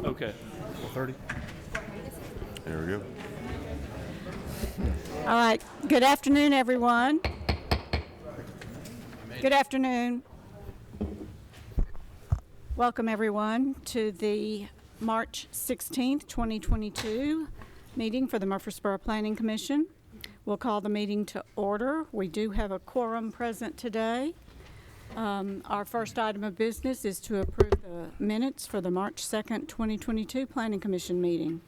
Okay. 4:30. There we go. All right. Good afternoon, everyone. Good afternoon. Welcome, everyone, to the March 16th, 2022 meeting for the Murfreesboro Planning Commission. We'll call the meeting to order. We do have a quorum present today. Our first item of business is to approve the minutes for the March 2nd, 2022 Planning Commission meeting.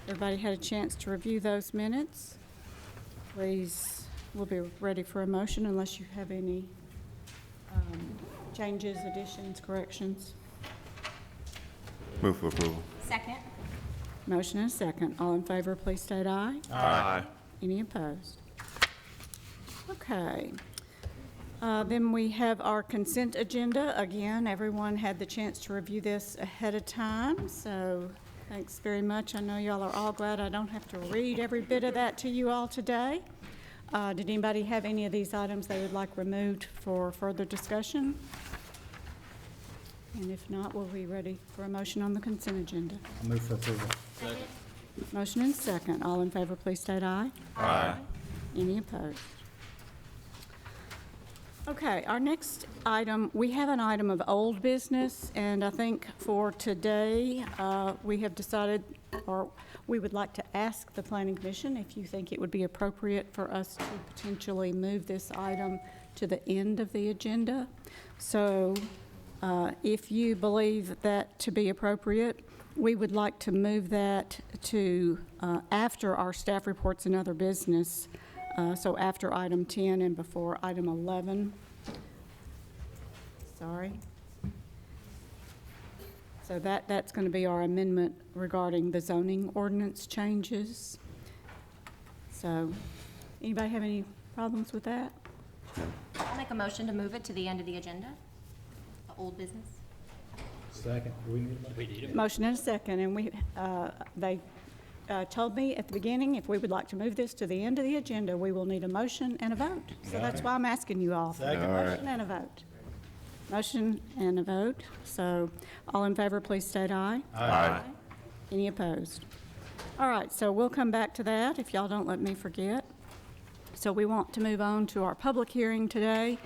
Everybody had a chance to review those minutes? Please, we'll be ready for a motion unless you have any changes, additions, corrections. Move for approval. Second. Motion and a second. All in favor, please state aye. Aye. Any opposed? Okay. Then we have our consent agenda. Again, everyone had the chance to review this ahead of time, so thanks very much. I know y'all are all glad I don't have to read every bit of that to you all today. Did anybody have any of these items they would like removed for further discussion? And if not, we'll be ready for a motion on the consent agenda. I'll move for approval. Second. Motion and second. All in favor, please state aye. Aye. Any opposed? Okay, our next item, we have an item of old business, and I think for today, we have decided, or we would like to ask the Planning Commission if you think it would be appropriate for us to potentially move this item to the end of the agenda. So if you believe that to be appropriate, we would like to move that to after our staff reports and other business. So after item 10 and before item 11. Sorry. So that's going to be our amendment regarding the zoning ordinance changes. So anybody have any problems with that? I'll make a motion to move it to the end of the agenda, the old business. Second. Do we need a motion? Motion and a second, and they told me at the beginning if we would like to move this to the end of the agenda, we will need a motion and a vote. So that's why I'm asking you all. Second. All right. Motion and a vote. Motion and a vote. So all in favor, please state aye. Aye. Any opposed? All right, so we'll come back to that if y'all don't let me forget. So we want to move on to our public hearing today.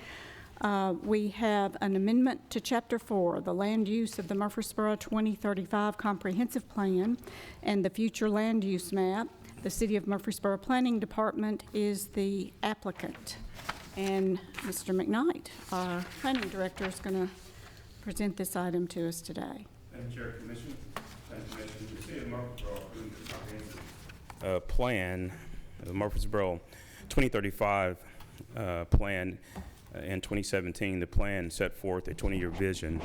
We have an amendment to Chapter 4, the land use of the Murfreesboro 2035 Comprehensive Plan and the future land use map. The City of Murfreesboro Planning Department is the applicant. And Mr. Mcknight, our planning director, is going to present this item to us today. Madam Chair, Commission, Planning Commission, the City of Murfreesboro approved the comprehensive plan, the Murfreesboro 2035 plan. In 2017, the plan set forth a 20-year vision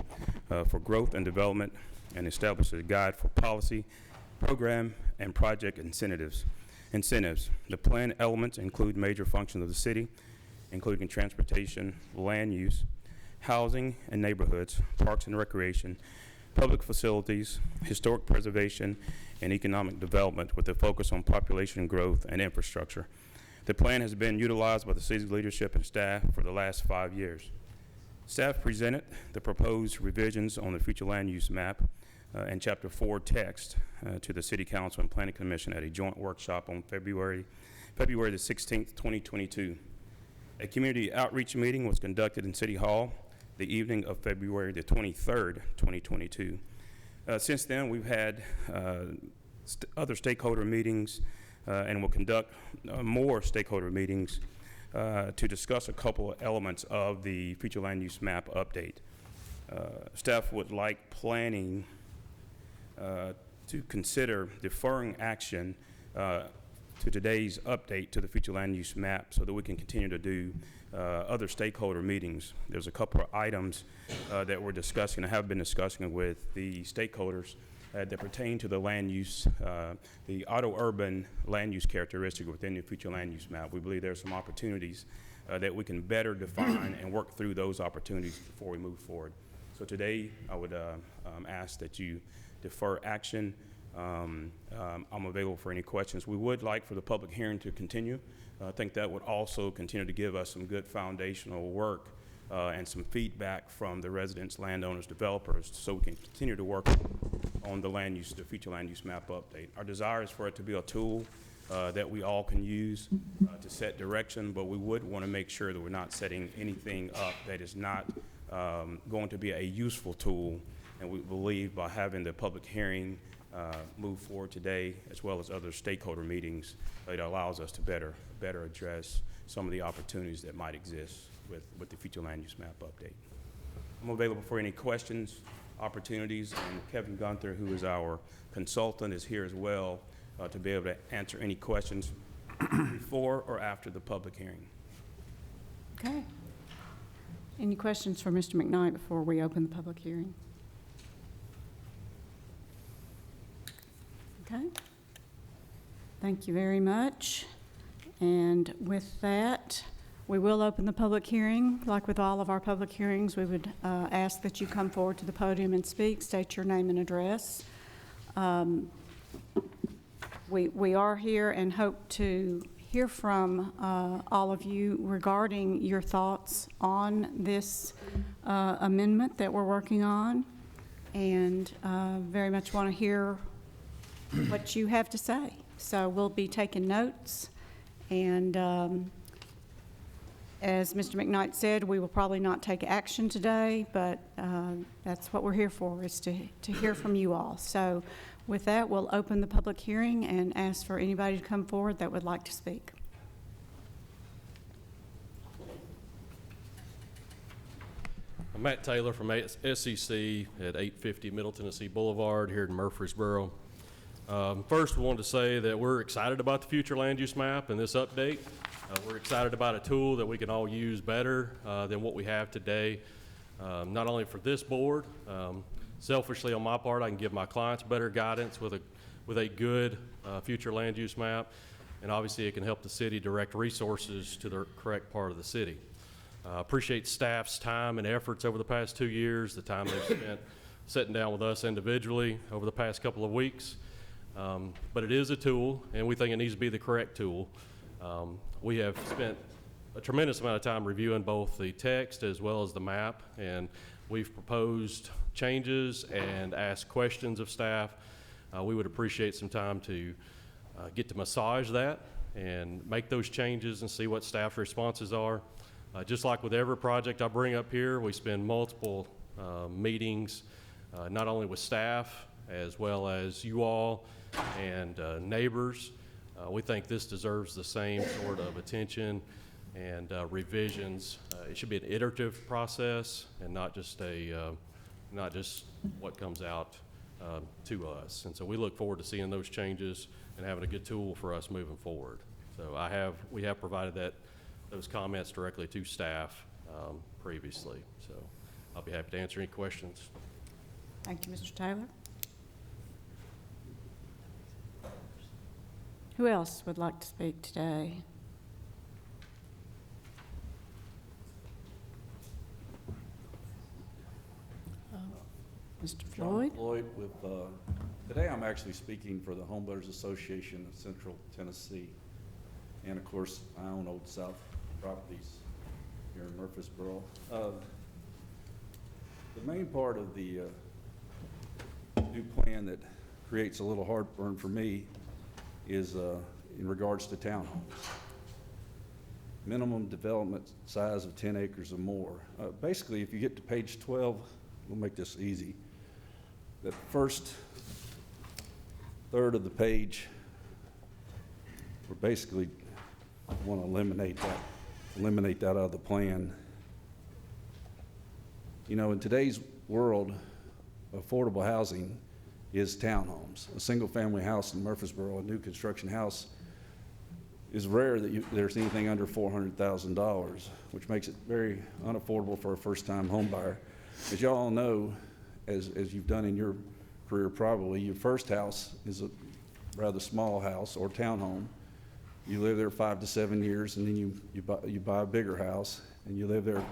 for growth and development and established a guide for policy, program, and project incentives. The plan elements include major functions of the city, including transportation, land use, housing and neighborhoods, parks and recreation, public facilities, historic preservation, and economic development with a focus on population growth and infrastructure. The plan has been utilized by the city's leadership and staff for the last 5 years. Staff presented the proposed revisions on the future land use map and Chapter 4 text to the City Council and Planning Commission at a joint workshop on February the 16th, 2022. A community outreach meeting was conducted in City Hall the evening of February the 23rd, 2022. Since then, we've had other stakeholder meetings and will conduct more stakeholder meetings to discuss a couple of elements of the future land use map update. Staff would like planning to consider deferring action to today's update to the future land use map so that we can continue to do other stakeholder meetings. There's a couple of items that we're discussing, I have been discussing with the stakeholders that pertain to the land use, the auto-urban land use characteristic within the future land use map. We believe there are some opportunities that we can better define and work through those opportunities before we move forward. So today, I would ask that you defer action. I'm available for any questions. We would like for the public hearing to continue. I think that would also continue to give us some good foundational work and some feedback from the residents, landowners, developers, so we can continue to work on the future land use map update. Our desire is for it to be a tool that we all can use to set direction, but we would want to make sure that we're not setting anything up that is not going to be a useful tool. And we believe by having the public hearing move forward today, as well as other stakeholder meetings, it allows us to better address some of the opportunities that might exist with the future land use map update. I'm available for any questions, opportunities, and Kevin Gunther, who is our consultant, is here as well to be able to answer any questions before or after the public hearing. Okay. Any questions for Mr. Mcknight before we open the public hearing? Okay. Thank you very much. And with that, we will open the public hearing. Like with all of our public hearings, we would ask that you come forward to the podium and speak, state your name and address. We are here and hope to hear from all of you regarding your thoughts on this amendment that we're working on, and very much want to hear what you have to say. So we'll be taking notes, and as Mr. Mcknight said, we will probably not take action today, but that's what we're here for, is to hear from you all. So with that, we'll open the public hearing and ask for anybody to come forward that would like to speak. I'm Matt Taylor from SEC at 850 Middle Tennessee Boulevard here in Murfreesboro. First, we wanted to say that we're excited about the future land use map and this update. We're excited about a tool that we can all use better than what we have today, not only for this board. Selfishly, on my part, I can give my clients better guidance with a good future land use map, and obviously it can help the city direct resources to the correct part of the city. Appreciate staff's time and efforts over the past 2 years, the time they've spent sitting down with us individually over the past couple of weeks. But it is a tool, and we think it needs to be the correct tool. We have spent a tremendous amount of time reviewing both the text as well as the map, and we've proposed changes and asked questions of staff. We would appreciate some time to get to massage that and make those changes and see what staff's responses are. Just like with every project I bring up here, we spend multiple meetings, not only with staff as well as you all and neighbors. We think this deserves the same sort of attention and revisions. It should be an iterative process and not just what comes out to us. And so we look forward to seeing those changes and having a good tool for us moving forward. So we have provided those comments directly to staff previously. So I'll be happy to answer any questions. Thank you, Mr. Taylor. Who else would like to speak today? Mr. Floyd? Floyd with, today I'm actually speaking for the Home Builders Association of Central Tennessee. And of course, I own Old South Properties here in Murfreesboro. The main part of the new plan that creates a little heartburn for me is in regards to townhomes. Minimum development size of 10 acres or more. Basically, if you get to page 12, we'll make this easy. That first third of the page, we're basically want to eliminate that out of the plan. You know, in today's world, affordable housing is townhomes. A single-family house in Murfreesboro, a new construction house, is rare that there's anything under $400,000, which makes it very unaffordable for a first-time home buyer. As y'all all know, as you've done in your career probably, your first house is a rather small house or townhome. You live there 5 to 7 years, and then you buy a bigger house, and you live there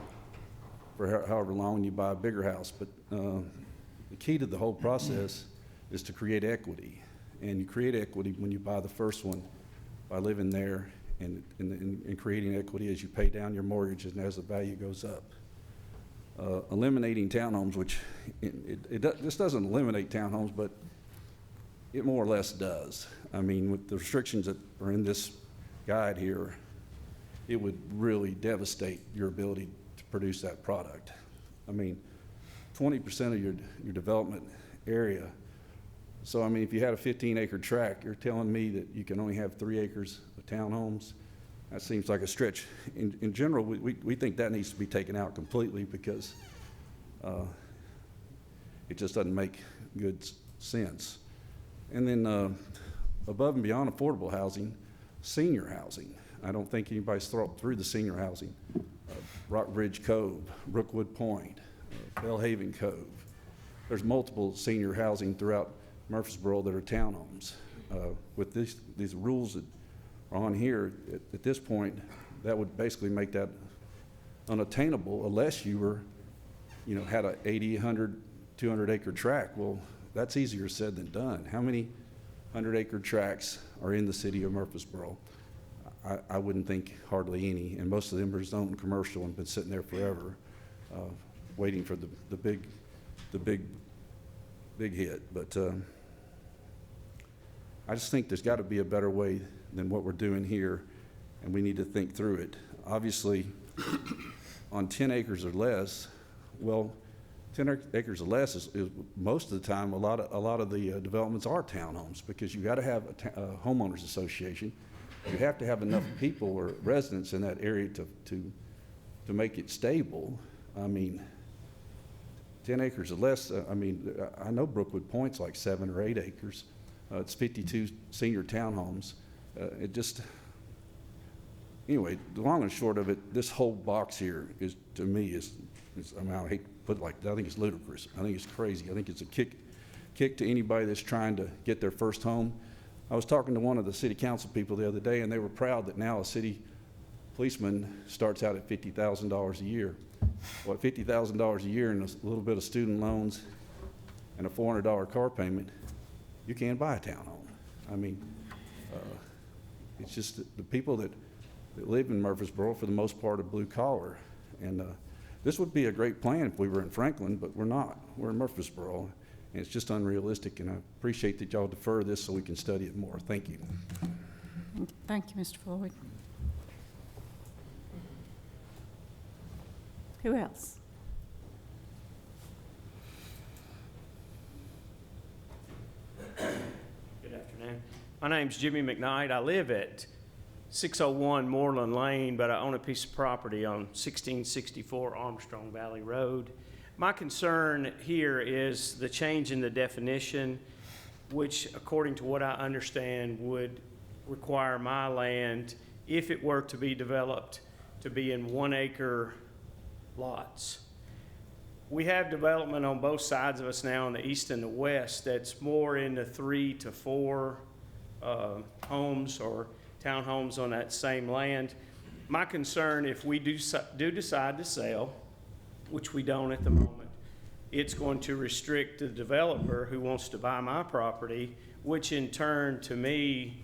for however long, and you buy a bigger house. But the key to the whole process is to create equity, and you create equity when you buy the first one by living there and creating equity as you pay down your mortgage and as the value goes up. eliminating townhomes, which this doesn't eliminate townhomes, but it more or less does. I mean, with the restrictions that are in this guide here, it would really devastate your ability to produce that product. I mean, 20% of your development area. So, I mean, if you had a 15-acre tract, you're telling me that you can only have 3 acres of townhomes? That seems like a stretch. In general, we think that needs to be taken out completely because it just doesn't make good sense. And then above and beyond affordable housing, senior housing. I don't think anybody's thought through the senior housing. Rockbridge Cove, Brookwood Point, Bellhaven Cove. There's multiple senior housing throughout Murfreesboro that are townhomes. With these rules that are on here, at this point, that would basically make that unattainable unless you were, had a 80, 100, 200 acre tract. Well, that's easier said than done. How many 100-acre tracts are in the city of Murfreesboro? I wouldn't think hardly any, and most of them are zoned commercial and been sitting there forever, waiting for the big hit. But I just think there's got to be a better way than what we're doing here, and we need to think through it. Obviously, on 10 acres or less, well, 10 acres or less is most of the time a lot of the developments are townhomes, because you got to have a homeowners association. You have to have enough people or residents in that area to make it stable. I mean, 10 acres or less. I know Brookwood Point's like 7 or 8 acres. It's 52 senior townhomes. Anyway, the long and short of it, this whole box here is, to me, I hate to put it like that. I think it's ludicrous. I think it's crazy. I think it's a kick to anybody that's trying to get their first home. I was talking to one of the city council people the other day, and they were proud that now a city policeman starts out at $50,000 a year. Well, at $50,000 a year and a little bit of student loans and a $400 car payment, you can't buy a townhome. I mean, it's just the people that live in Murfreesboro, for the most part, are blue collar. And this would be a great plan if we were in Franklin, but we're not. We're in Murfreesboro, and it's just unrealistic. And I appreciate that y'all defer this so we can study it more. Thank you. Thank you, Mr. Floyd. Who else? Good afternoon. My name's Jimmy Mcknight. I live at 601 Moreland Lane, but I own a piece of property on 1664 Armstrong Valley Road. My concern here is the change in the definition, which, according to what I understand, would require my land, if it were to be developed, to be in 1 acre lots. We have development on both sides of us now, in the east and the west, that's more in the 3 to 4 homes or townhomes on that same land. My concern, if we do decide to sell, which we don't at the moment, it's going to restrict the developer who wants to buy my property, which in turn, to me,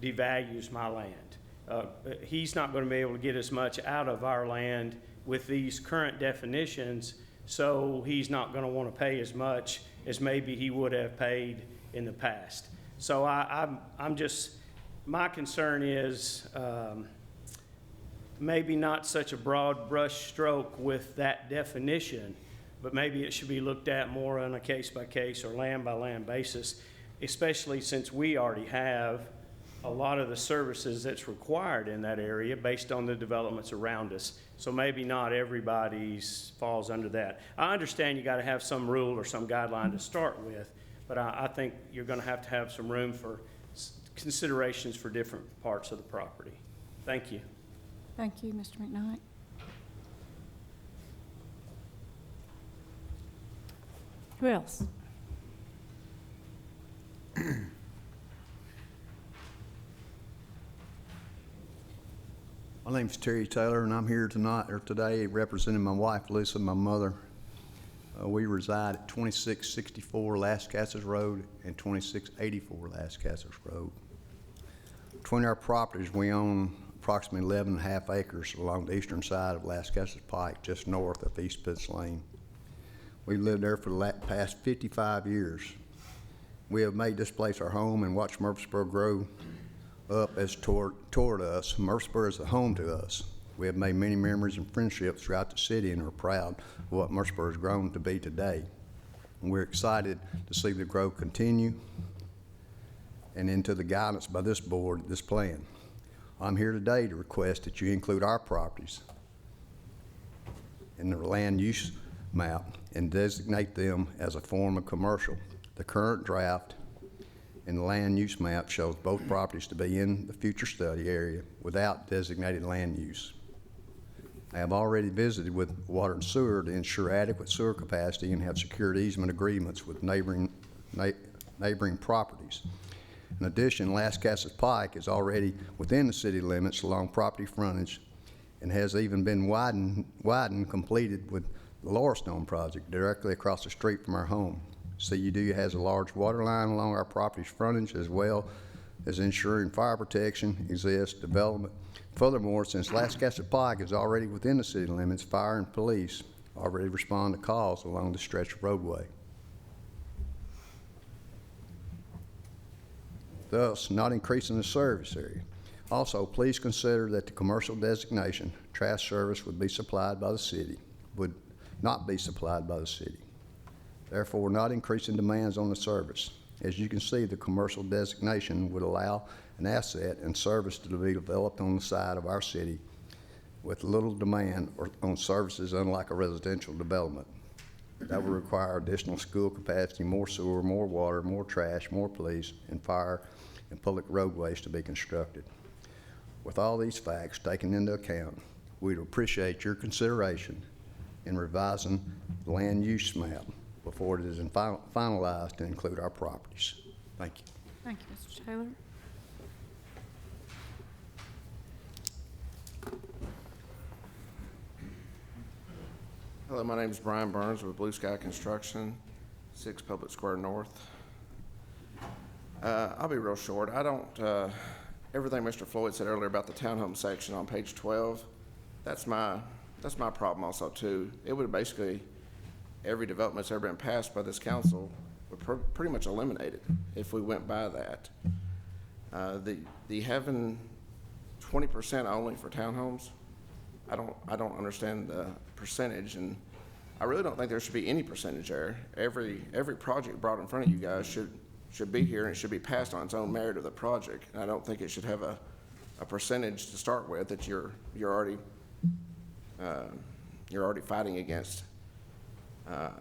devalues my land. He's not going to be able to get as much out of our land with these current definitions, so he's not going to want to pay as much as maybe he would have paid in the past. So my concern is maybe not such a broad brush stroke with that definition, but maybe it should be looked at more on a case-by-case or land-by-land basis, especially since we already have a lot of the services that's required in that area based on the developments around us. So maybe not everybody's falls under that. I understand you got to have some rule or some guideline to start with, but I think you're going to have some room for considerations for different parts of the property. Thank you. Thank you, Mr. McKnight. Who else? My name's Terry Taylor, and I'm here today representing my wife, Lisa, and my mother. We reside at 2664 Lascassas Road and 2684 Lascassas Road. Between our properties, we own approximately 11 and a half acres along the eastern side of Lascassas Pike, just north of East Pitts Lane. We've lived there for the past 55 years. We have made this place our home and watched Murfreesboro grow up as toward us. Murfreesboro is a home to us. We have made many memories and friendships throughout the city and are proud of what Murfreesboro has grown to be today. And we're excited to see the growth continue and into the guidance by this board, this plan. I'm here today to request that you include our properties in the land use map and designate them as a form of commercial. The current draft in the land use map shows both properties to be in the future study area without designated land use. I have already visited with Water and Sewer to ensure adequate sewer capacity and have secured easement agreements with neighboring properties. In addition, Lascassas Pike is already within the city limits along property frontage and has even been widened, completed with the Lower Stone project directly across the street from our home. CUD has a large water line along our property's frontage, as well as ensuring fire protection exists, development. Furthermore, since Lascassas Pike is already within the city limits, fire and police already respond to calls along the stretch of roadway. Thus, not increasing the service area. Also, please consider that the commercial designation, trash service would not be supplied by the city. Therefore, not increasing demands on the service. As you can see, the commercial designation would allow an asset and service to be developed on the side of our city with little demand on services, unlike a residential development. That would require additional school capacity, more sewer, more water, more trash, more police, and fire and public roadways to be constructed. With all these facts taken into account, we'd appreciate your consideration in revising the land use map before it is finalized to include our properties. Thank you. Thank you, Mr. Taylor. Hello, my name is Brian Burns with Blue Sky Construction, 6 Public Square North. I'll be real short. I don't, everything Mr. Floyd said earlier about the townhome section on page 12, that's my problem also too. It would basically, every development that's ever been passed by this council would pretty much eliminate it if we went by that. The having 20% only for townhomes, I don't understand the percentage, and I really don't think there should be any percentage there. Every project brought in front of you guys should be here, and it should be passed on its own merit of the project. And I don't think it should have a percentage to start with that you're already fighting against.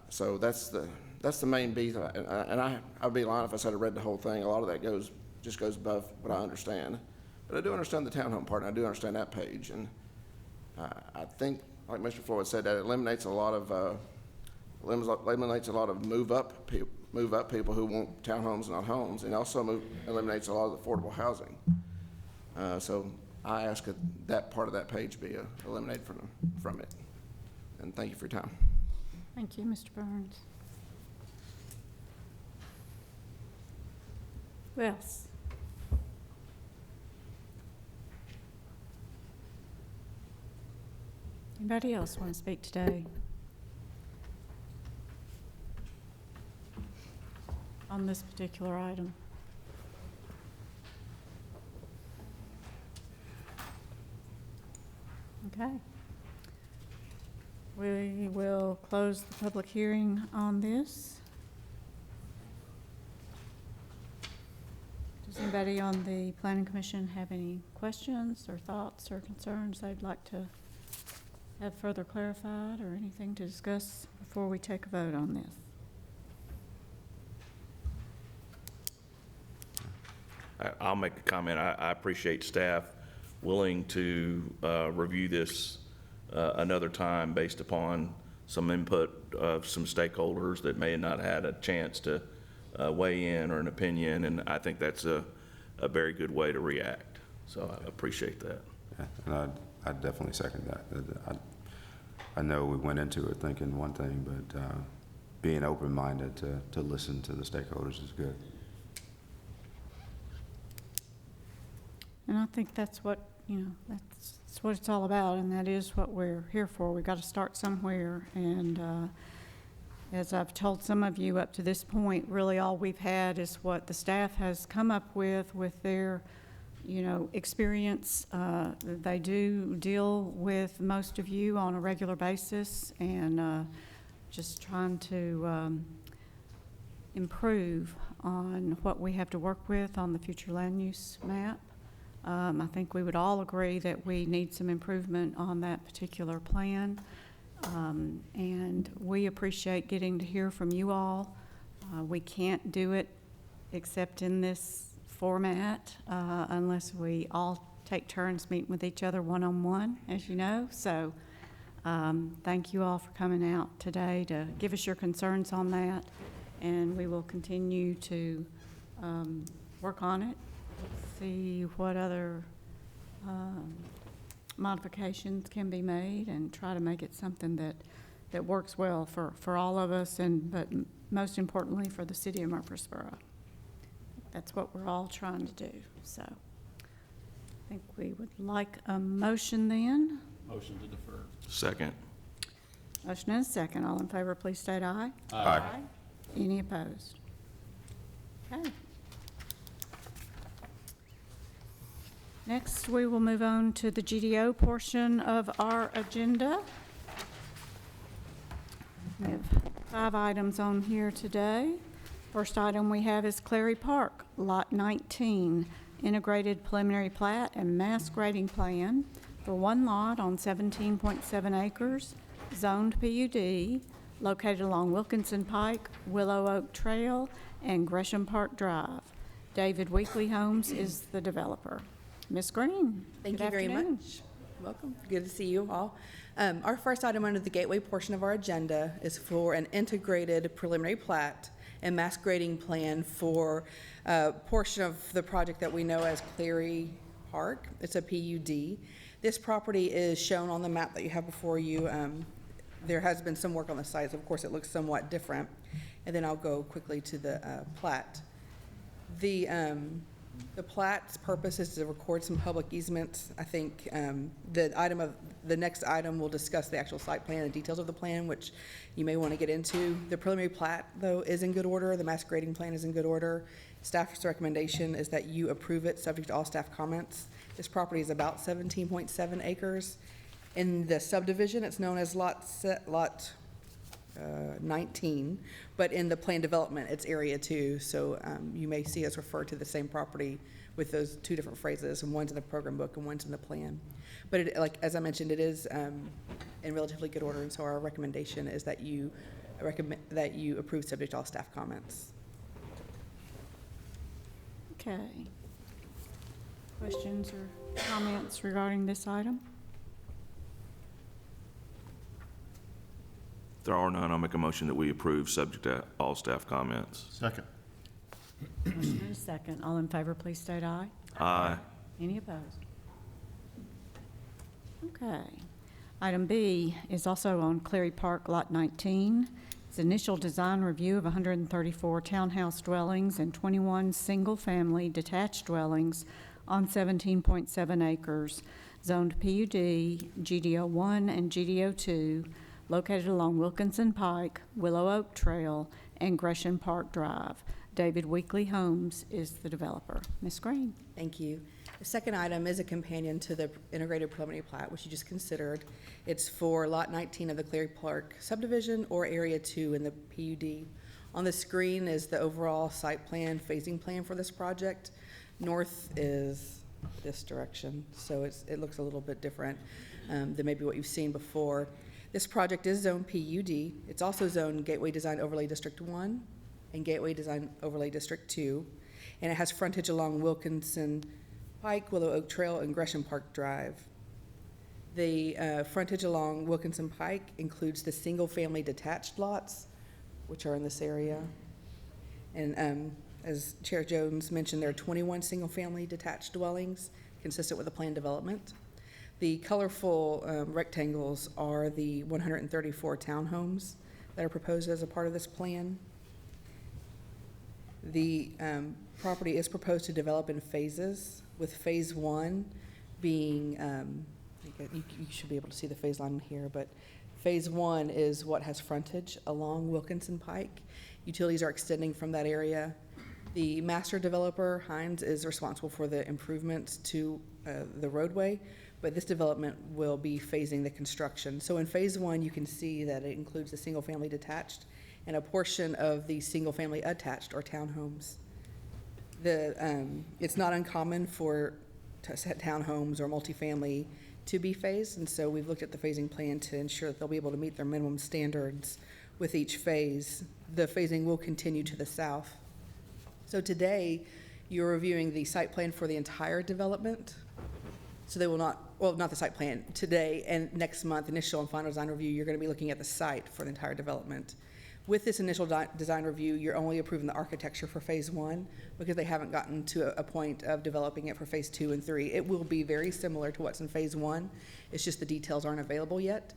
So that's the main beef, and I'd be lying if I said I read the whole thing. A lot of that just goes above what I understand, but I do understand the townhome part, and I do understand that page. And I think, like Mr. Floyd said, that it eliminates a lot of move up people who want townhomes and not homes, and also eliminates a lot of affordable housing. So I ask that part of that page be eliminated from it. And thank you for your time. Thank you, Mr. Burns. Who else? Anybody else want to speak today on this particular item? Okay. We will close the public hearing on this. Does anybody on the Planning Commission have any questions or thoughts or concerns they'd like to have further clarified, or anything to discuss before we take a vote on this? I'll make a comment. I appreciate staff willing to review this another time based upon some input of some stakeholders that may have not had a chance to weigh in or an opinion, and I think that's a very good way to react. So I appreciate that. Yeah, and I definitely second that. I know we went into it thinking one thing, but being open-minded to listen to the stakeholders is good. And I think that's what, that's what it's all about, and that is what we're here for. We've got to start somewhere, and as I've told some of you up to this point, really all we've had is what the staff has come up with their, experience. They do deal with most of you on a regular basis, and just trying to improve on what we have to work with on the future land use map. I think we would all agree that we need some improvement on that particular plan. And we appreciate getting to hear from you all. We can't do it except in this format unless we all take turns meeting with each other one-on-one, as you know. So thank you all for coming out today to give us your concerns on that. And we will continue to work on it, see what other modifications can be made, and try to make it something that works well for all of us, but most importantly for the city of Murfreesboro. That's what we're all trying to do. So I think we would like a motion then. Motion to defer. Second. Motion and a second. All in favor, please state aye. Aye. Any opposed? Okay. Next, we will move on to the GDO portion of our agenda. We have 5 items on here today. First item we have is Clary Park, Lot 19, Integrated Preliminary Plat and Mass Grading Plan for one lot on 17.7 acres, zoned PUD, located along Wilkinson Pike, Willow Oak Trail, and Gresham Park Drive. David Weekly Homes is the developer. Ms. Green. Thank good you very afternoon. much. Welcome. Good to see you all. Our first item under the gateway portion of our agenda is for an integrated preliminary plat and mass grading plan for a portion of the project that we know as Clary Park. It's a PUD. This property is shown on the map that you have before you. There has been some work on the site, so of course it looks somewhat different. And then I'll go quickly to the plat. The plat's purpose is to record some public easements. I think the next item will discuss the actual site plan and details of the plan, which you may want to get into. The preliminary plat, though, is in good order. The mass grading plan is in good order. Staff's recommendation is that you approve it, subject to all staff comments. This property is about 17.7 acres. In the subdivision, it's known as lot 19, but in the plan development, it's area 2. So you may see us refer to the same property with those 2 different phrases, and one's in the program book and one's in the plan. But as I mentioned, it is in relatively good order, and so our recommendation is that you approve subject to all staff comments. Okay. Questions or comments regarding this item? If there are none, I'll make a motion that we approve, subject to all staff comments. Second. Motion and a second. All in favor, please state aye. Aye. Any opposed? Okay. Item B is also on Clary Park, Lot 19. It's initial design review of 134 townhouse dwellings and 21 single-family detached dwellings on 17.7 acres, zoned PUD, GDO 1 and GDO 2, located along Wilkinson Pike, Willow Oak Trail, and Gresham Park Drive. David Weekly Homes is the developer. Ms. Green. Thank you. The second item is a companion to the integrated preliminary plat, which you just considered. It's for lot 19 of the Clary Park subdivision, or area 2 in the PUD. On the screen is the overall site plan, phasing plan for this project. North is this direction, so it looks a little bit different than maybe what you've seen before. This project is zoned PUD. It's also zoned Gateway Design Overlay District 1 and Gateway Design Overlay District 2. And it has frontage along Wilkinson Pike, Willow Oak Trail, and Gresham Park Drive. The frontage along Wilkinson Pike includes the single-family detached lots, which are in this area. And as Chair Jones mentioned, there are 21 single-family detached dwellings consistent with the planned development. The colorful rectangles are the 134 townhomes that are proposed as a part of this plan. The property is proposed to develop in phases, with phase one being, you should be able to see the phase line here, but phase one is what has frontage along Wilkinson Pike. Utilities are extending from that area. The master developer, Hines, is responsible for the improvements to the roadway, but this development will be phasing the construction. So in phase one, you can see that it includes the single-family detached and a portion of the single-family attached or townhomes. It's not uncommon for townhomes or multifamily to be phased, and so we've looked at the phasing plan to ensure that they'll be able to meet their minimum standards with each phase. The phasing will continue to the south. So today, you're reviewing the site plan for the entire development. So they will not the site plan, today and next month, initial and final design review, you're going to be looking at the site for the entire development. With this initial design review, you're only approving the architecture for phase one because they haven't gotten to a point of developing it for phase 2 and 3. It will be very similar to what's in phase one. It's just the details aren't available yet.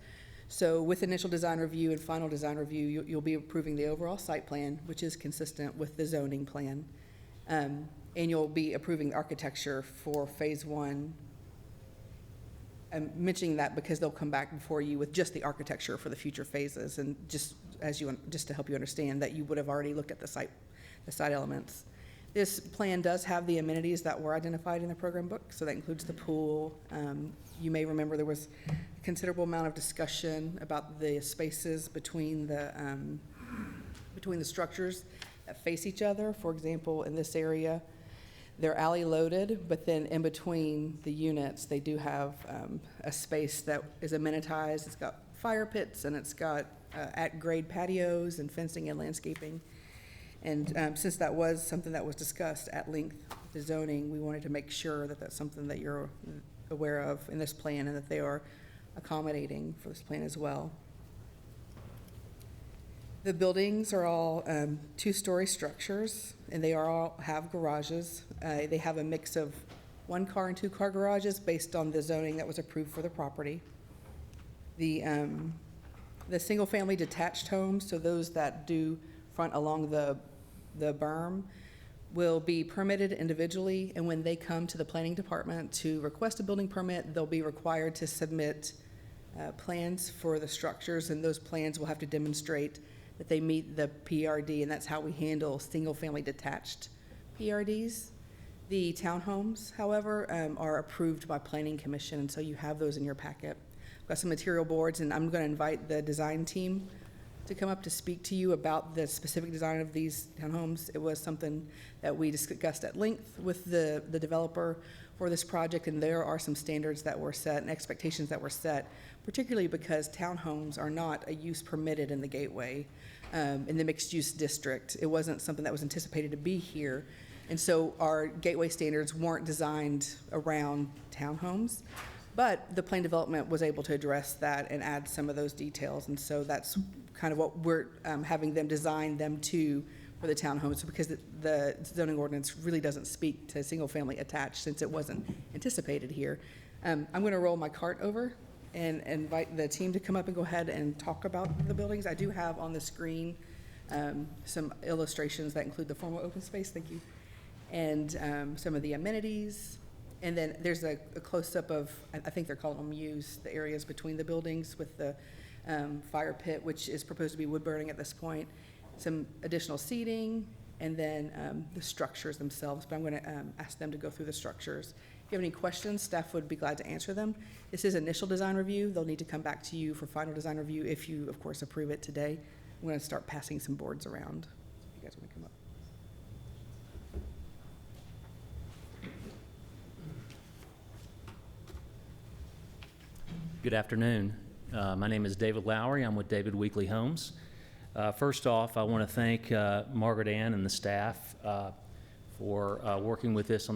So with initial design review and final design review, you'll be approving the overall site plan, which is consistent with the zoning plan. And you'll be approving the architecture for phase one. I'm mentioning that because they'll come back before you with just the architecture for the future phases, and just to help you understand that you would have already looked at the site elements. This plan does have the amenities that were identified in the program book, so that includes the pool. You may remember there was a considerable amount of discussion about the spaces between the structures that face each other. For example, in this area, they're alley loaded, but then in between the units, they do have a space that is amenitized. It's got fire pits, and it's got at-grade patios and fencing and landscaping. And since that was something that was discussed at length, the zoning, we wanted to make sure that that's something that you're aware of in this plan and that they are accommodating for this plan as well. The buildings are all two-story structures, and they all have garages. They have a mix of 1-car and 2-car garages based on the zoning that was approved for the property. The single-family detached homes, so those that do front along the berm, will be permitted individually, and when they come to the planning department to request a building permit, they'll be required to submit plans for the structures, and those plans will have to demonstrate that they meet the PRD, and that's how we handle single-family detached PRDs. The townhomes, however, are approved by Planning Commission, and so you have those in your packet. I've got some material boards, and I'm going to invite the design team to come up to speak to you about the specific design of these townhomes. It was something that we discussed at length with the developer for this project, and there are some standards that were set and expectations that were set, particularly because townhomes are not a use permitted in the gateway, in the mixed-use district. It wasn't something that was anticipated to be here, and so our gateway standards weren't designed around townhomes, but the plan development was able to address that and add some of those details, and so that's kind of what we're having them design them to for the townhomes, because the zoning ordinance really doesn't speak to single-family attached since it wasn't anticipated here. I'm going to roll my cart over and invite the team to come up and go ahead and talk about the buildings. I do have on the screen some illustrations that include the formal open space, thank you, and some of the amenities. And then there's a close-up of, I think they're calling them mews, the areas between the buildings with the fire pit, which is proposed to be wood burning at this point, some additional seating, and then the structures themselves. But I'm going to ask them to go through the structures. If you have any questions, staff would be glad to answer them. This is initial design review. They'll need to come back to you for final design review if you, of course, approve it today. I'm going to start passing some boards around. If you guys want to come up. Good afternoon. My name is David Lowry. I'm with David Weekly Homes. First off, I want to thank Margaret Ann and the staff for working with us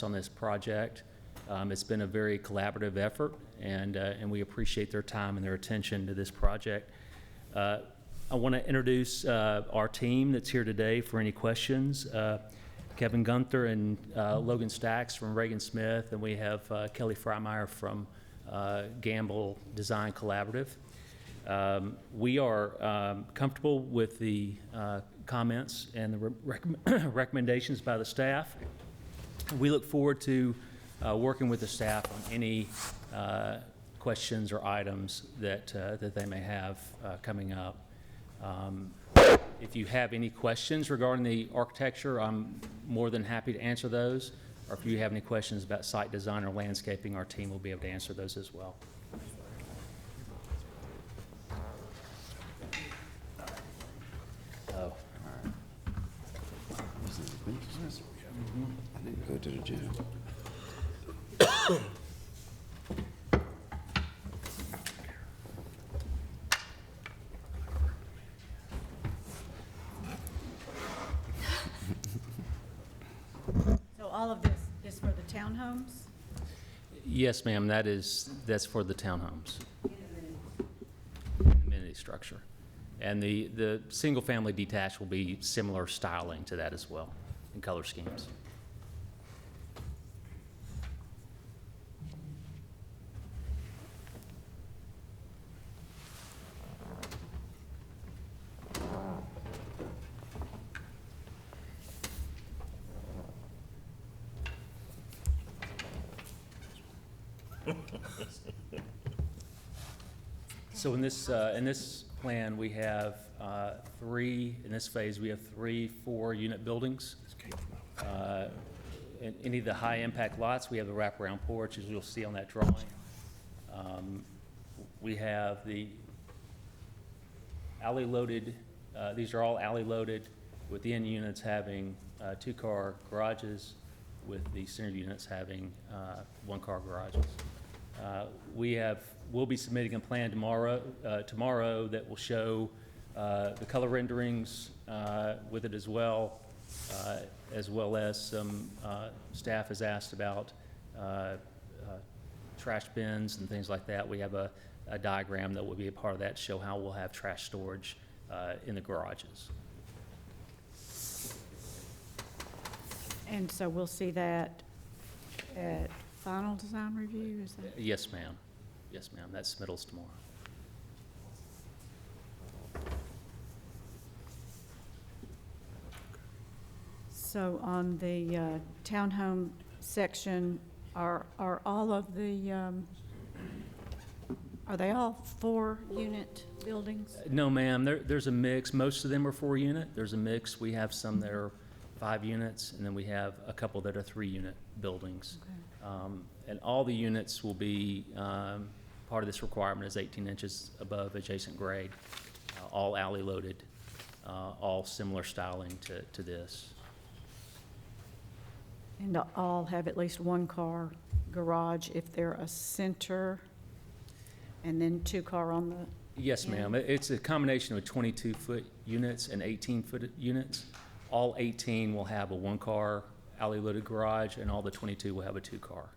on this project. It's been a very collaborative effort, and we appreciate their time and their attention to this project. I want to introduce our team that's here today for any questions. Kevin Gunther and Logan Stacks from Reagan Smith, and we have Kelly Freimeyer from Gamble Design Collaborative. We are comfortable with the comments and the recommendations by the staff. We look forward to working with the staff on any questions or items that they may have coming up. If you have any questions regarding the architecture, I'm more than happy to answer those. Or if you have any questions about site design or landscaping, our team will be able to answer those as well. Oh. I didn't go to the gym. So all of this is for the townhomes? Yes, ma'am, that's for the townhomes. Amenity structure. And the single-family detached will be similar styling to that as well, in color schemes. So in this plan, we have in this phase, we have 3 4-unit buildings. In any of the high-impact lots, we have the wraparound porch, as you'll see on that drawing. We have the alley-loaded, these are all alley-loaded, with the end units having 2-car garages, with the center units having 1-car garages. We'll be submitting a plan tomorrow that will show the color renderings with it as well as some staff has asked about trash bins and things like that. We have a diagram that will be a part of that to show how we'll have trash storage in the garages. And so we'll see that at final design review, is that? Yes, ma'am. Yes, ma'am. That's submittals tomorrow. So on the townhome section, are all of the, are they all 4-unit buildings? No, ma'am. There's a mix. Most of them are 4-unit. There's a mix. We have some that are 5 units, and then we have a couple that are 3-unit buildings. Okay. And all the units will be, part of this requirement is 18 inches above adjacent grade, all alley loaded, all similar styling to this. And all have at least 1-car garage if they're a center, and then 2-car on the... Yes, ma'am. It's a combination of 22-foot units and 18-foot units. All 18 will have a 1-car alley-loaded garage, and all the 22 will have a 2-car.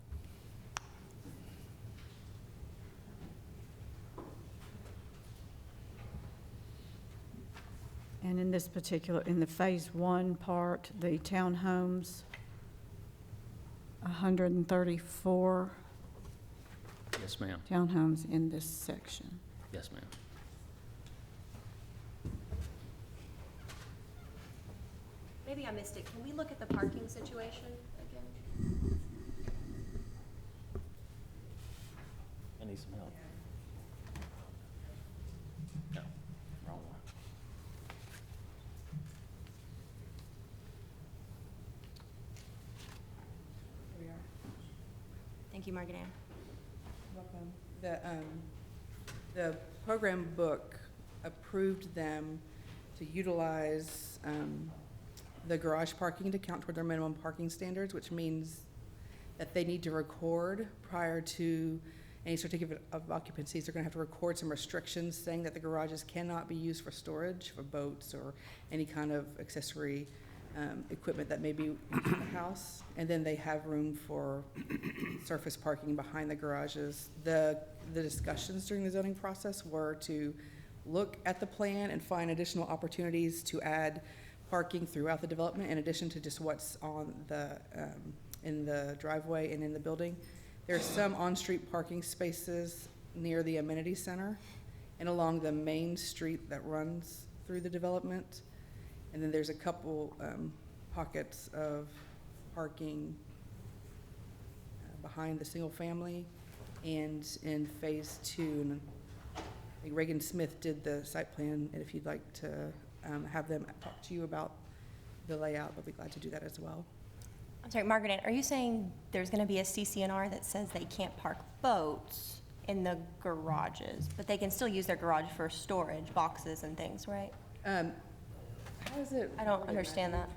And in this particular, in the Phase 1 part, the townhomes, 134 Yes, ma'am. townhomes in this section. Yes, ma'am. Maybe I missed it. Can we look at the parking situation again? I need some help. No, wrong one. Here we are. Thank you, Margaret Ann. Welcome. The program book approved them to utilize the garage parking to count toward their minimum parking standards, which means that they need to record prior to any certificate of occupancies. They're gonna have to record some restrictions saying that the garages cannot be used for storage for boats or any kind of accessory equipment that may be in the house. And then they have room for surface parking behind the garages. The discussions during the zoning process were to look at the plan and find additional opportunities to add parking throughout the development in addition to just what's on the, in the driveway and in the building. There's some on-street parking spaces near the amenity center and along the main street that runs through the development. And then there's a couple pockets of parking behind the single family and in phase 2. And I think Reagan Smith did the site plan, and if you'd like to have them talk to you about the layout, they'll be glad to do that as well. I'm sorry, Margaret Ann, are you saying there's gonna be a CCNR that says they can't park boats in the garages, but they can still use their garage for storage, boxes and things, right? How is it? I don't understand that.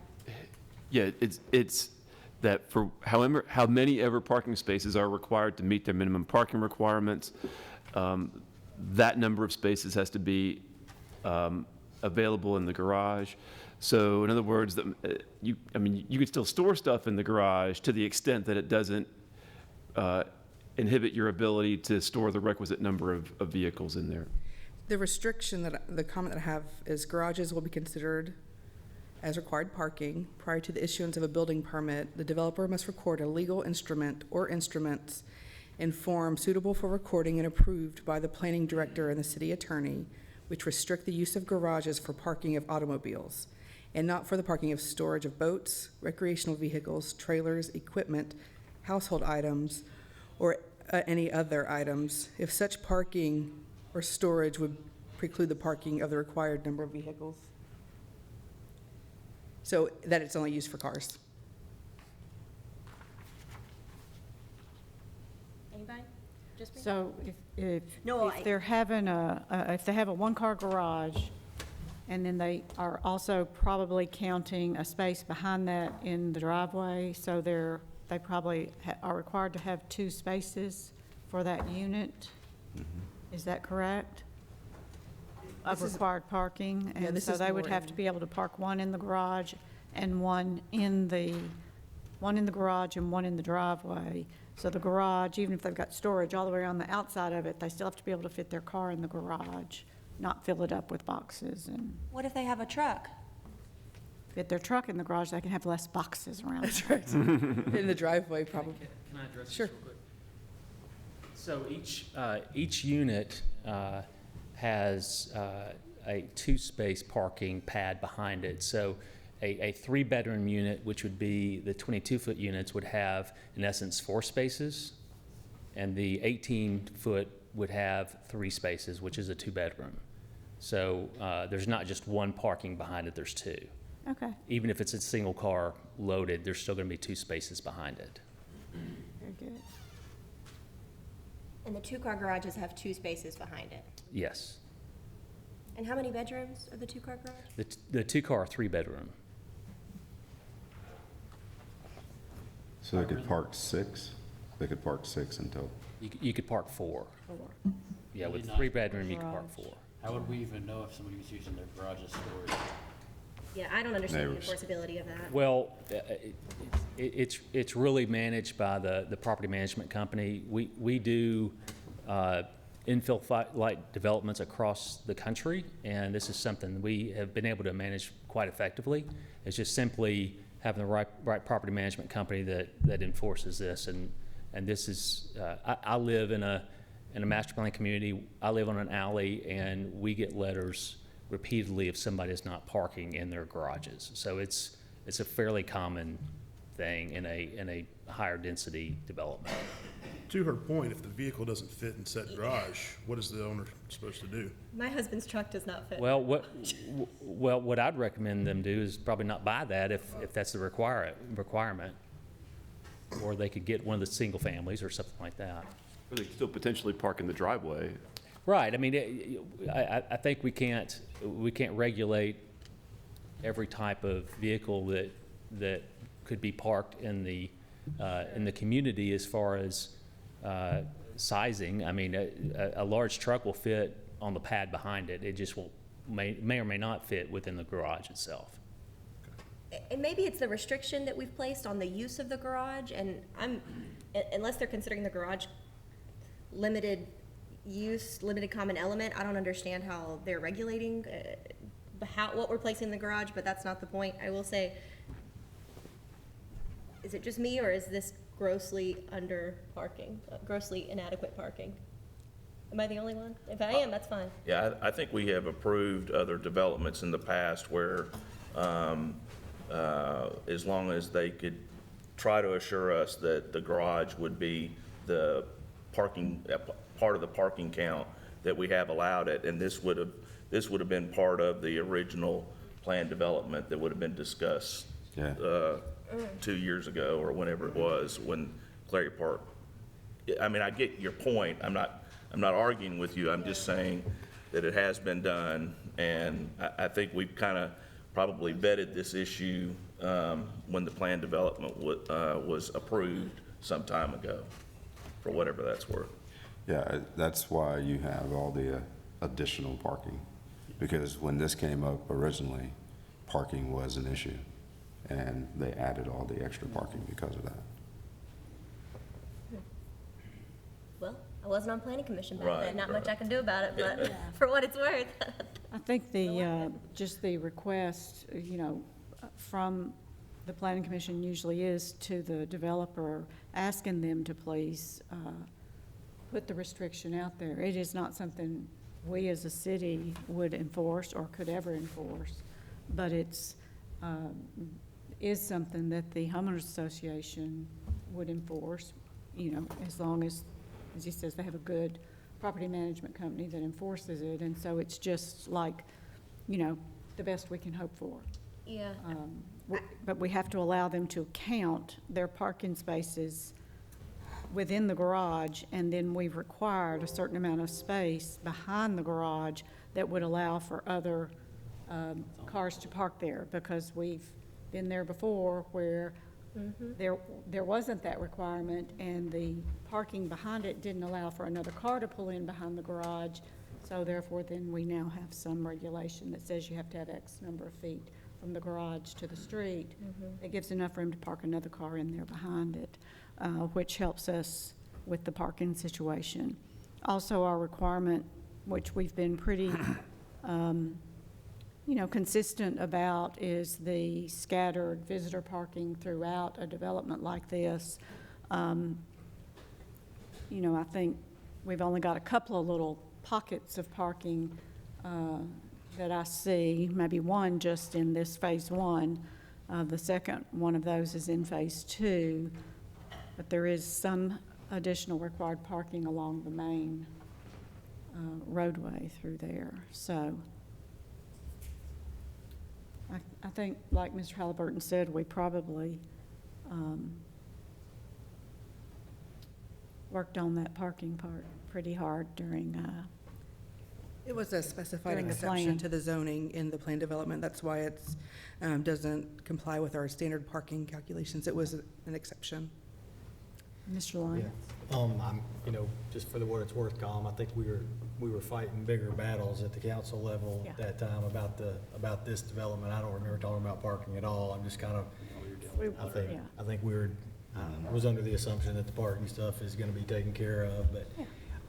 Yeah, it's that for how many ever parking spaces are required to meet their minimum parking requirements, that number of spaces has to be available in the garage. So in other words, you could still store stuff in the garage to the extent that it doesn't inhibit your ability to store the requisite number of vehicles in there. The restriction the comment that I have is garages will be considered as required parking. Prior to the issuance of a building permit, the developer must record a legal instrument or instruments in form suitable for recording and approved by the planning director and the city attorney, which restrict the use of garages for parking of automobiles, and not for the parking of storage of boats, recreational vehicles, trailers, equipment, household items, or any other items, if such parking or storage would preclude the parking of the required number of vehicles. So that it's only used for cars. Anybody? Just me? So if No, if they're having if they have a one-car garage, and then they are also probably counting a space behind that in the driveway, so they probably are required to have 2 spaces for that unit. Is that correct? Of required parking? Yeah, And this so is they would more have in- to be able to park one in the garage and one in the garage and one in the driveway. So the garage, even if they've got storage all the way on the outside of it, they still have to be able to fit their car in the garage, not fill it up with boxes. And What if they have a truck? fit their truck in the garage, they can have less boxes around. That's right. In the driveway, probably. Can I address this Sure. real quick? So each unit has a 2-space parking pad behind it. So a 3-bedroom unit, which would be the 22-foot units, would have, in essence, 4 spaces. And the 18-foot would have 3 spaces, which is a 2-bedroom. So there's not just one parking behind it, there's 2. Okay, Even if it's a single car loaded, there's still going to be 2 spaces behind it. very good. And the 2-car garages have 2 spaces behind it. Yes. And how many bedrooms are the 2-car garage? The 2-car 3-bedroom. So they could park 6? They could park 6 until, You could park 4. Yeah, with Really nice 3-bedroom, you could park 4. How would we even know if somebody was using their garage as storage? Yeah, I don't understand the Neighbors. enforceability of that. Well, it's really managed by the property management company. We do infill-like developments across the country, and this is something we have been able to manage quite effectively. It's just simply having the right property management company that enforces this. And this is, I live in a master plan community. I live on an alley, and we get letters repeatedly if somebody is not parking in their garages. So it's a fairly common thing in a higher density development. To her point, if the vehicle doesn't fit in said garage, what is the owner supposed to do? My husband's truck does not fit. Well, what I'd recommend them do is probably not buy that if that's the requirement. Or they could get one of the single families or something like that. Or they could still potentially park in the driveway. Right, I mean, I think we can't regulate every type of vehicle that could be parked in the community as far as sizing. I mean, a large truck will fit on the pad behind it. It just may or may not fit within the garage itself. And maybe it's the restriction that we've placed on the use of the garage, and unless they're considering the garage limited use, limited common element, I don't understand how they're regulating what we're placing in the garage, but that's not the point. I will say, is it just me, or is this grossly under parking, grossly inadequate parking? Am I the only one? If I am, that's fine. Yeah, I think we have approved other developments in the past where as long as they could try to assure us that the garage would be the parking, part of the parking count that we have allowed it, and this would have been part of the original plan development that would have been discussed Yeah. 2 years ago, or whenever it was, when Clary Park. I mean, I get your point. I'm not arguing with you. I'm just saying that it has been done, and I think we've kind of probably vetted this issue when the plan development was approved some time ago, for whatever that's worth. Yeah, that's why you have all the additional parking, because when this came up originally, parking was an issue, and they added all the extra parking because of that. Well, I wasn't on planning commission back Right, then, not right. much I can do about it, but for what it's worth. I think just the request, from the planning commission usually is to the developer, asking them to please put the restriction out there. It is not something we as a city would enforce or could ever enforce, but it's, is something that the homeowners association would enforce, as long as he says, they have a good property management company that enforces it, and so it's just like, the best we can hope for. Yeah. But we have to allow them to count their parking spaces within the garage, and then we've required a certain amount of space behind the garage that would allow for other cars to park there, because we've been there before where there wasn't that requirement, and the parking behind it didn't allow for another car to pull in behind the garage. So therefore, then we now have some regulation that says you have to have X number of feet from the garage to the street. It gives enough room to park another car in there behind it, which helps us with the parking situation. Also, our requirement, which we've been pretty consistent about, is the scattered visitor parking throughout a development like this. I think we've only got a couple of little pockets of parking that I see, maybe one just in this phase one. The second one of those is in phase two, but there is some additional required parking along the main roadway through there. So I think, like Mr. Halliburton said, we probably worked on that parking part pretty hard during It was a specified During the exception plan. to the zoning in the plan development. That's why it's, doesn't comply with our standard parking calculations. It was an exception. Mr. Lyon. Just for what it's worth, Colin, I think we were fighting bigger battles at the council level Yeah. at that time about this development. I don't remember talking about parking at all. I'm just kind of, I think we were, was under the assumption that the parking stuff is gonna be taken care of, but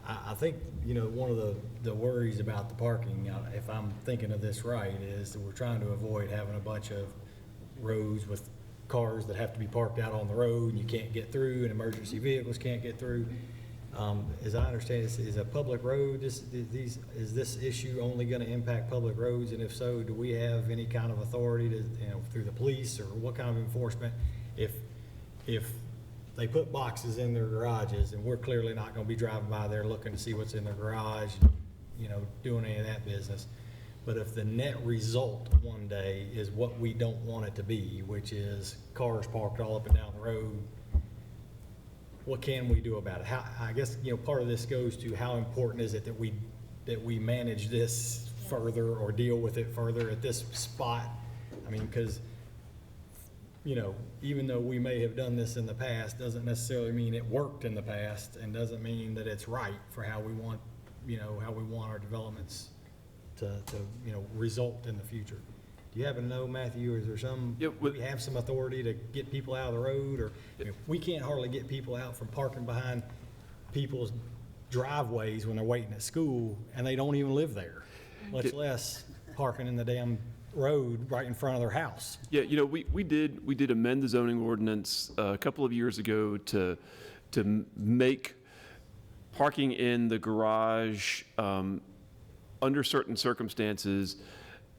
I think, one of the worries about the parking, if I'm thinking of this right, is that we're trying to avoid having a bunch of roads with cars that have to be parked out on the road and you can't get through, and emergency vehicles can't get through. As I understand, is a public road, is this issue only gonna impact public roads? And if so, do we have any kind of authority to, through the police, or what kind of enforcement? If they put boxes in their garages, and we're clearly not gonna be driving by there looking to see what's in their garage, doing any of that business. But if the net result one day is what we don't want it to be, which is cars parked all up and down the road, what can we do about it? I guess, part of this goes to how important is it that we manage this further or deal with it further at this spot? I mean, because, even though we may have done this in the past, doesn't necessarily mean it worked in the past, and doesn't mean that it's right for how we want, how we want our developments to result in the future. Do you happen to know, Matthew, is there some, we have some authority to get people out of the road, or we can't hardly get people out from parking behind people's driveways when they're waiting at school, and they don't even live there, much less parking in the damn road right in front of their house. Yeah, we did amend the zoning ordinance a couple of years ago to make parking in the garage under certain circumstances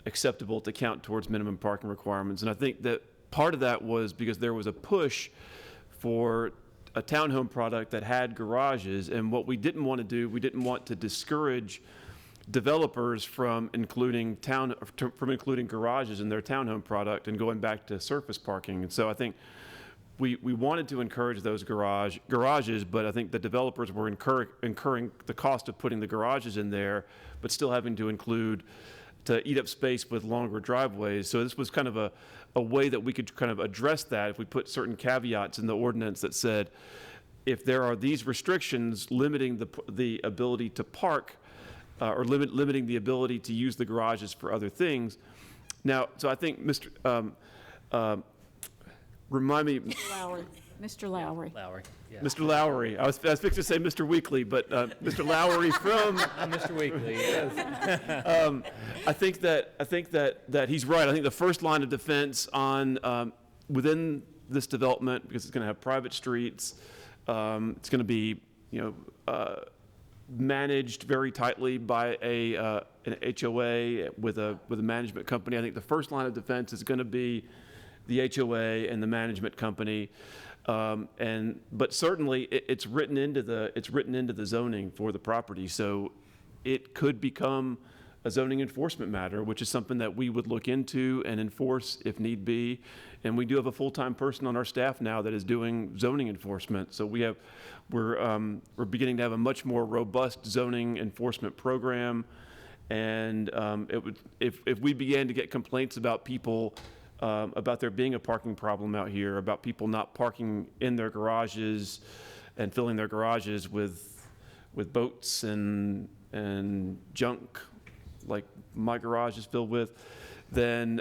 acceptable to count towards minimum parking requirements. And I think that part of that was because there was a push for a townhome product that had garages, and what we didn't want to do, we didn't want to discourage developers from including garages in their townhome product and going back to surface parking. And so I think we wanted to encourage those garages, but I think the developers were incurring the cost of putting the garages in there, but still having to eat up space with longer driveways. So this was kind of a way that we could kind of address that if we put certain caveats in the ordinance that said, if there are these restrictions limiting the ability to park, or limiting the ability to use the garages for other things. Now, so I think remind me. Mr. Lowry. Lowry, yeah. Mr. Lowry. I was fixing to say Mr. Weekly, but Mr. Lowry from. I'm Mr. Weekly, yes. I think that he's right. I think the first line of defense on within this development, because it's going to have private streets, it's going to be managed very tightly by an HOA with a management company. I think the first line of defense is going to be the HOA and the management company. But certainly it's written into the zoning for the property, so it could become a zoning enforcement matter, which is something that we would look into and enforce if need be. And we do have a full-time person on our staff now that is doing zoning enforcement. So we're beginning to have a much more robust zoning enforcement program. And if we began to get complaints about people about there being a parking problem out here, about people not parking in their garages and filling their garages with boats and junk, like my garage is filled with, then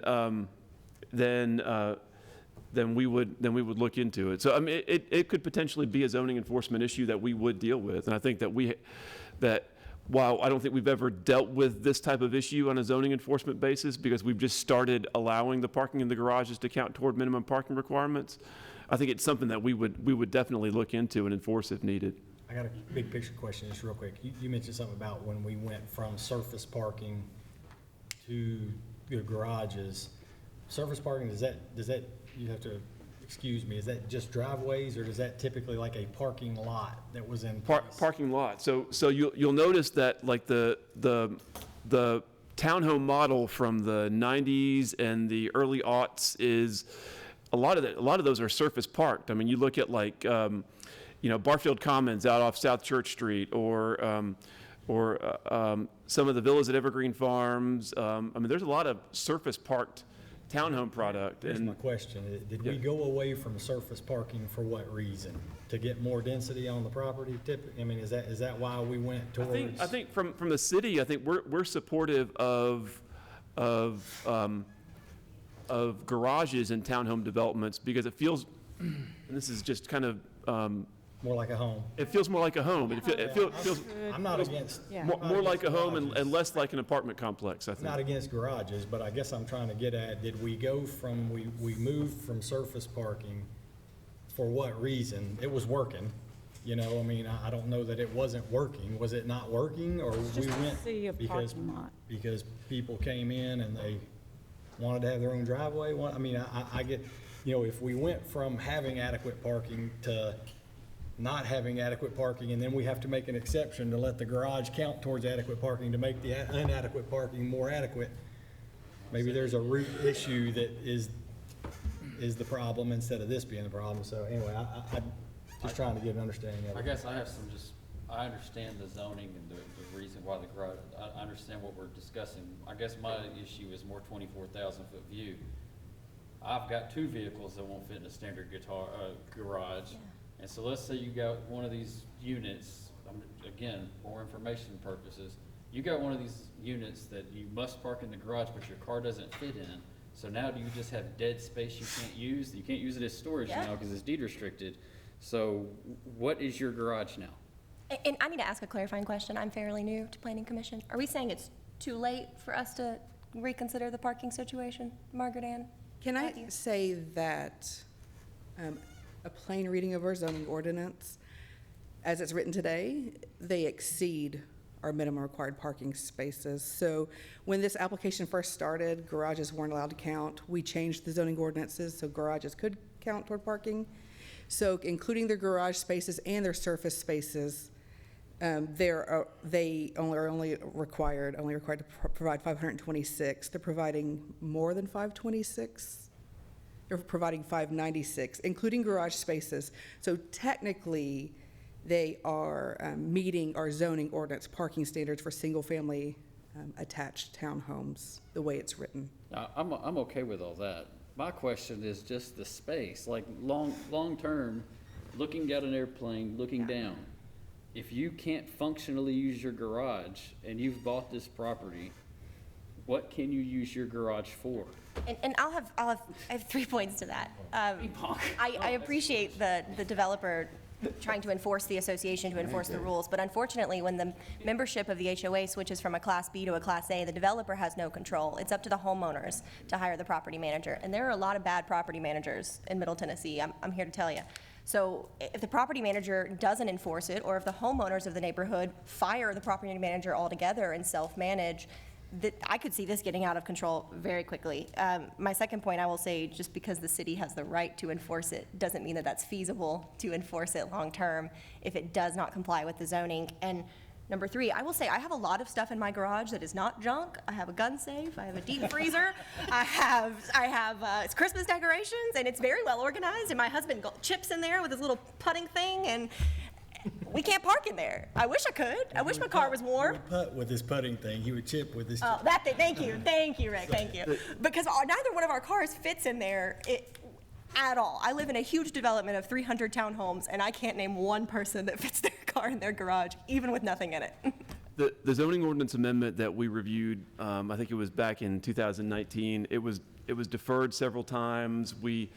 we would look into it. So I mean, it could potentially be a zoning enforcement issue that we would deal with, and I think that while I don't think we've ever dealt with this type of issue on a zoning enforcement basis, because we've just started allowing the parking in the garages to count toward minimum parking requirements, I think it's something that we would definitely look into and enforce if needed. I got a big picture question, just real quick. You mentioned something about when we went from surface parking to the garages. Surface parking, does that, you have to excuse me, is that just driveways, or is that typically like a parking lot that was in place? Parking lot. So you'll notice that like the townhome model from the 90s and the early aughts is a lot of those are surface parked. I mean, you look at like Barfield Commons out off South Church Street, or some of the villas at Evergreen Farms. I mean, there's a lot of surface parked townhome product. Here's my question. Did we go away from surface parking for what reason? To get more density on the property? I mean, is that why we went towards? I think from the city, I think we're supportive of garages in townhome developments, because it feels, and this is just kind of more like a home. It feels more like a home. It feels. I'm not against. More like a home and less like an apartment complex, I think. Not against garages, but I guess I'm trying to get at, did we go from, we moved from surface parking for what reason? It was working, I mean, I don't know that it wasn't working. Was it not working, or we went because people came in and they wanted to have their own driveway? I mean, I get, if we went from having adequate parking to not having adequate parking, and then we have to make an exception to let the garage count towards adequate parking to make the inadequate parking more adequate. Maybe there's a root issue that is the problem instead of this being the problem. So anyway, I'm just trying to get an understanding of it. I guess I have I understand the zoning and the reason why the garage, I understand what we're discussing. I guess my issue is more 24,000 foot view. I've got 2 vehicles that won't fit in a standard garage. Yeah. And so let's say you got one of these units, again, for information purposes, you got one of these units that you must park in the garage, but your car doesn't fit in. So now do you just have dead space you can't use? You can't use it as storage now because it's deed restricted. So what is your garage now? And I need to ask a clarifying question. I'm fairly new to Planning Commission. Are we saying it's too late for us to reconsider the parking situation, Margaret Ann? Can I say that a plain reading of our zoning ordinance, as it's written today, they exceed our minimum required parking spaces. So when this application first started, garages weren't allowed to count. We changed the zoning ordinances so garages could count toward parking. So including their garage spaces and their surface spaces, they are only required to provide 526. They're providing more than 526. They're providing 596, including garage spaces. So technically, they are meeting our zoning ordinance parking standards for single-family attached townhomes, the way it's written. Now, I'm okay with all that. My question is just the space, like long-term, looking at an airplane, looking down. If you can't functionally use your garage and you've bought this property, what can you use your garage for? And I have 3 points to that. I appreciate the developer trying to enforce the association, to enforce the rules, but unfortunately, when the membership of the HOA switches from a Class B to a Class A, the developer has no control. It's up to the homeowners to hire the property manager, and there are a lot of bad property managers in Middle Tennessee, I'm here to tell you. So if the property manager doesn't enforce it, or if the homeowners of the neighborhood fire the property manager altogether and self-manage, I could see this getting out of control very quickly. My second point, I will say, just because the city has the right to enforce it doesn't mean that that's feasible to enforce it long-term if it does not comply with the zoning. And number 3, I will say I have a lot of stuff in my garage that is not junk. I have a gun safe, I have a deep freezer, I have it's Christmas decorations, and it's very well organized, and my husband got chips in there with his little putting thing, and we can't park in there. I wish I could. I wish my car was warm. He would putt with his putting thing. He would chip with his. Oh, that thing. Thank you, Rick. Thank you. Because neither one of our cars fits in there at all. I live in a huge development of 300 townhomes, and I can't name one person that fits their car in their garage, even with nothing in it. The zoning ordinance amendment that we reviewed, I think it was back in 2019, it was deferred several times. We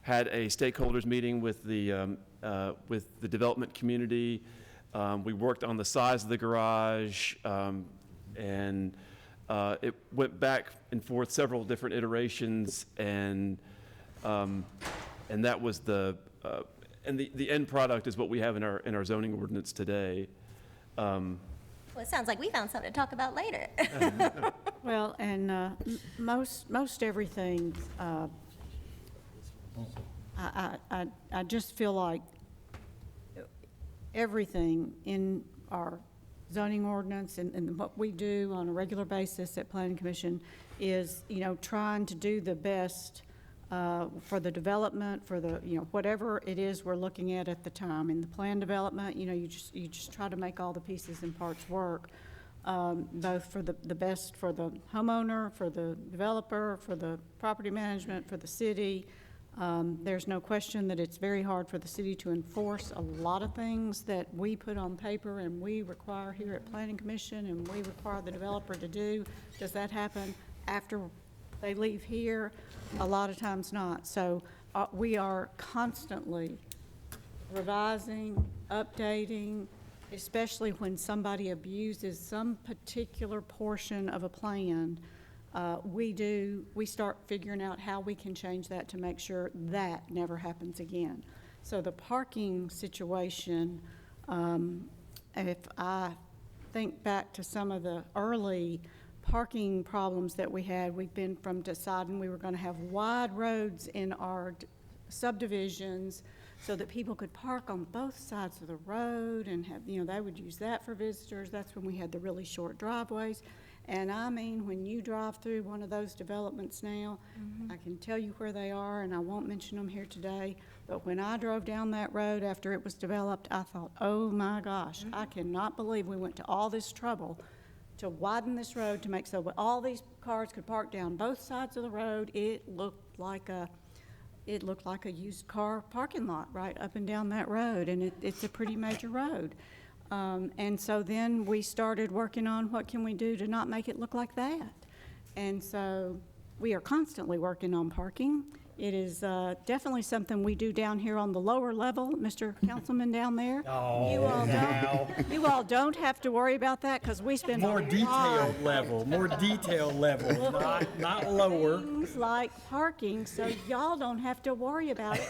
had a stakeholders meeting with the development community. We worked on the size of the garage, and it went back and forth several different iterations, and that was and the end product is what we have in our zoning ordinance today. Well, it sounds like we found something to talk about later. Well, and most everything, I just feel like everything in our zoning ordinance and what we do on a regular basis at Planning Commission is, trying to do the best for the development, for the, whatever it is we're looking at the time. In the plan development, you just try to make all the pieces and parts work, both for the best for the homeowner, for the developer, for the property management, for the city. There's no question that it's very hard for the city to enforce a lot of things that we put on paper and we require here at Planning Commission and we require the developer to do. Does that happen after they leave here? A lot of times not. So we are constantly revising, updating, especially when somebody abuses some particular portion of a plan. We start figuring out how we can change that to make sure that never happens again. So the parking situation, if I think back to some of the early parking problems that we had, we've been from deciding we were going to have wide roads in our subdivisions so that people could park on both sides of the road and have, they would use that for visitors. That's when we had the really short driveways. And I mean, when you drive through one of those developments now, I can tell you where they are, and I won't mention them here today, but when I drove down that road after it was developed, I thought, oh my gosh, I cannot believe we went to all this trouble to widen this road to make so all these cars could park down both sides of the road. It looked like a used car parking lot right up and down that road, and it's a pretty major road. And so then we started working on what can we do to not make it look like that. And so we are constantly working on parking. It is definitely something we do down here on the lower level, Mr. Councilman down there. Oh, You all don't have to worry about that because we spend more a lot detailed level, not lower. things like parking, so y'all don't have to worry about it.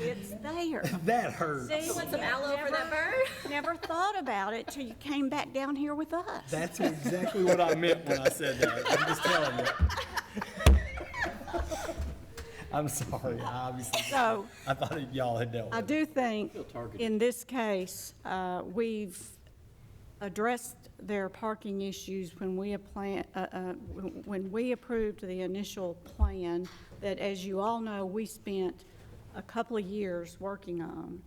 It's there. That hurts. See, Want some aloe for that bird? never thought about it till you came back down here with us. That's exactly what I meant when I said that. I'm just telling you. I'm sorry, I obviously, So, I thought y'all had dealt with it. I do think in this case, we've addressed their parking issues when we approved the initial plan that, as you all know, we spent a couple of years working on.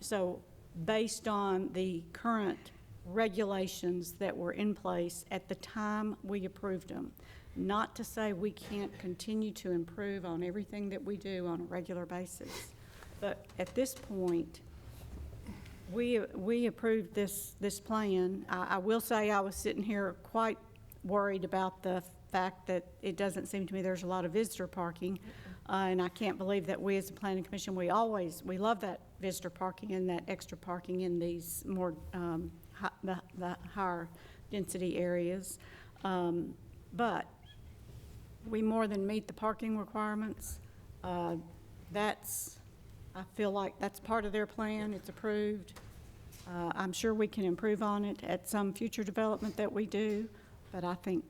So based on the current regulations that were in place at the time we approved them, not to say we can't continue to improve on everything that we do on a regular basis. But at this point, we approved this plan. I will say I was sitting here quite worried about the fact that it doesn't seem to me there's a lot of visitor parking. And I can't believe that we as a planning commission, we love that visitor parking and that extra parking in these more, the higher density areas. But we more than meet the parking requirements. I feel like that's part of their plan, it's approved. I'm sure we can improve on it at some future development that we do, but I think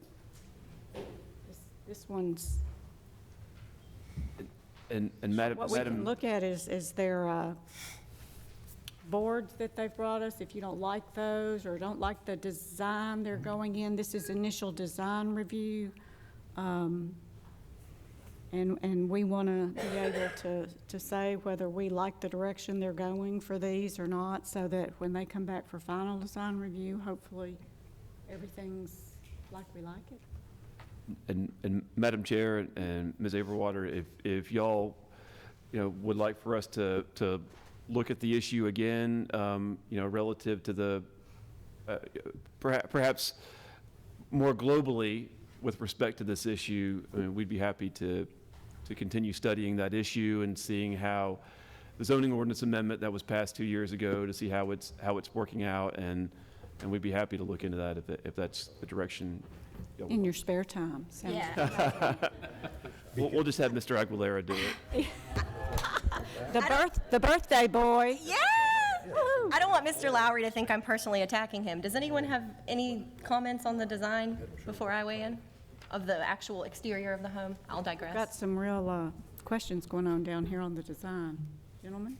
this one's, And Madam, what we can look at is their boards that they've brought us. If you don't like those or don't like the design they're going in, this is initial design review. And we want to be able to say whether we like the direction they're going for these or not, so that when they come back for final design review, hopefully everything's like we like it. and Madam Chair and Ms. Averwater, if y'all, would like for us to look at the issue again, relative to the, perhaps more globally with respect to this issue, I mean, we'd be happy to continue studying that issue and seeing how the zoning ordinance amendment that was passed 2 years ago, to see how it's working out, and we'd be happy to look into that if that's the direction. In your spare time. Sounds Yeah. We'll just have Mr. Aguilera do it. The birthday boy. Yeah! I don't want Mr. Lowry to think I'm personally attacking him. Does anyone have any comments on the design before I weigh in? Of the actual exterior of the home? I'll digress. Got some real questions going on down here on the design. Gentlemen?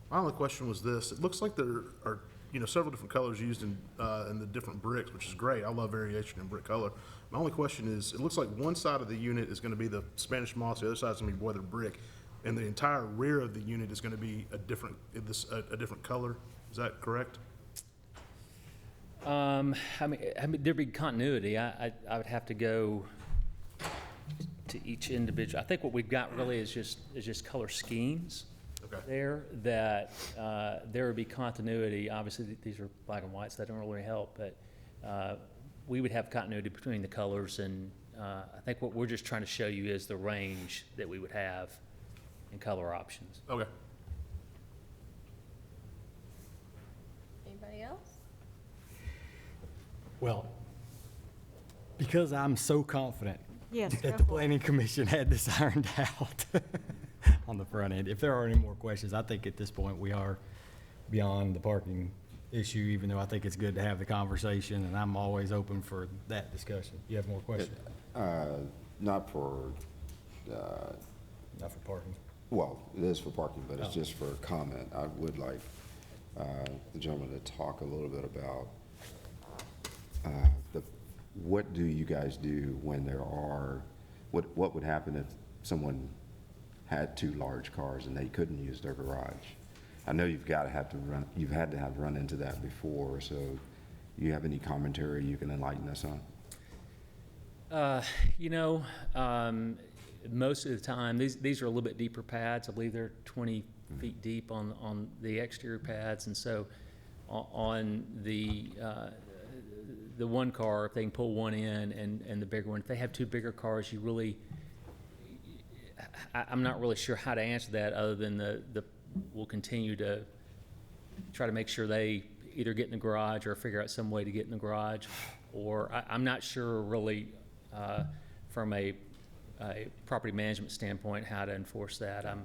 My only question was this: it looks like there are, several different colors used in the different bricks, which is great. I love variation in brick color. My only question is, it looks like one side of the unit is going to be the Spanish moss, the other side is going to be weathered brick, and the entire rear of the unit is going to be a different color. Is that correct? I mean, there'd be continuity. I would have to go to each individual. I think what we've got really is just color schemes. Okay. There that there would be continuity. Obviously, these are black and white, so that don't really help. But we would have continuity between the colors, and I think what we're just trying to show you is the range that we would have in color options. Okay. Anybody else? Well, because I'm so confident Yes, that go the for it. planning commission had this ironed out on the front end. If there are any more questions, I think at this point we are beyond the parking issue, even though I think it's good to have the conversation, and I'm always open for that discussion. You have more questions? Not for, Not for parking. well, it is for parking, but it's Oh. just for comment. I would like the gentleman to talk a little bit about what do you guys do when there are, what would happen if someone had two large cars and they couldn't use their garage? I know you've had to have run into that before, so you have any commentary you can enlighten us on? Most of the time, these are a little bit deeper pads. I believe they're 20 feet deep on the exterior pads, and so on the one car, if they can pull one in, and the bigger one, if they have two bigger cars, you really, I'm not really sure how to answer that other than we'll continue to try to make sure they either get in the garage or figure out some way to get in the garage. Or I'm not sure really from a property management standpoint how to enforce that. I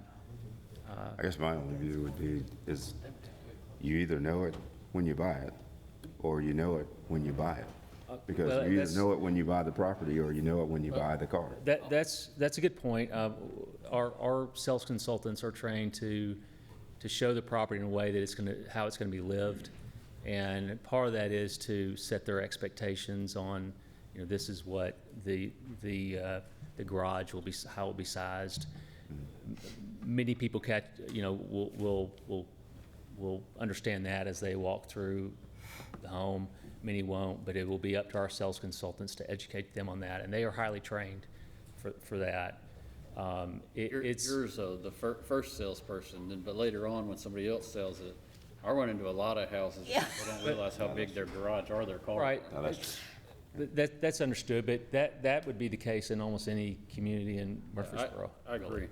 guess my only view would be is you either know it when you buy it, or you know it when you buy it. Because Well, you either that's- know it when you buy the property, or you know it when you buy the car. That's a good point. Our sales consultants are trained to show the property in a way that how it's gonna be lived. And part of that is to set their expectations on, this is what the garage will be, how it will be sized. Many people will understand that as they walk through the home. Many won't, but it will be up to our sales consultants to educate them on that, and they are highly trained for that. You're the first salesperson, but later on, when somebody else sells it, I run into a lot of houses, Yeah. people don't realize how big their garage or their car. Right. Now, that's- That's understood, but that would be the case in almost any community in Murfreesboro. I agree.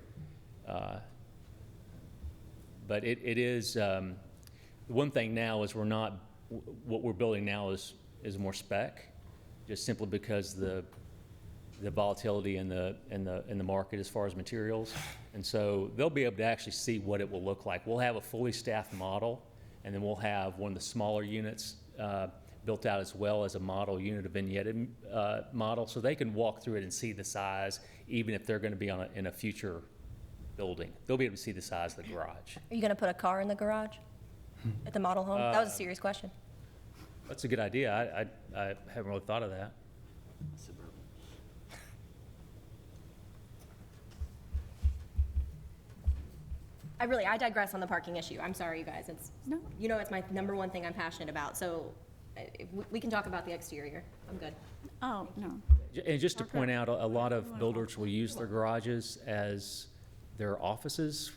But it is, the one thing now is what we're building now is more spec, just simply because the volatility in the market as far as materials. And so they'll be able to actually see what it will look like. We'll have a fully staffed model, and then we'll have one of the smaller units built out as well as a model unit, a vignetted model, so they can walk through it and see the size, even if they're going to be in a future building. They'll be able to see the size of the garage. Are you gonna put a car in the garage at the model home? That was a serious question. That's a good idea. I haven't really thought of that. I digress on the parking issue. I'm sorry, you guys. It's my number one thing I'm passionate about. So if we can talk about the exterior. I'm good. Oh, no. And just to point out, a lot of builders will use their garages as their offices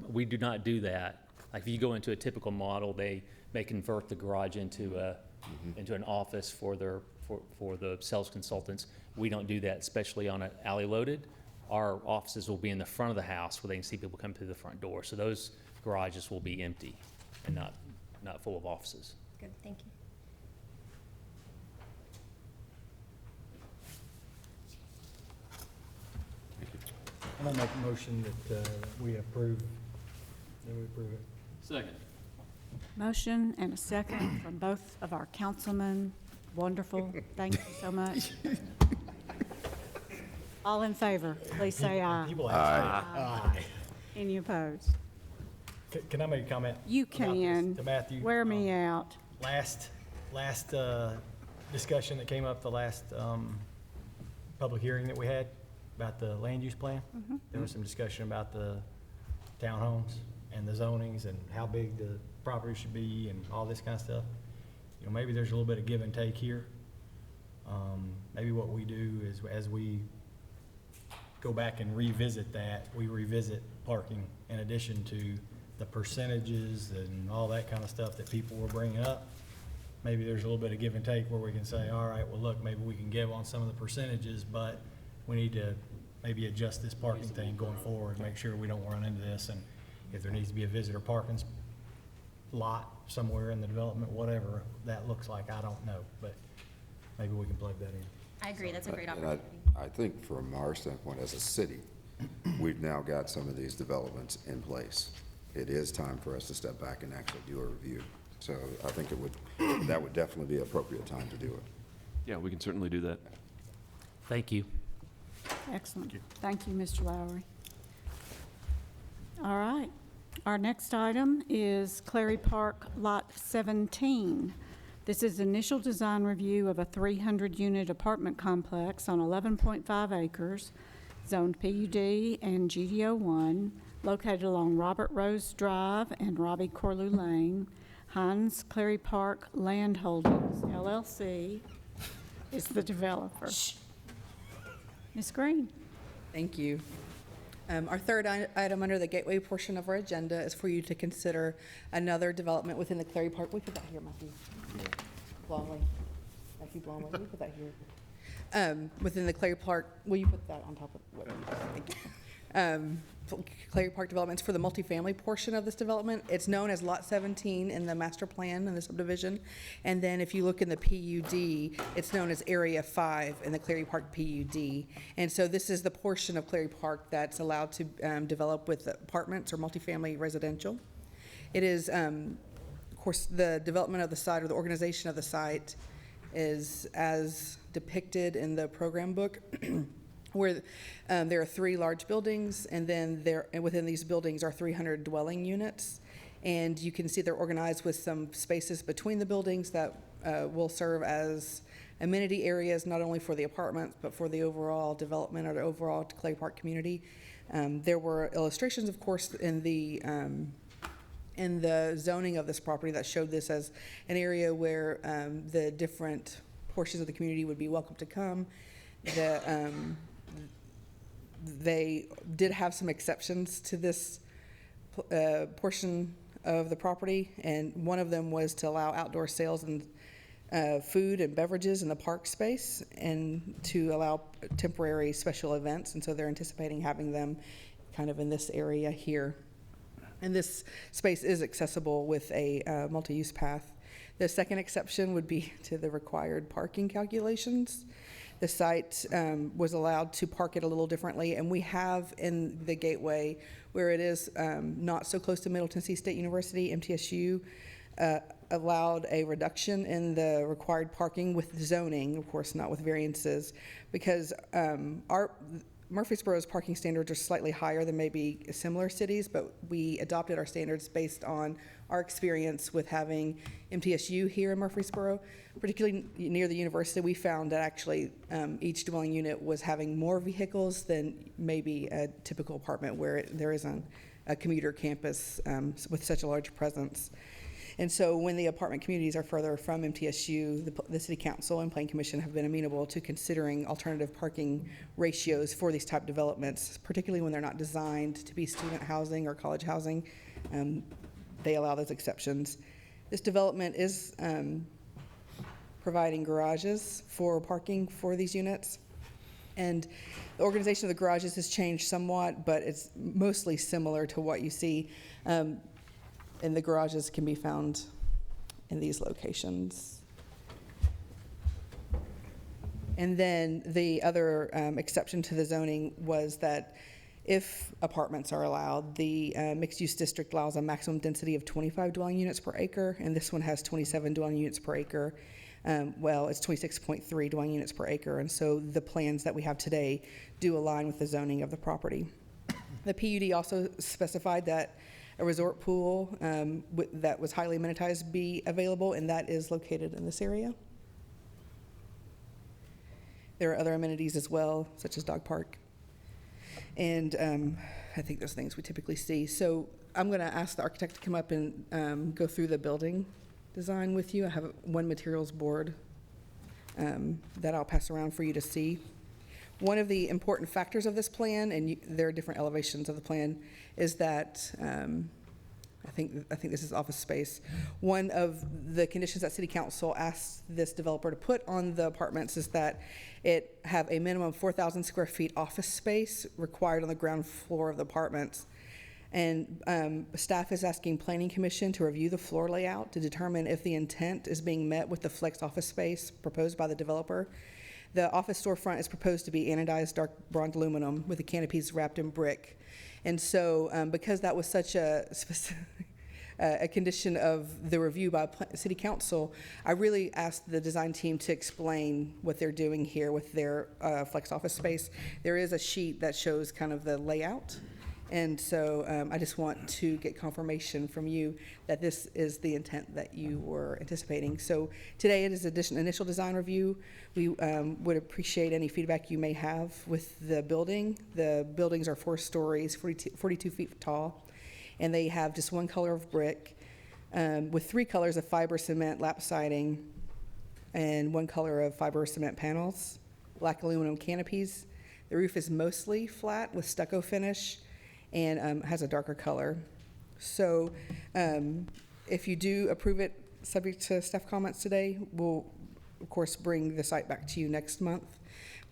we do not do that. Like if you go into a typical model, they may convert the garage into an office for the sales consultants. We don't do that, especially on an alley loaded. Our offices will be in the front of the house where they can see people come through the front door. So those garages will be empty and not full of offices. Good, thank you. I'm gonna make a motion that we approve it. Second. Motion and a second from both of our councilmen. Wonderful. Thank you so much. All in favor, please say aye. People ask. Aye. Any opposed? Can I make a comment? You about this can. To Matthew. Wear me out. Last discussion that came up, the last public hearing that we had about the land use plan. There was some discussion about the townhomes and the zonings and how big the property should be and all this kind of stuff. Maybe there's a little bit of give and take here. Maybe what we do is, as we go back and revisit that, we revisit parking in addition to the percentages and all that kind of stuff that people were bringing up. Maybe there's a little bit of give and take where we can say, all right, well, look, maybe we can give on some of the percentages, but we need to maybe adjust this parking thing going forward, make sure we don't run into this. And if there needs to be a visitor parking lot somewhere in the development, whatever that looks like, I don't know, but maybe we can plug that in. I agree, that's a great And opportunity. I think from our standpoint as a city, we've now got some of these developments in place. It is time for us to step back and actually do a review. So I think that would definitely be an appropriate time to do it. Yeah, we can certainly do that. Thank you. Excellent. Thank you, Mr. Lowry. All right. Our next item is Clary Park Lot 17. This is initial design review of a 300-unit apartment complex on 11.5 acres, zoned PUD and GDO1, located along Robert Rose Drive and Robbie Corlew Lane. Hines Clary Park Land Holdings, LLC, is the developer. Ms. Green. Thank you. Our third item under the gateway portion of our agenda is for you to consider another development within the Clary Park. We put that here, Matthew. Blomley. Matthew Blomley. We put that here. Within the Clary Park, will you put that on top of what? Thank you. Clary Park developments for the multifamily portion of this development. It's known as Lot 17 in the master plan in the subdivision. And then if you look in the PUD, it's known as Area 5 in the Clary Park PUD. And so this is the portion of Clary Park that's allowed to develop with apartments or multifamily residential. It is, of course, the development of the site or the organization of the site is as depicted in the program book. Where there are 3 large buildings, and then within these buildings are 300 dwelling units. And you can see they're organized with some spaces between the buildings that will serve as amenity areas, not only for the apartments, but for the overall development or the overall Clay Park community. There were illustrations, of course, in the zoning of this property that showed this as an area where the different portions of the community would be welcome to come. They did have some exceptions to this portion of the property, and one of them was to allow outdoor sales and food and beverages in the park space, and to allow temporary special events. And so they're anticipating having them kind of in this area here. And this space is accessible with a multi-use path. The second exception would be to the required parking calculations. The site was allowed to park it a little differently, and we have in the gateway, where it is not so close to Middle Tennessee State University, MTSU, allowed a reduction in the required parking with zoning, of course not with variances, because Murfreesboro's parking standards are slightly higher than maybe similar cities, but we adopted our standards based on our experience with having MTSU here in Murfreesboro. Particularly near the university, we found that actually each dwelling unit was having more vehicles than maybe a typical apartment where there isn't a commuter campus with such a large presence. And so when the apartment communities are further from MTSU, the City Council and Planning Commission have been amenable to considering alternative parking ratios for these type developments, particularly when they're not designed to be student housing or college housing. They allow those exceptions. This development is providing garages for parking for these units. And the organization of the garages has changed somewhat, but it's mostly similar to what you see. And the garages can be found in these locations. And then the other exception to the zoning was that if apartments are allowed, the mixed-use district allows a maximum density of 25 dwelling units per acre, and this one has 27 dwelling units per acre. Well, it's 26.3 dwelling units per acre, and so the plans that we have today do align with the zoning of the property. The PUD also specified that a resort pool that was highly amenitized be available, and that is located in this area. There are other amenities as well, such as dog park. And I think those things we typically see. So I'm going to ask the architect to come up and go through the building design with you. I have one materials board that I'll pass around for you to see. One of the important factors of this plan, and there are different elevations of the plan, is that I think this is office space. One of the conditions that City Council asked this developer to put on the apartments is that it have a minimum of 4,000 square feet office space required on the ground floor of the apartments. And staff is asking Planning Commission to review the floor layout to determine if the intent is being met with the flex office space proposed by the developer. The office storefront is proposed to be anodized dark bronze aluminum with the canopies wrapped in brick. And so because that was such a condition of the review by City Council, I really asked the design team to explain what they're doing here with their flex office space. There is a sheet that shows kind of the layout. And so I just want to get confirmation from you that this is the intent that you were anticipating. So today it is initial design review. We would appreciate any feedback you may have with the building. The buildings are 4 stories, 42 feet tall, and they have just one color of brick with 3 colors of fiber cement lap siding and 1 color of fiber cement panels, black aluminum canopies. The roof is mostly flat with stucco finish and has a darker color. So if you do approve it, subject to staff comments today, we'll, of course, bring the site back to you next month.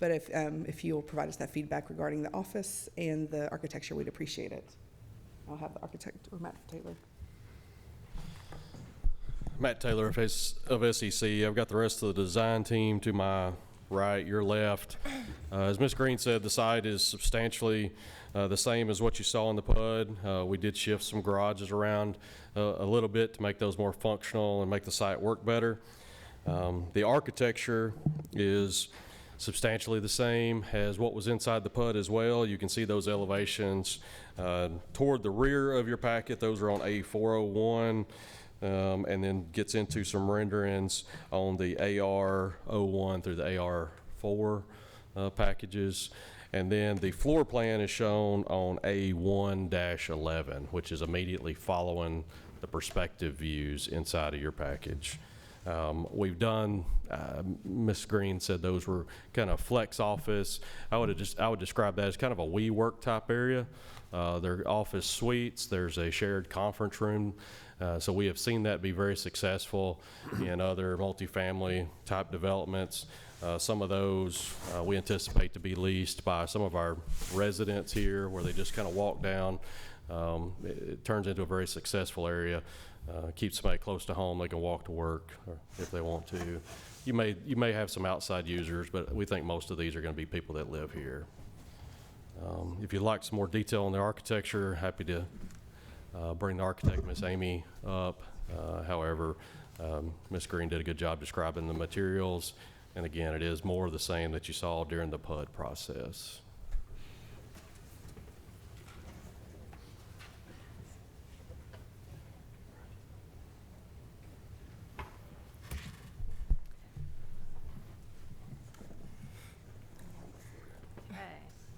But if you'll provide us that feedback regarding the office and the architecture, we'd appreciate it. I'll have the architect, or Matt Taylor. Matt Taylor of SEC. I've got the rest of the design team to my right, your left. As Ms. Green said, the site is substantially the same as what you saw in the PUD. We did shift some garages around a little bit to make those more functional and make the site work better. The architecture is substantially the same as what was inside the PUD as well. You can see those elevations toward the rear of your packet. Those are on A401. And then gets into some renderings on the AR01 through the AR4 packages. And then the floor plan is shown on A1-11, which is immediately following the perspective views inside of your package. We've done, Ms. Green said those were kind of flex office. I would describe that as kind of a WeWork type area. They're office suites. There's a shared conference room. So we have seen that be very successful in other multifamily type developments. Some of those we anticipate to be leased by some of our residents here, where they just kind of walk down. It turns into a very successful area. Keeps somebody close to home. They can walk to work if they want to. You may have some outside users, but we think most of these are going to be people that live here. If you'd like some more detail on the architecture, happy to bring the architect, Miss Amy, up. However, Ms. Green did a good job describing the materials. And again, it is more of the same that you saw during the PUD process.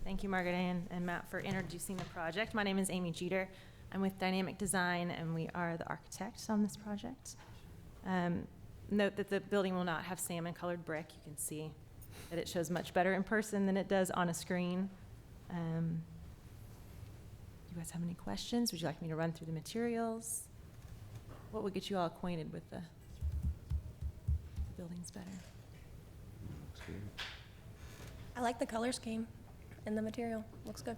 Thank you, Margaret Ann and Matt, for introducing the project. My name is Amy Jeter. I'm with Dynamic Design, and we are the architects on this project. Note that the building will not have salmon-colored brick. You can see that it shows much better in person than it does on a screen. Do you guys have any questions? Would you like me to run through the materials? What would get you all acquainted with the buildings better? I like the color scheme and the material. Looks good.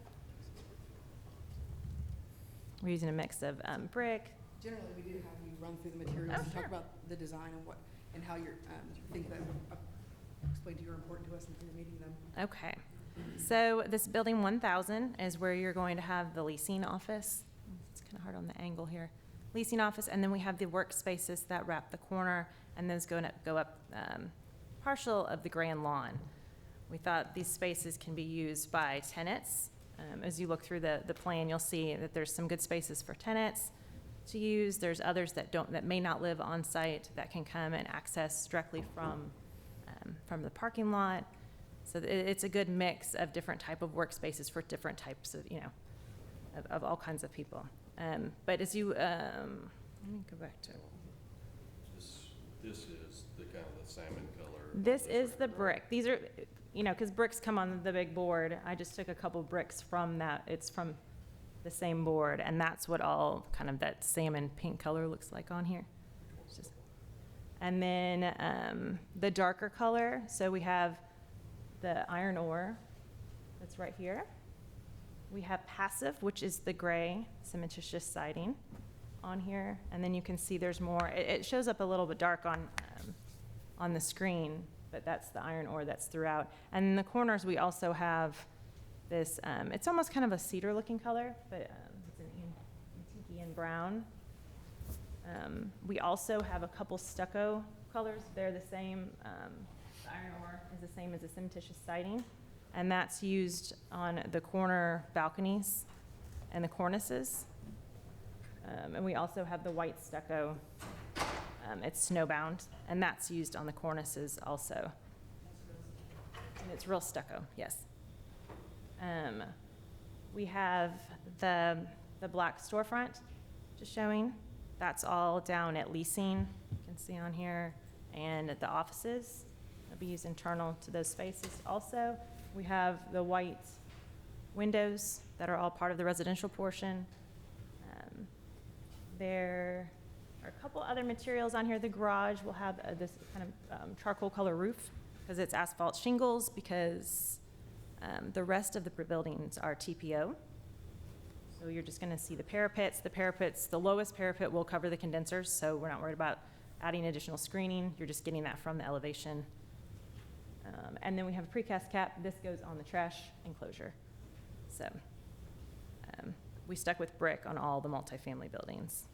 We're using a mix of brick. Generally, we do have you run through the materials and talk about the design and how you're think that explain to you are important to us and you're meeting them. Okay. So this building 1000 is where you're going to have the leasing office. It's kind of hard on the angle here. Leasing office, and then we have the workspaces that wrap the corner, and those go up partial of the grand lawn. We thought these spaces can be used by tenants. As you look through the plan, you'll see that there's some good spaces for tenants to use. There's others that may not live on site that can come and access directly from the parking lot. So it's a good mix of different type of workspaces for different types of, of all kinds of people. But as you, let me go back to. This is the kind of the salmon color. This is the brick. These are, because bricks come on the big board. I just took a couple bricks from that. It's from the same board, and that's what all kind of that salmon pink color looks like on here. And then the darker color, so we have the iron ore that's right here. We have passive, which is the gray cementitious siding on here. And then you can see there's more. It shows up a little bit dark on the screen, but that's the iron ore that's throughout. And in the corners, we also have this, it's almost kind of a cedar looking color, but it's an antique and brown. We also have a couple stucco colors. They're the same. The iron ore is the same as the cementitious siding, and that's used on the corner balconies and the cornices. And we also have the white stucco. It's snowbound, and that's used on the cornices also. And it's real stucco, yes. We have the black storefront just showing. That's all down at leasing, you can see on here, and at the offices. It'll be used internal to those spaces also. We have the white windows that are all part of the residential portion. There are a couple other materials on here. The garage will have this kind of charcoal color roof because it's asphalt shingles, because the rest of the buildings are TPO. So you're just gonna see the parapets. The lowest parapet will cover the condensers, so we're not worried about adding additional screening. You're just getting that from the elevation. And then we have a precast cap. This goes on the trash enclosure. So we stuck with brick on all the multifamily buildings.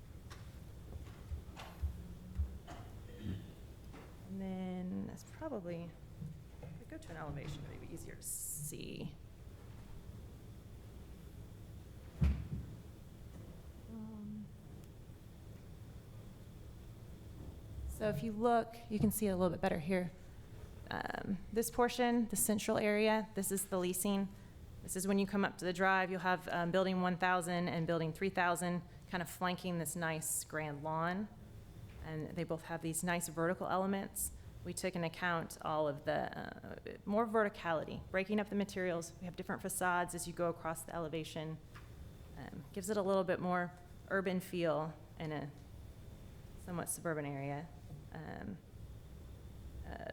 And then that's probably, if we go to an elevation, it'd be easier to see. So if you look, you can see it a little bit better here. This portion, the central area, this is the leasing. This is when you come up to the drive, you'll have building 1,000 and building 3,000 kind of flanking this nice grand lawn. And they both have these nice vertical elements. We took into account all of the more verticality, breaking up the materials. We have different facades as you go across the elevation. Gives it a little bit more urban feel in a somewhat suburban area.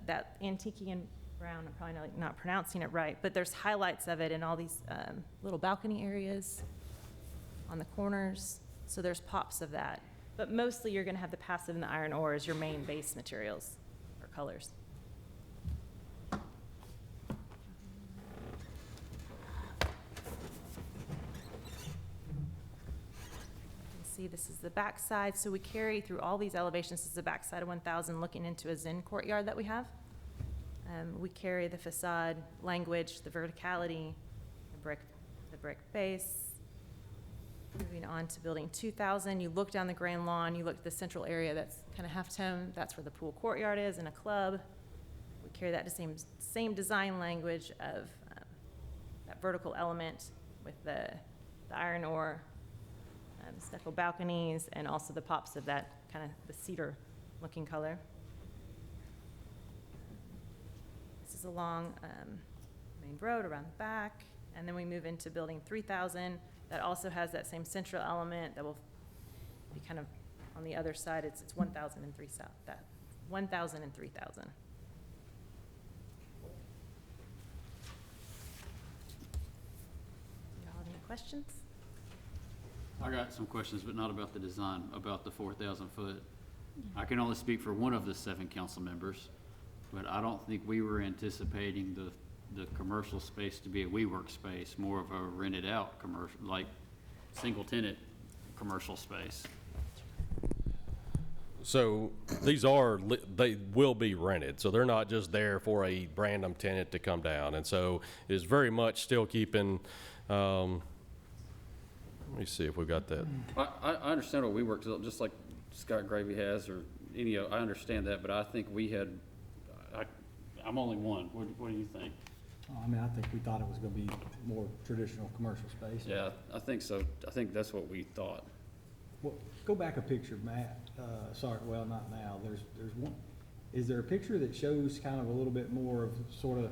That antique and brown, I'm probably not pronouncing it right, but there's highlights of it in all these little balcony areas on the corners. So there's pops of that. But mostly you're gonna have the passive and the iron ore as your main base materials or colors. See, this is the back side. So we carry through all these elevations. This is the back side of 1,000 looking into a Zen courtyard that we have. We carry the facade language, the verticality, the brick base. Moving on to building 2,000, you look down the grand lawn, you look at the central area that's kind of half-tone. That's where the pool courtyard is and a club. We carry that same design language of that vertical element with the iron ore, stucco balconies, and also the pops of that kind of the cedar looking color. This is along main road around the back, and then we move into building 3,000. That also has that same central element that will be kind of on the other side. It's 1,000 and 3,000. That 1,000 and 3,000. Y'all have any questions? I got some questions, but not about the design, about the 4,000 foot. I can only speak for one of the 7 council members, but I don't think we were anticipating the commercial space to be a WeWork space, more of a rented out commercial, like single tenant commercial space. So these they will be rented, so they're not just there for a random tenant to come down. And so it's very much still keeping, let me see if we've got that. I understand what WeWork, just like Scott Gravy has, or any, I understand that, but I think we had, I'm only one. What do you think? I mean, I think we thought it was gonna be more traditional commercial space. Yeah, I think so. I think that's what we thought. Well, go back a picture, Matt. Sorry, well, not now. There's one. Is there a picture that shows kind of a little bit more of sort of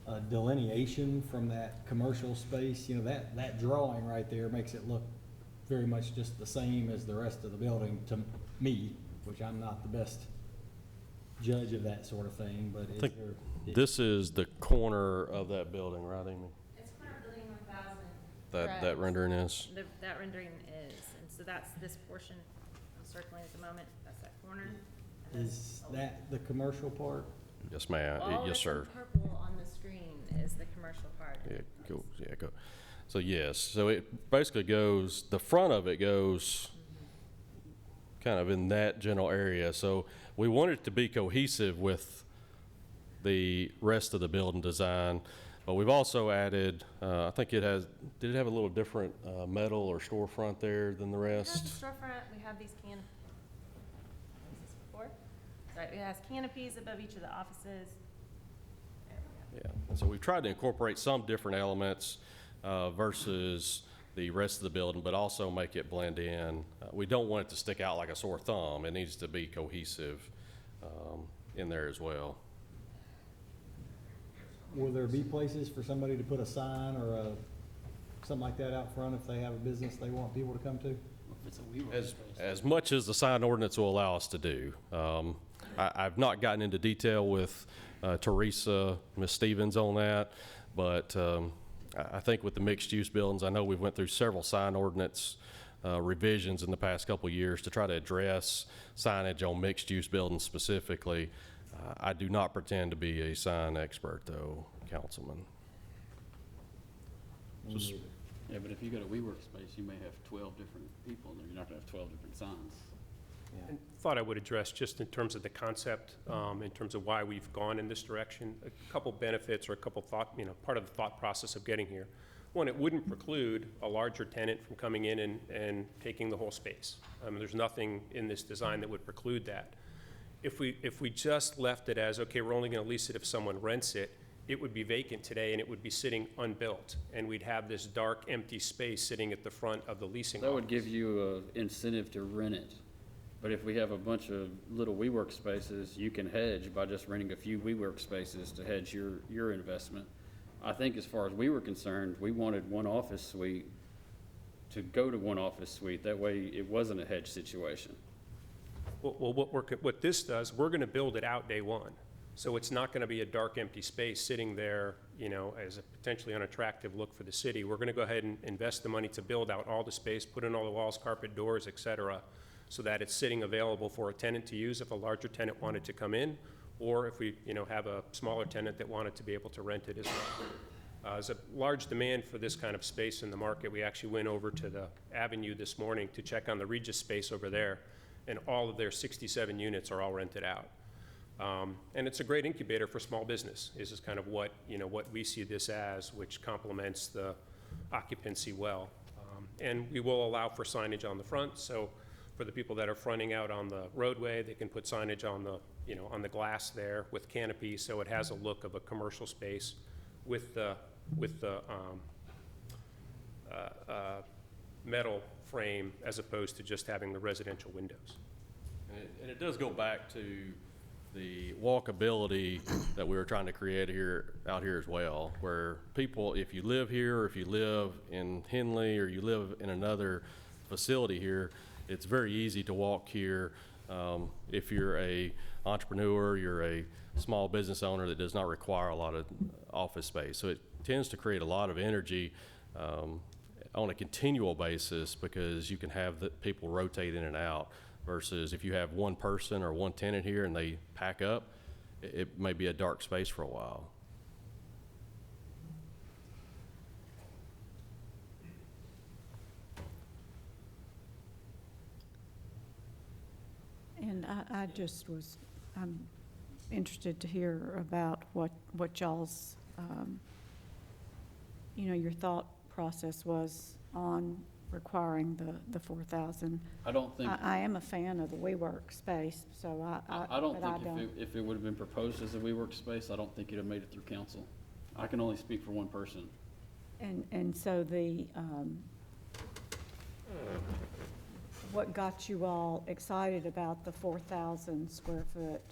a delineation from that commercial space? You know, that drawing right there makes it look very much just the same as the rest of the building to me, which I'm not the best judge of that sort of thing, but is there? This is the corner of that building, right, Amy? It's corner of building 1,000. That rendering is? That rendering is, and so that's this portion I'm circling at the moment. That's that corner. And Is that the commercial part? Yes, ma'am. all Yes, that's in sir. purple on the screen is the commercial part. Yeah, go. Yeah, go. So yes, so it basically goes. The front of it goes kind of in that general area. So we wanted it to be cohesive with the rest of the building design, but we've also added. I think it has. Did it have a little different metal or storefront there than the We have rest? the storefront, we have these Sorry, it has canopies above each of the offices. There we go. Yeah, and so we've tried to incorporate some different elements versus the rest of the building, but also make it blend in. We don't want it to stick out like a sore thumb. It needs to be cohesive in there as well. Will there be places for somebody to put a sign or something like that out front if they have a business they want people to come to? If it's a WeWork As, space. as much as the sign ordinance will allow us to do. I've not gotten into detail with Teresa, Ms. Stevens on that, but I think with the mixed-use buildings, I know we went through several sign ordinance revisions in the past couple of years to try to address signage on mixed-use buildings specifically. I do not pretend to be a sign expert, though, Councilman. Yeah, but if you got a WeWork space, you may have 12 different people, and you're not gonna have 12 different signs. And thought I would address just in terms of the concept, in terms of why we've gone in this direction, a couple benefits or a couple thought, part of the thought process of getting here. One, it wouldn't preclude a larger tenant from coming in and taking the whole space. There's nothing in this design that would preclude that. If we just left it as, okay, we're only gonna lease it if someone rents it, it would be vacant today and it would be sitting unbuilt. And we'd have this dark, empty space sitting at the front of the leasing That would office. give you an incentive to rent it. But if we have a bunch of little WeWork spaces, you can hedge by just renting a few WeWork spaces to hedge your investment. I think as far as we were concerned, we wanted one office suite to go to one office suite. That way it wasn't a hedge situation. Well, what this does, we're gonna build it out day one. So it's not gonna be a dark, empty space sitting there, as a potentially unattractive look for the city. We're gonna go ahead and invest the money to build out all the space, put in all the walls, carpet, doors, et cetera, so that it's sitting available for a tenant to use if a larger tenant wanted to come in, or if we, have a smaller tenant that wanted to be able to rent it as well. There's a large demand for this kind of space in the market. We actually went over to the Avenue this morning to check on the Regis space over there, and all of their 67 units are all rented out. And it's a great incubator for small business. This is kind of what we see this as, which complements the occupancy well. And we will allow for signage on the front, so for the people that are fronting out on the roadway, they can put signage on the, on the glass there with canopy, so it has a look of a commercial space with the metal frame as opposed to just having the residential windows. And it does go back to the walkability that we were trying to create out here as well, where people, if you live here, or if you live in Henley, or you live in another facility here, it's very easy to walk here. If you're a entrepreneur, you're a small business owner that does not require a lot of office space. So it tends to create a lot of energy on a continual basis, because you can have the people rotate in and out, versus if you have one person or one tenant here and they pack up, it may be a dark space for a while. And I'm interested to hear about what y'all's, your thought process was on requiring the 4,000. I don't think. I am a fan of the WeWork space, so I don't but think if it would have been proposed as a WeWork space, I don't think it'd have made it through council. I can only speak for one person. And so what got you all excited about the 4,000 square foot?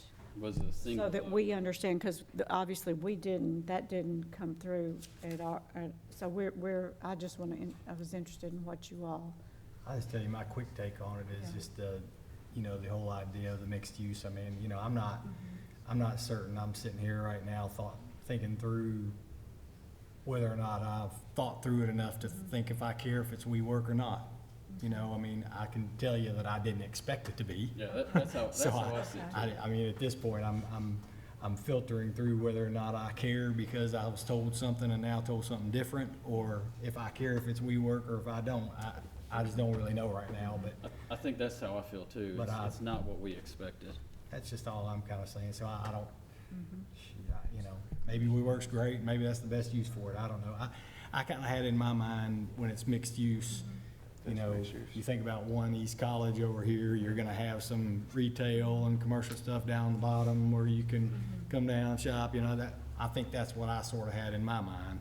Was a single. So that we understand, because obviously that didn't come through at our, so I was interested in what you all. I'll just tell you my quick take on it is just the whole idea of the mixed use. I mean, I'm not certain. I'm sitting here right now thinking through whether or not I've thought through it enough to think if I care if it's WeWork or not. I can tell you that I didn't expect it to be. Yeah, that's how I see it. I mean, at this point, I'm filtering through whether or not I care because I was told something and now told something different, or if I care if it's WeWork or if I don't. I just don't really know right now, but. I think that's how I feel too. But it's not what we expected. That's just all I'm kind of saying, so I don't, maybe WeWork's great, maybe that's the best use for it, I don't know. I kind of had in my mind when it's mixed use, you think about One East College over here, you're gonna have some retail and commercial stuff down the bottom where you can come down, shop, I think that's what I sort of had in my mind.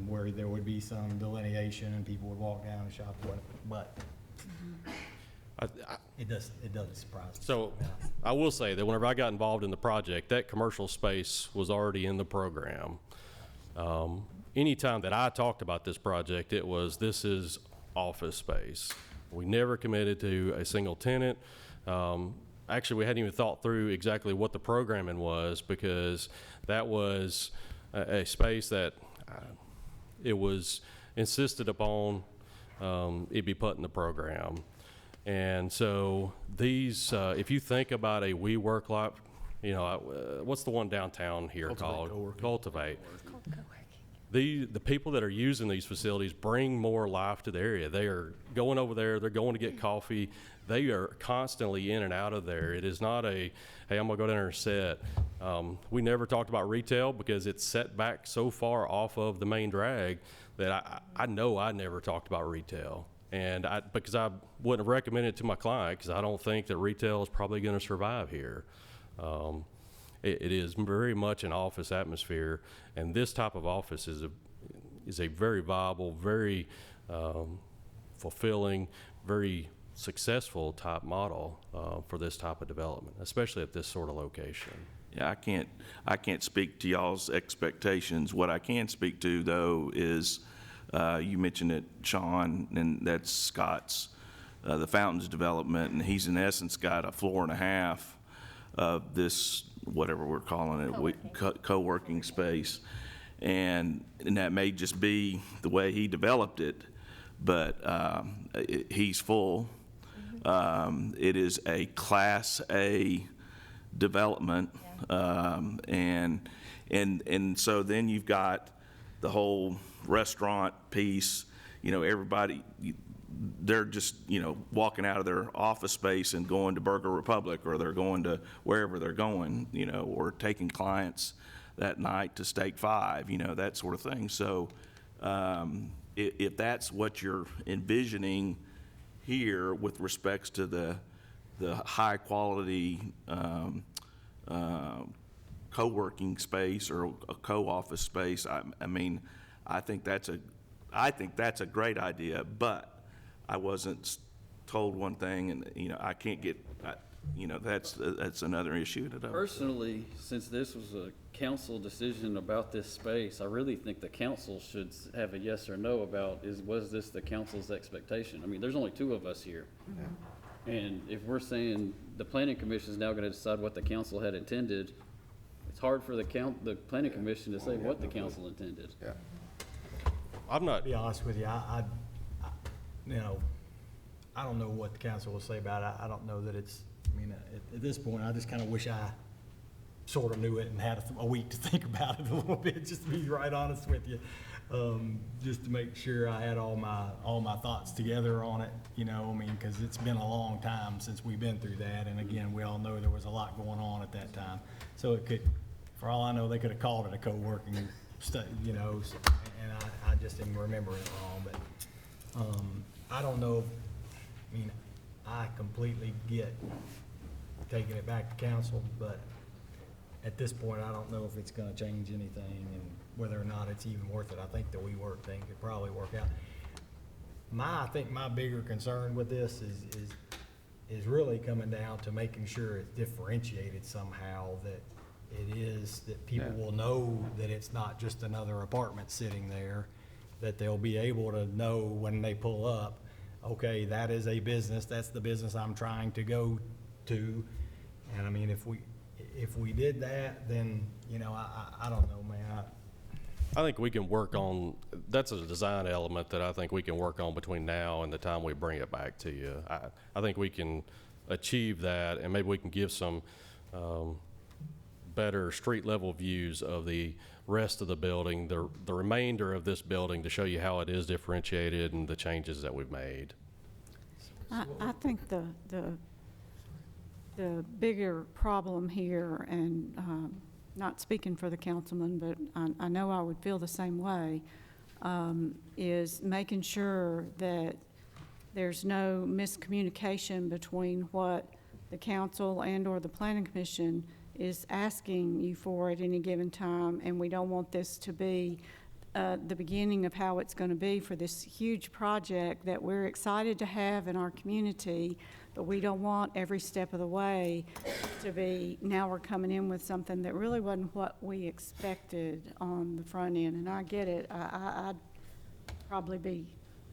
Where there would be some delineation and people would walk down and shop, but it doesn't surprise me. So I will say that whenever I got involved in the project, that commercial space was already in the program. Anytime that I talked about this project, this is office space. We never committed to a single tenant. Actually, we hadn't even thought through exactly what the programming was, because that was a space that it was insisted upon it be put in the program. And so these, if you think about a WeWork lot, you know, what's the one downtown here called? Cultivate. The people that are using these facilities bring more life to the area. They are going over there, they're going to get coffee. They are constantly in and out of there. It is not a, hey, I'm gonna go down there and sit. We never talked about retail because it's set back so far off of the main drag that I know I never talked about retail. And because I wouldn't recommend it to my client, because I don't think that retail is probably gonna survive here. It is very much an office atmosphere, and this type of office is a very viable, very fulfilling, very successful type model for this type of development, especially at this sort of location. Yeah, I can't speak to y'all's expectations. What I can speak to, though, is you mentioned it, Sean, and that's Scott's, the Fountains development, and he's in essence got a floor and a half of this, whatever we're calling it, co-working space. And that may just be the way he developed it, but he's full. It is a Class A development, and so then you've got the whole restaurant piece. You know, everybody, they're just, you know, walking out of their office space and going to Burger Republic, or they're going to wherever they're going, you know, or taking clients that night to Steak 5, you know, that sort of thing. So if that's what you're envisioning here with respects to the high quality co-working space or a co-office space, I mean, I think that's a great idea, but I wasn't told one thing, and you know, I can't get, you know, that's another issue. Personally, since this was a council decision about this space, I really think the council should have a yes or no about, was this the council's expectation? I mean, there's only two of us here. Yeah. And if we're saying the planning commission is now going to decide what the council had intended, it's hard for the planning commission to say what the council intended. Yeah. I'm not. To be honest with you, you know, I don't know what the council will say about it. I don't know that it's, I mean, at this point, I just kind of wish I sort of knew it and had a week to think about it a little bit, just to be right honest with you. Just to make sure I had all my thoughts together on it, you know, I mean, because it's been a long time since we've been through that. And again, we all know there was a lot going on at that time. So it could, for all I know, they could have called it a co-working you know, and I just didn't remember it wrong. But I don't know, I mean, I completely get taking it back to council, but at this point, I don't know if it's gonna change anything and whether or not it's even worth it. I think the WeWork thing could probably work out. I think my bigger concern with this is really coming down to making sure it's differentiated somehow, that it is, that people will know that it's not just another apartment sitting there, that they'll be able to know when they pull up, okay, that is a business, that's the business I'm trying to go to. And I mean, if we did that, then, you know, I don't know, man. I think we can work on, that's a design element that I think we can work on between now and the time we bring it back to you. I think we can achieve that, and maybe we can give some better street level views of the rest of the building, the remainder of this building, to show you how it is differentiated and the changes that we've made. I think the bigger problem here, and not speaking for the councilman, but I know I would feel the same way, is making sure that there's no miscommunication between what the council and or the planning commission is asking you for at any given time, and we don't want this to be the beginning of how it's going to be for this huge project that we're excited to have in our community, but we don't want every step of the way to be, now we're coming in with something that really wasn't what we expected on the front end. And I get it. I'd probably be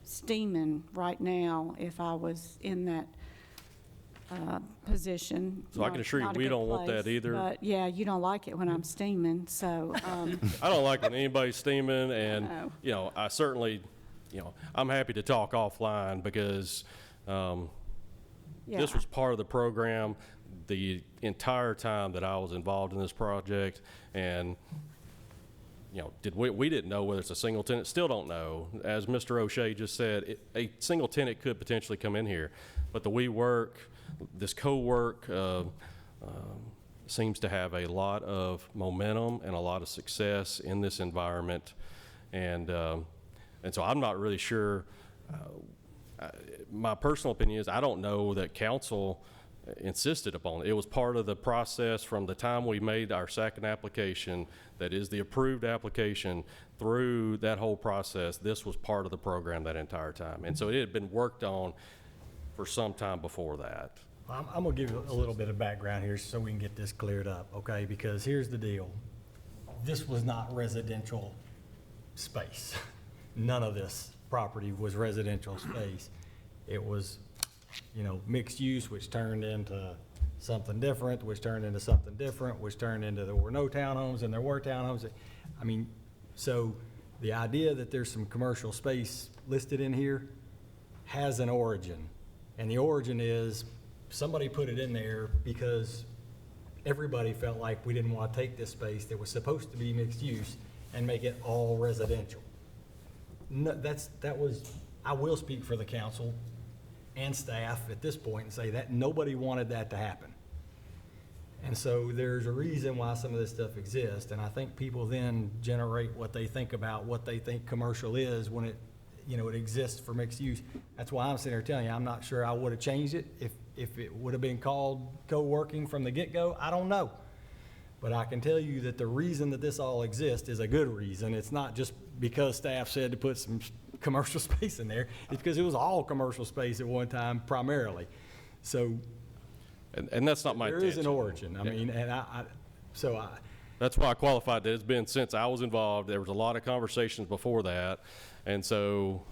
steaming right now if I was in that position. So I can assure you, Not a we good don't want that place. either. But, yeah, you don't like it when I'm steaming, so, I don't like when anybody's steaming, and, No. you know, I certainly, you know, I'm happy to talk offline because this Yeah. was part of the program the entire time that I was involved in this project, and, you know, we didn't know whether it's a single tenant, still don't know. As Mr. O'Shea just said, a single tenant could potentially come in here, but the WeWork, this co-work, seems to have a lot of momentum and a lot of success in this environment, and so I'm not really sure. My personal opinion is I don't know that council insisted upon it. It was part of the process from the time we made our second application, that is the approved application, through that whole process. This was part of the program that entire time, and so it had been worked on for some time before that. I'm gonna give you a little bit of background here so we can get this cleared up, okay? Because here's the deal. This was not residential space. None of this property was residential space. It was, you know, mixed use, which turned into something different, which turned into something different, which turned into there were no townhomes and there were townhomes. I mean, so the idea that there's some commercial space listed in here has an origin. And the origin is somebody put it in there because everybody felt like we didn't want to take this space that was supposed to be mixed use and make it all residential. No, I will speak for the council and staff at this point and say that nobody wanted that to happen. And so there's a reason why some of this stuff exists, and I think people then generate what they think about what they think commercial is when it, you know, it exists for mixed use. That's why I'm sitting here telling you, I'm not sure I would have changed it if it would have been called co-working from the get-go. I don't know. But I can tell you that the reason that this all exists is a good reason. It's not just because staff said to put some commercial space in there. It's because it was all commercial space at one time primarily. So. And that's not my There intention. is an origin. I mean, and That's why I qualified that it's been since I was involved. There was a lot of conversations before that, and so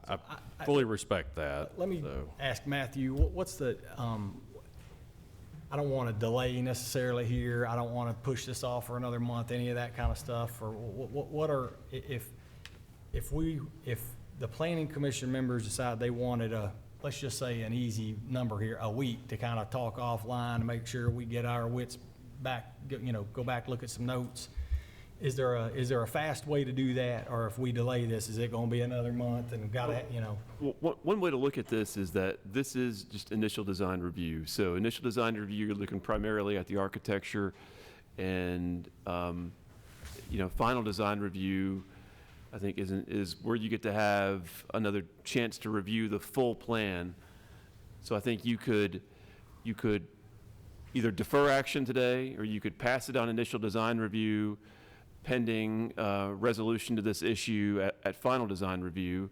I fully respect that. Let me ask Matthew, what's the, I don't want to delay necessarily here. I don't want to push this off for another month, any of that kind of stuff. Or what are, if the planning commission members decide they wanted let's just say an easy number here, a week to kind of talk offline to make sure we get our wits back, you know, go back, look at some notes. Is there a fast way to do that? Or if we delay this, is it going to be another month and gotta, you know? Well, one way to look at this is that this is just initial design review. So initial design review, you're looking primarily at the architecture, and you know, final design review, I think, is where you get to have another chance to review the full plan. So I think you could either defer action today, or you could pass it on initial design review pending resolution to this issue at final design review.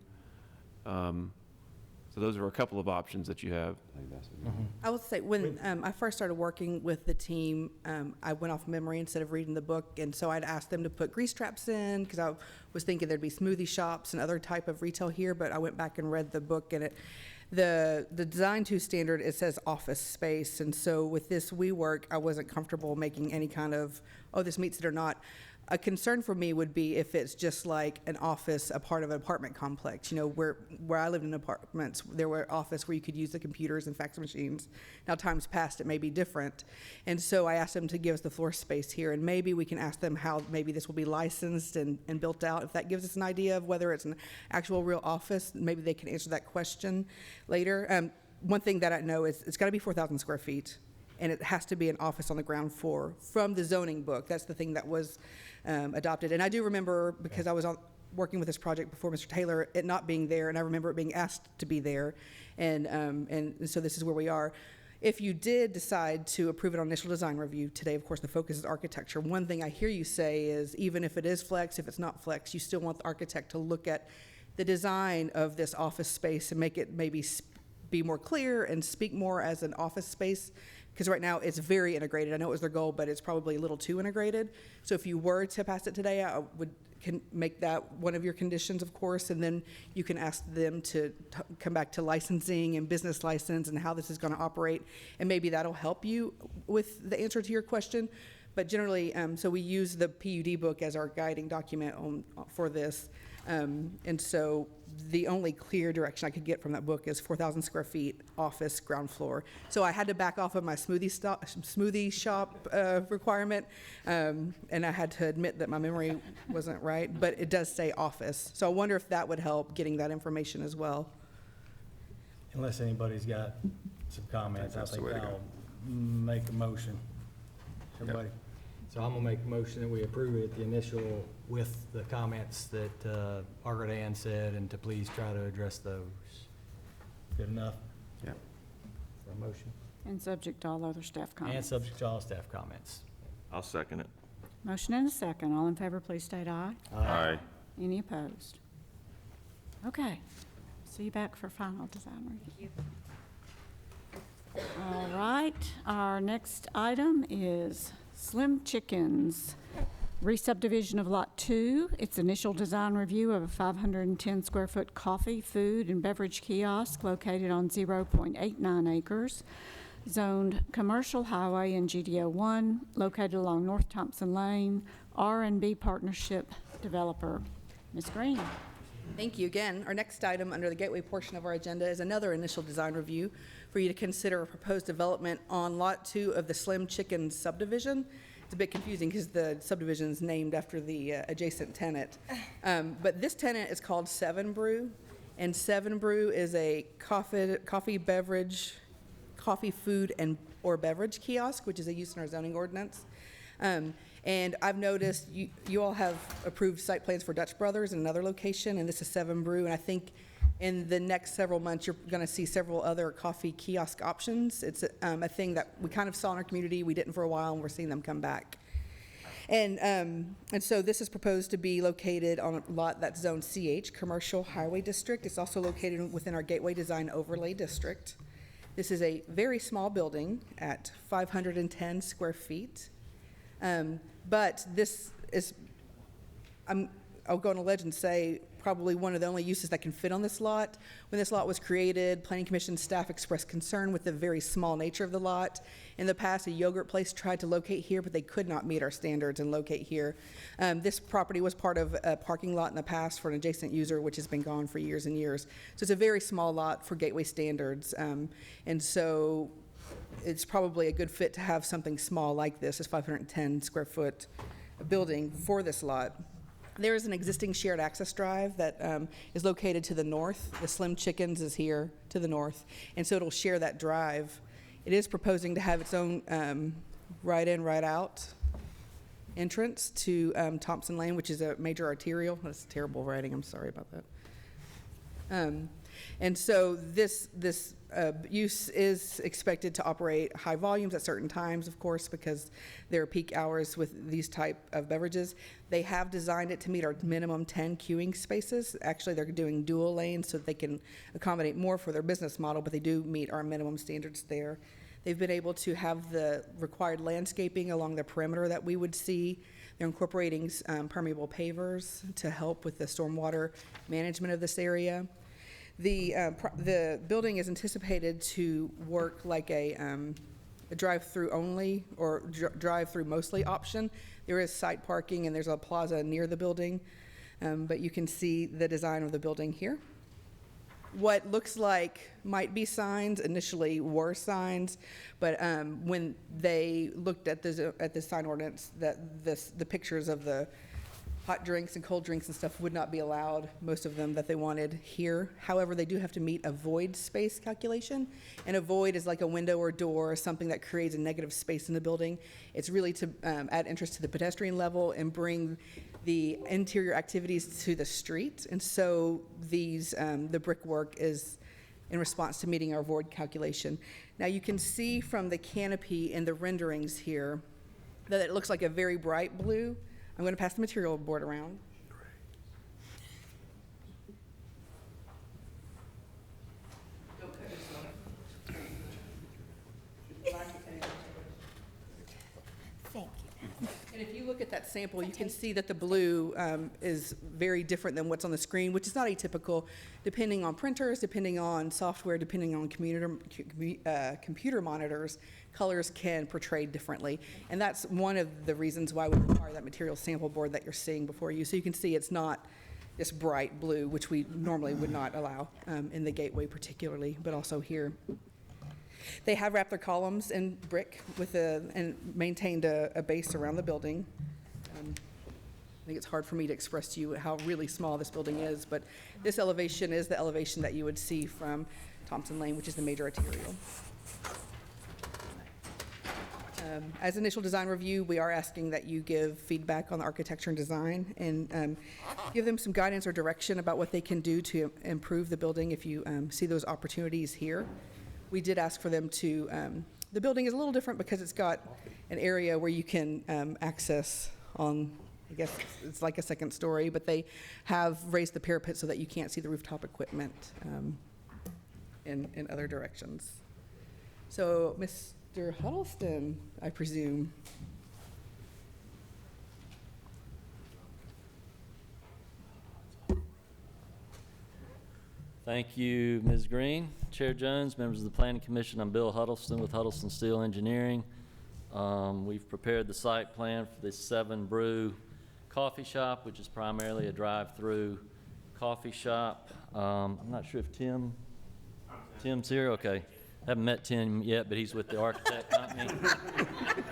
So those are a couple of options that you have. I will say, when I first started working with the team, I went off memory instead of reading the book, and so I'd asked them to put grease traps in, because I was thinking there'd be smoothie shops and other type of retail here, but I went back and read the book, and the design to standard, it says office space, and so with this WeWork, I wasn't comfortable making any kind of, oh, this meets it or not. A concern for me would be if it's just like an office, a part of an apartment complex. You know, where I lived in apartments, there were office where you could use the computers and fax machines. Now, times past, it may be different. And so I asked them to give us the floor space here, and maybe we can ask them how maybe this will be licensed and built out. If that gives us an idea of whether it's an actual real office, maybe they can answer that question later. One thing that I know is it's got to be 4,000 square feet. And it has to be an office on the ground floor from the zoning book. That's the thing that was adopted. And I do remember, because I was working with this project before Mr. Taylor, it not being there, and I remember it being asked to be there. And so this is where we are. If you did decide to approve it on initial design review today, of course, the focus is architecture. One thing I hear you say is, even if it is flex, if it's not flex, you still want the architect to look at the design of this office space and make it maybe be more clear and speak more as an office space. Because right now it's very integrated. I know it was their goal, but it's probably a little too integrated. So if you were to pass it today, can make that one of your conditions, of course, and then you can ask them to come back to licensing and business license and how this is going to operate, and maybe that'll help you with the answer to your question. But generally, so we use the PUD book as our guiding document for this. And so the only clear direction I could get from that book is 4,000 square feet, office, ground floor. So I had to back off of my smoothie shop requirement, and I had to admit that my memory wasn't right, but it does say office. So I wonder if that would help getting that information as well. Unless anybody's got some comments, I That's the think way to go. I'll make a motion. Everybody? So I'm gonna make a motion that we approve it, the initial, with the comments that Margaret Ann said, and to please try to address those. Good enough Yeah. for a motion? And subject to all other staff And comments. subject to all staff comments. I'll second it. Motion and a second. All in favor, please state aye. Aye. Any opposed? Okay. See you back for final design review. All right, our next item is Slim Chickens, re-subdivision of Lot 2. Its initial design review of a 510 square foot coffee, food, and beverage kiosk located on 0.89 acres, zoned Commercial Highway in GDO 1, located along North Thompson Lane, R&B Partnership Developer. Ms. Green. Thank you again. Our next item under the gateway portion of our agenda is another initial design review for you to consider a proposed development on Lot 2 of the Slim Chickens subdivision. It's a bit confusing because the subdivision is named after the adjacent tenant. But this tenant is called Seven Brew, and Seven Brew is a coffee, beverage, coffee, food, and or beverage kiosk, which is a use in our zoning ordinance. And I've noticed you all have approved site plans for Dutch Brothers in another location, and this is Seven Brew, and I think in the next several months, you're going to see several other coffee kiosk options. It's a thing that we kind of saw in our community. We didn't for a while, and we're seeing them come back. And so this is proposed to be located on a lot that's zoned CH, Commercial Highway District. It's also located within our Gateway Design Overlay District. This is a very small building at 510 square feet. But this is, I'll go on a ledge and say, probably one of the only uses that can fit on this lot. When this lot was created, Planning Commission staff expressed concern with the very small nature of the lot. In the past, a yogurt place tried to locate here, but they could not meet our standards and locate here. This property was part of a parking lot in the past for an adjacent user, which has been gone for years and years. So it's a very small lot for Gateway standards. And so it's probably a good fit to have something small like this, 510 square foot building for this lot. There is an existing shared access drive that is located to the north. The Slim Chickens is here to the north, and so it'll share that drive. It is proposing to have its own right-in, right-out entrance to Thompson Lane, which is a major arterial. That's terrible writing, I'm sorry about that. And so this use is expected to operate high volumes at certain times, of course, because there are peak hours with these type of beverages. They have designed it to meet our minimum 10 queuing spaces. Actually, they're doing dual lanes so that they can accommodate more for their business model, but they do meet our minimum standards there. They've been able to have the required landscaping along the perimeter that we would see. They're incorporating permeable pavers to help with the stormwater management of this area. The building is anticipated to work like a drive-through only or drive-through mostly option. There is site parking and there's a plaza near the building, but you can see the design of the building here. What looks like might be signs initially were signs, but when they looked at the sign ordinance, the pictures of the hot drinks and cold drinks and stuff would not be allowed, most of them that they wanted here. However, they do have to meet a void space calculation, and a void is like a window or door or something that creates a negative space in the building. It's really to add interest to the pedestrian level and bring the interior activities to the street. And so these, the brickwork is in response to meeting our void calculation. Now you can see from the canopy in the renderings here that it looks like a very bright blue. I'm going to pass the material board around. Thank you. And if you look look at that sample, you can see that the blue is very different than what's on the screen, which is not atypical, depending on printers, depending on software, depending on computer monitors, colors can portray differently. And that's one of the reasons why we require that material sample board that you're seeing before you. So you can see it's not this bright blue, which we normally would not allow in the gateway particularly, but also here. They have wrapped their columns in brick and maintained a base around the building. I think it's hard for me to express to you how really small this building is, but this elevation is the elevation that you would see from Thompson Lane, which is the major arterial. As initial design review, we are asking that you give feedback on the architecture and design and give them some guidance or direction about what they can do to improve the building if you see those opportunities here. We did ask for them to, the building is a little different because it's got an area where you can access on, I guess it's like a second story, but they have raised the parapet so that you can't see the rooftop equipment in other directions. So, Mr. Huddleston, I presume. Thank you, Ms. Green. Chair Jones, members of the Planning Commission, I'm Bill Huddleston with Huddleston Steel Engineering. We've prepared the site plan for this 7 Brew coffee shop, which is primarily a drive-through coffee shop. I'm not sure if Tim's here. Okay. Haven't met Tim yet, but he's with the architect company.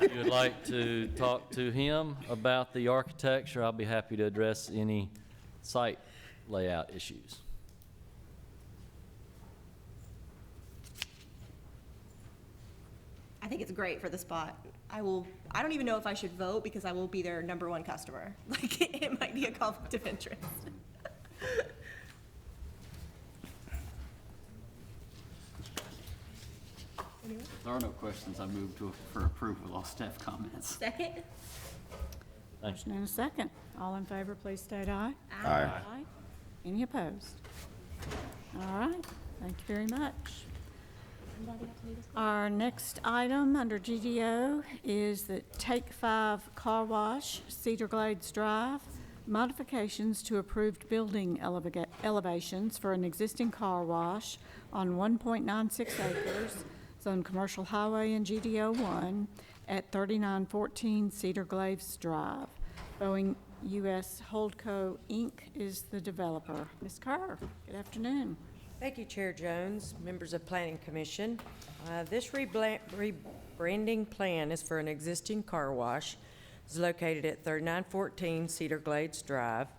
If you would like to talk to him about the architecture, I'll be happy to address any site layout issues. I think it's great for the spot. I don't even know if I should vote because I will be their #1 customer. Like, it might be a conflict of interest. If there are no questions, I move for approval of all staff comments. Second? Motion and a second. All in favor, please state aye. Aye. Any opposed? All right, thank you very much. Our next item under GDO is the Take 5 Car Wash, Cedar Glades Drive, modifications to approved building elevations for an existing car wash on 1.96 acres, zone commercial highway in GDO 1 at 3914 Cedar Glades Drive. Boeing U.S. Holdco, Inc. is the developer. Ms. Kerr, good afternoon. Thank you, Chair Jones, members of Planning Commission. This rebranding plan is for an existing car wash. It's located at 3914 Cedar Glades Drive.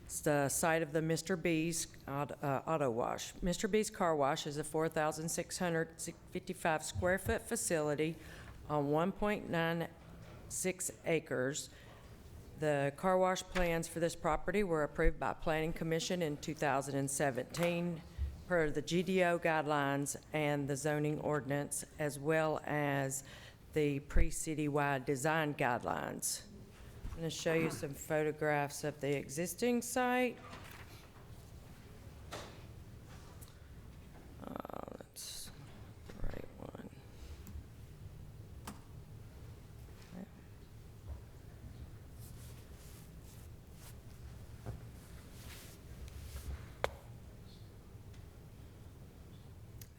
It's the site of the Mr. B's Auto Wash. Mr. B's Car Wash is a 4,655 square foot facility on 1.96 acres. The car wash plans for this property were approved by Planning Commission in 2017 per the GDO guidelines and the zoning ordinance, as well as the pre-citywide design guidelines. I'm going to show you some photographs of the existing site. That's the right one.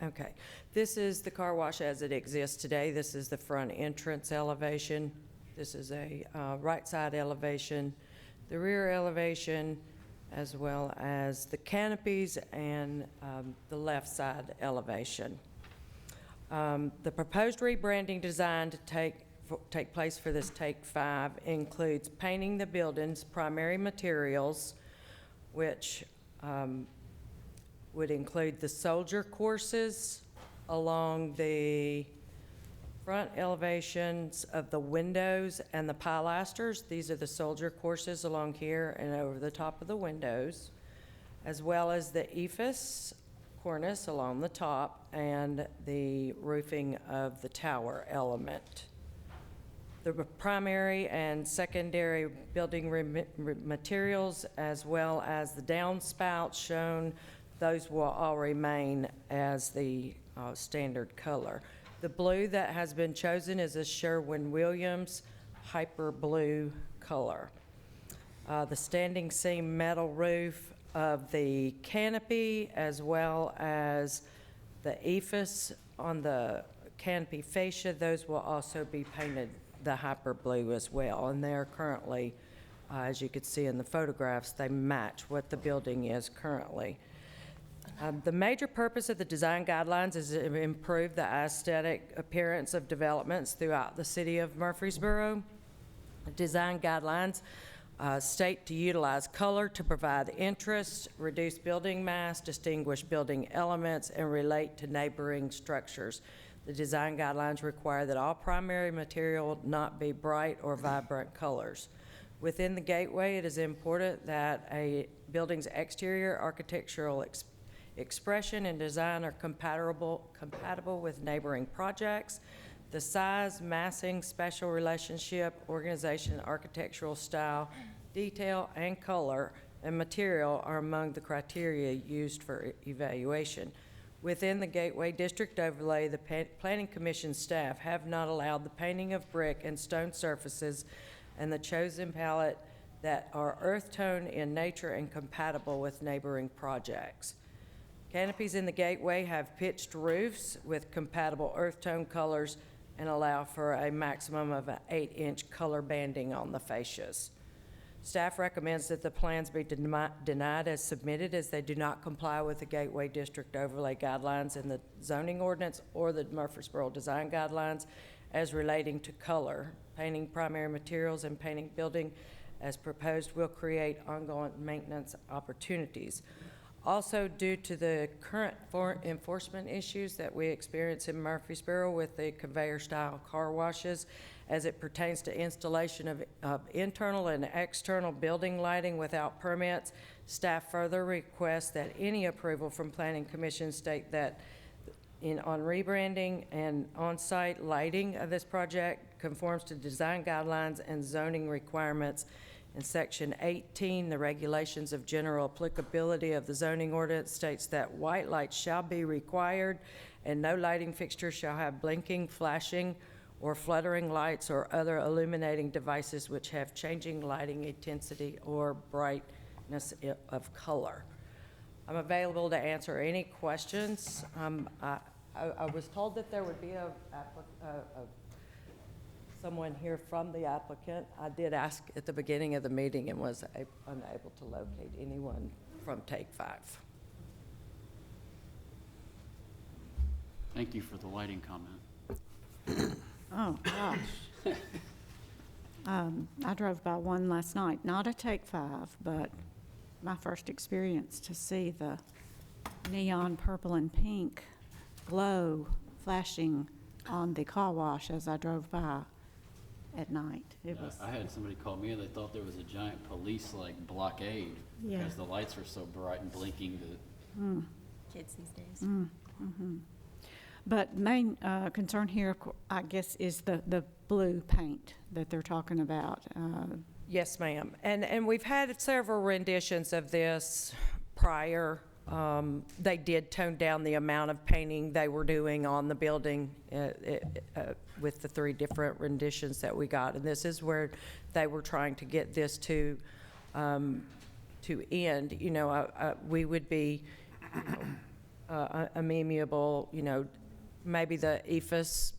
Okay, this is the car wash as it exists today. This is the front entrance elevation. This is a right side elevation, the rear elevation, as well as the canopies and the left side elevation. The proposed rebranding design to take place for this Take 5 includes painting the building's primary materials, which would include the soldier courses along the front elevations of the windows and the pilasters. These are the soldier courses along here and over the top of the windows, as well as the ephes cornice along the top and the roofing of the tower element. The primary and secondary building materials, as well as the downspouts shown, those will all remain as the standard color. The blue that has been chosen is a Sherwin-Williams Hyper Blue color. The standing seam metal roof of the canopy, as well as the ephes on the canopy fascia, those will also be painted the hyper blue as well. And they're currently, as you can see in the photographs, they match what the building is currently. The major purpose of the design guidelines is to improve the aesthetic appearance of developments throughout the city of Murfreesboro. The design guidelines state to utilize color to provide interest, reduce building mass, distinguish building elements, and relate to neighboring structures. The design guidelines require that all primary material not be bright or vibrant colors. Within the gateway, it is important that a building's exterior architectural expression and design are compatible with neighboring projects. The size, massing, spatial relationship, organization, architectural style, detail, and color and material are among the criteria used for evaluation. Within the Gateway District overlay, the Planning Commission staff have not allowed the painting of brick and stone surfaces and the chosen palette that are earth tone in nature and compatible with neighboring projects. Canopies in the Gateway have pitched roofs with compatible earth tone colors and allow for a maximum of an 8-inch color banding on the fascias. Staff recommends that the plans be denied as submitted, as they do not comply with the Gateway District overlay guidelines in the zoning ordinance or the Murfreesboro design guidelines as relating to color. Painting primary materials and painting building as proposed will create ongoing maintenance opportunities. Also, due to the current enforcement issues that we experience in Murfreesboro with the conveyor-style car washes, as it pertains to installation of internal and external building lighting without permits, staff further requests that any approval from Planning Commission state that on rebranding and on-site lighting of this project conforms to design guidelines and zoning requirements. In Section 18, the regulations of general applicability of the zoning ordinance states that white lights shall be required and no lighting fixture shall have blinking, flashing, or fluttering lights or other illuminating devices which have changing lighting intensity or brightness of color. I'm available to answer any questions. I was told that there would be someone here from the applicant. I did ask at the beginning of the meeting and was unable to locate anyone from Take 5. Thank you for the lighting comment. Oh, gosh. I drove by one last night, not a Take 5, but my first experience to see the neon purple and pink glow flashing on the car wash as I drove by at night. It was. I had somebody call me and they thought there was a giant police-like blockade because the lights were so bright and blinking that. Kids these days. But main concern here, I guess, is the blue paint that they're talking about. Yes, ma'am. And we've had several renditions of this prior. They did tone down the amount of painting they were doing on the building with the 3 different renditions that we got. And this is where they were trying to get this to end. You know, we would be amenable, you know, maybe the ephes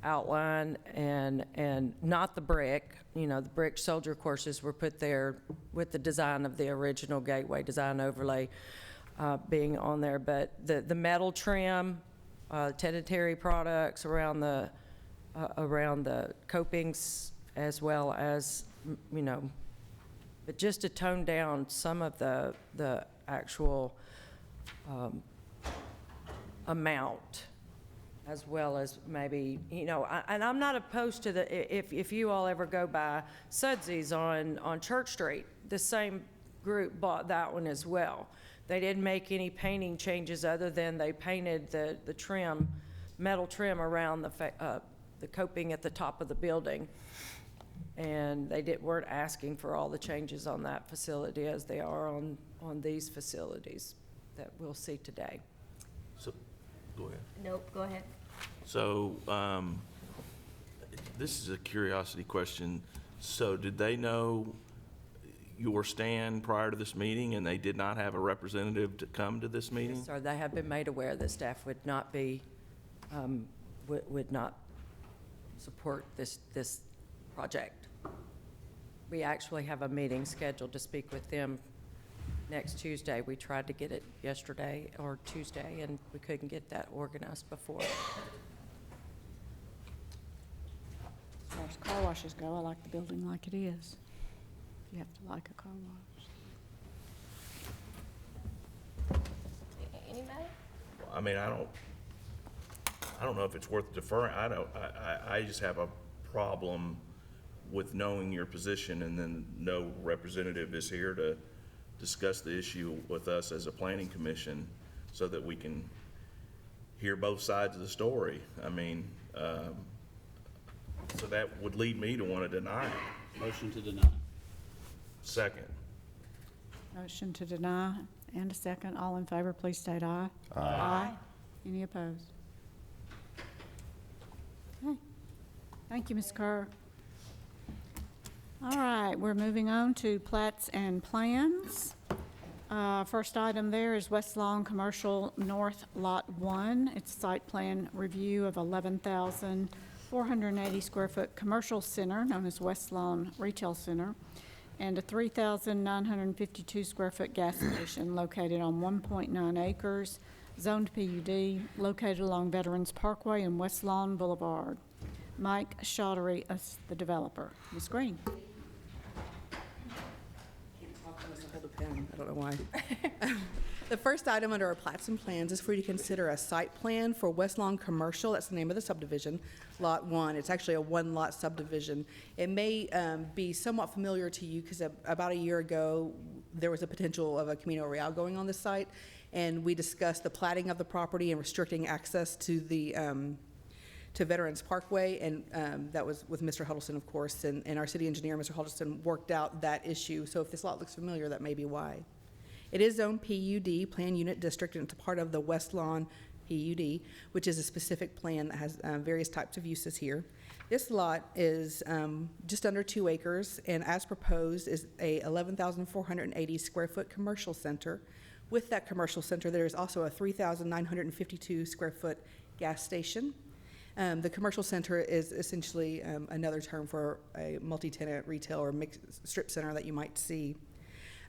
outline and not the brick. You know, the brick soldier courses were put there with the design of the original Gateway design overlay being on there, but the metal trim, sanitary products around the copings, as well as, you know, but just to tone down some of the actual amount, as well as maybe, you know, and I'm not opposed to if you all ever go by Sudsy's on Church Street, the same group bought that one as well. They didn't make any painting changes other than they painted the trim, metal trim around the coping at the top of the building. And they weren't asking for all the changes on that facility as they are on these facilities that we'll see today. So, go ahead. Nope, go ahead. So, this is a curiosity question. So did they know your stand prior to this meeting, and they did not have a representative to come to this meeting? Yes, sir, they have been made aware that staff would not be, would not support this project. We actually have a meeting scheduled to speak with them next Tuesday. We tried to get it yesterday or Tuesday, and we couldn't get that organized before. As far as car washes go, I like the building like it is. You have to like a car wash. Anybody? I mean, I don't know if it's worth deferring. I just have a problem with knowing your position and then no representative is here to discuss the issue with us as a planning commission so that we can hear both sides of the story. I mean, so that would lead me to want to deny it. Motion to deny. Second. Motion to deny and a second. All in favor, please state aye. Aye. Any opposed? Okay. Thank you, Ms. Kerr. All right, we're moving on to plats and plans. First item there is West Lawn Commercial North Lot 1. It's a site plan review of 11,480 square foot commercial center known as West Lawn Retail Center, and a 3,952 square foot gas station located on 1.9 acres, zoned PUD, located along Veterans Parkway and West Lawn Boulevard. Mike Shottery is the developer. Ms. Green. I don't know why. The first item under our plats and plans is for you to consider a site plan for West Lawn Commercial. That's the name of the subdivision, Lot 1. It's actually a one-lot subdivision. It may be somewhat familiar to you because about a year ago, there was a potential of a Camino Real going on this site, and we discussed the platting of the property and restricting access to the to Veterans Parkway, and that was with Mr. Huddleston, of course, and our city engineer, Mr. Huddleston, worked out that issue. So if this lot looks familiar, that may be why. It is zoned PUD, Plan Unit District, and it's a part of the West Lawn PUD, which is a specific plan that has various types of uses here. This lot is just under 2 acres, and as proposed is a 11,480 square foot commercial center. With that commercial center, there is also a 3,952 square foot gas station. The commercial center is essentially another term for a multi-tenant retail or mixed strip center that you might see.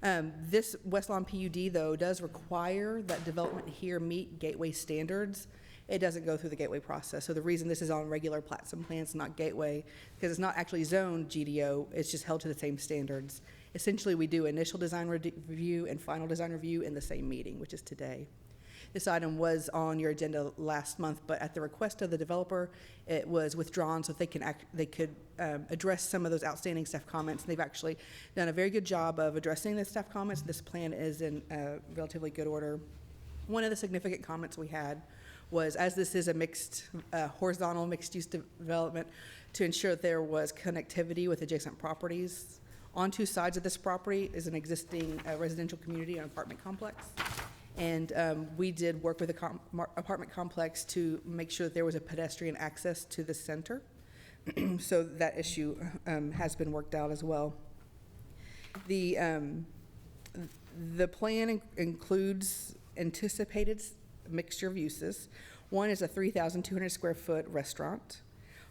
This West Lawn PUD, though, does require that development here meet gateway standards. It doesn't go through the gateway process. So the reason this is on regular plats and plans, not gateway, because it's not actually zoned GDO, it's just held to the same standards. Essentially, we do initial design review and final design review in the same meeting, which is today. This item was on your agenda last month, but at the request of the developer, it was withdrawn so they could address some of those outstanding staff comments. And they've actually done a very good job of addressing the staff comments. This plan is in relatively good order. One of the significant comments we had was, as this is a mixed, horizontal mixed-use development, to ensure that there was connectivity with adjacent properties. On 2 sides of this property is an existing residential community and apartment complex. And we did work with the apartment complex to make sure that there was a pedestrian access to the center. So that issue has been worked out as well. The plan includes anticipated mixture of uses. One is a 3,200 square foot restaurant.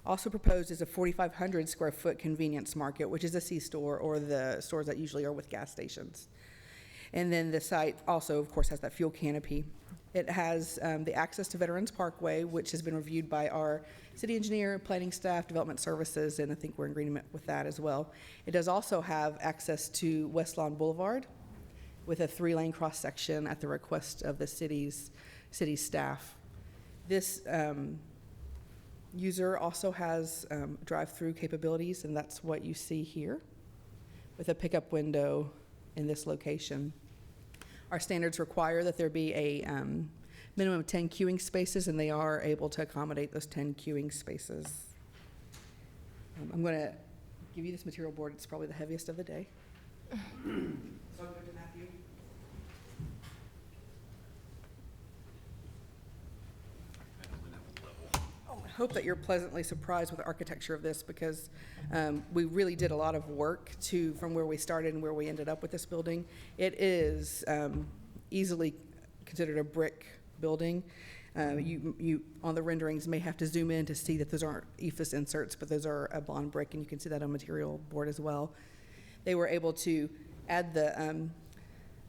Also proposed is a 4,500 square foot convenience market, which is a C-store or the stores that usually are with gas stations. And then the site also, of course, has that fuel canopy. It has the access to Veterans Parkway, which has been reviewed by our city engineer, planning staff, development services, and I think we're in agreement with that as well. It does also have access to West Lawn Boulevard with a 3-lane cross-section at the request of the city staff. This user also has drive-through capabilities, and that's what you see here with a pickup window in this location. Our standards require that there be a minimum of 10 queuing spaces, and they are able to accommodate those 10 queuing spaces. I'm going to give you this material board. It's probably the heaviest of the day. So go to Matthew. Oh, hope that you're pleasantly surprised with the architecture of this, because we really did a lot of work from where we started and where we ended up with this building. It is easily considered a brick building. You on the renderings may have to zoom in to see that those aren't EIFS inserts, but those are a bond brick, and you can see that on material board as well. They were able to add the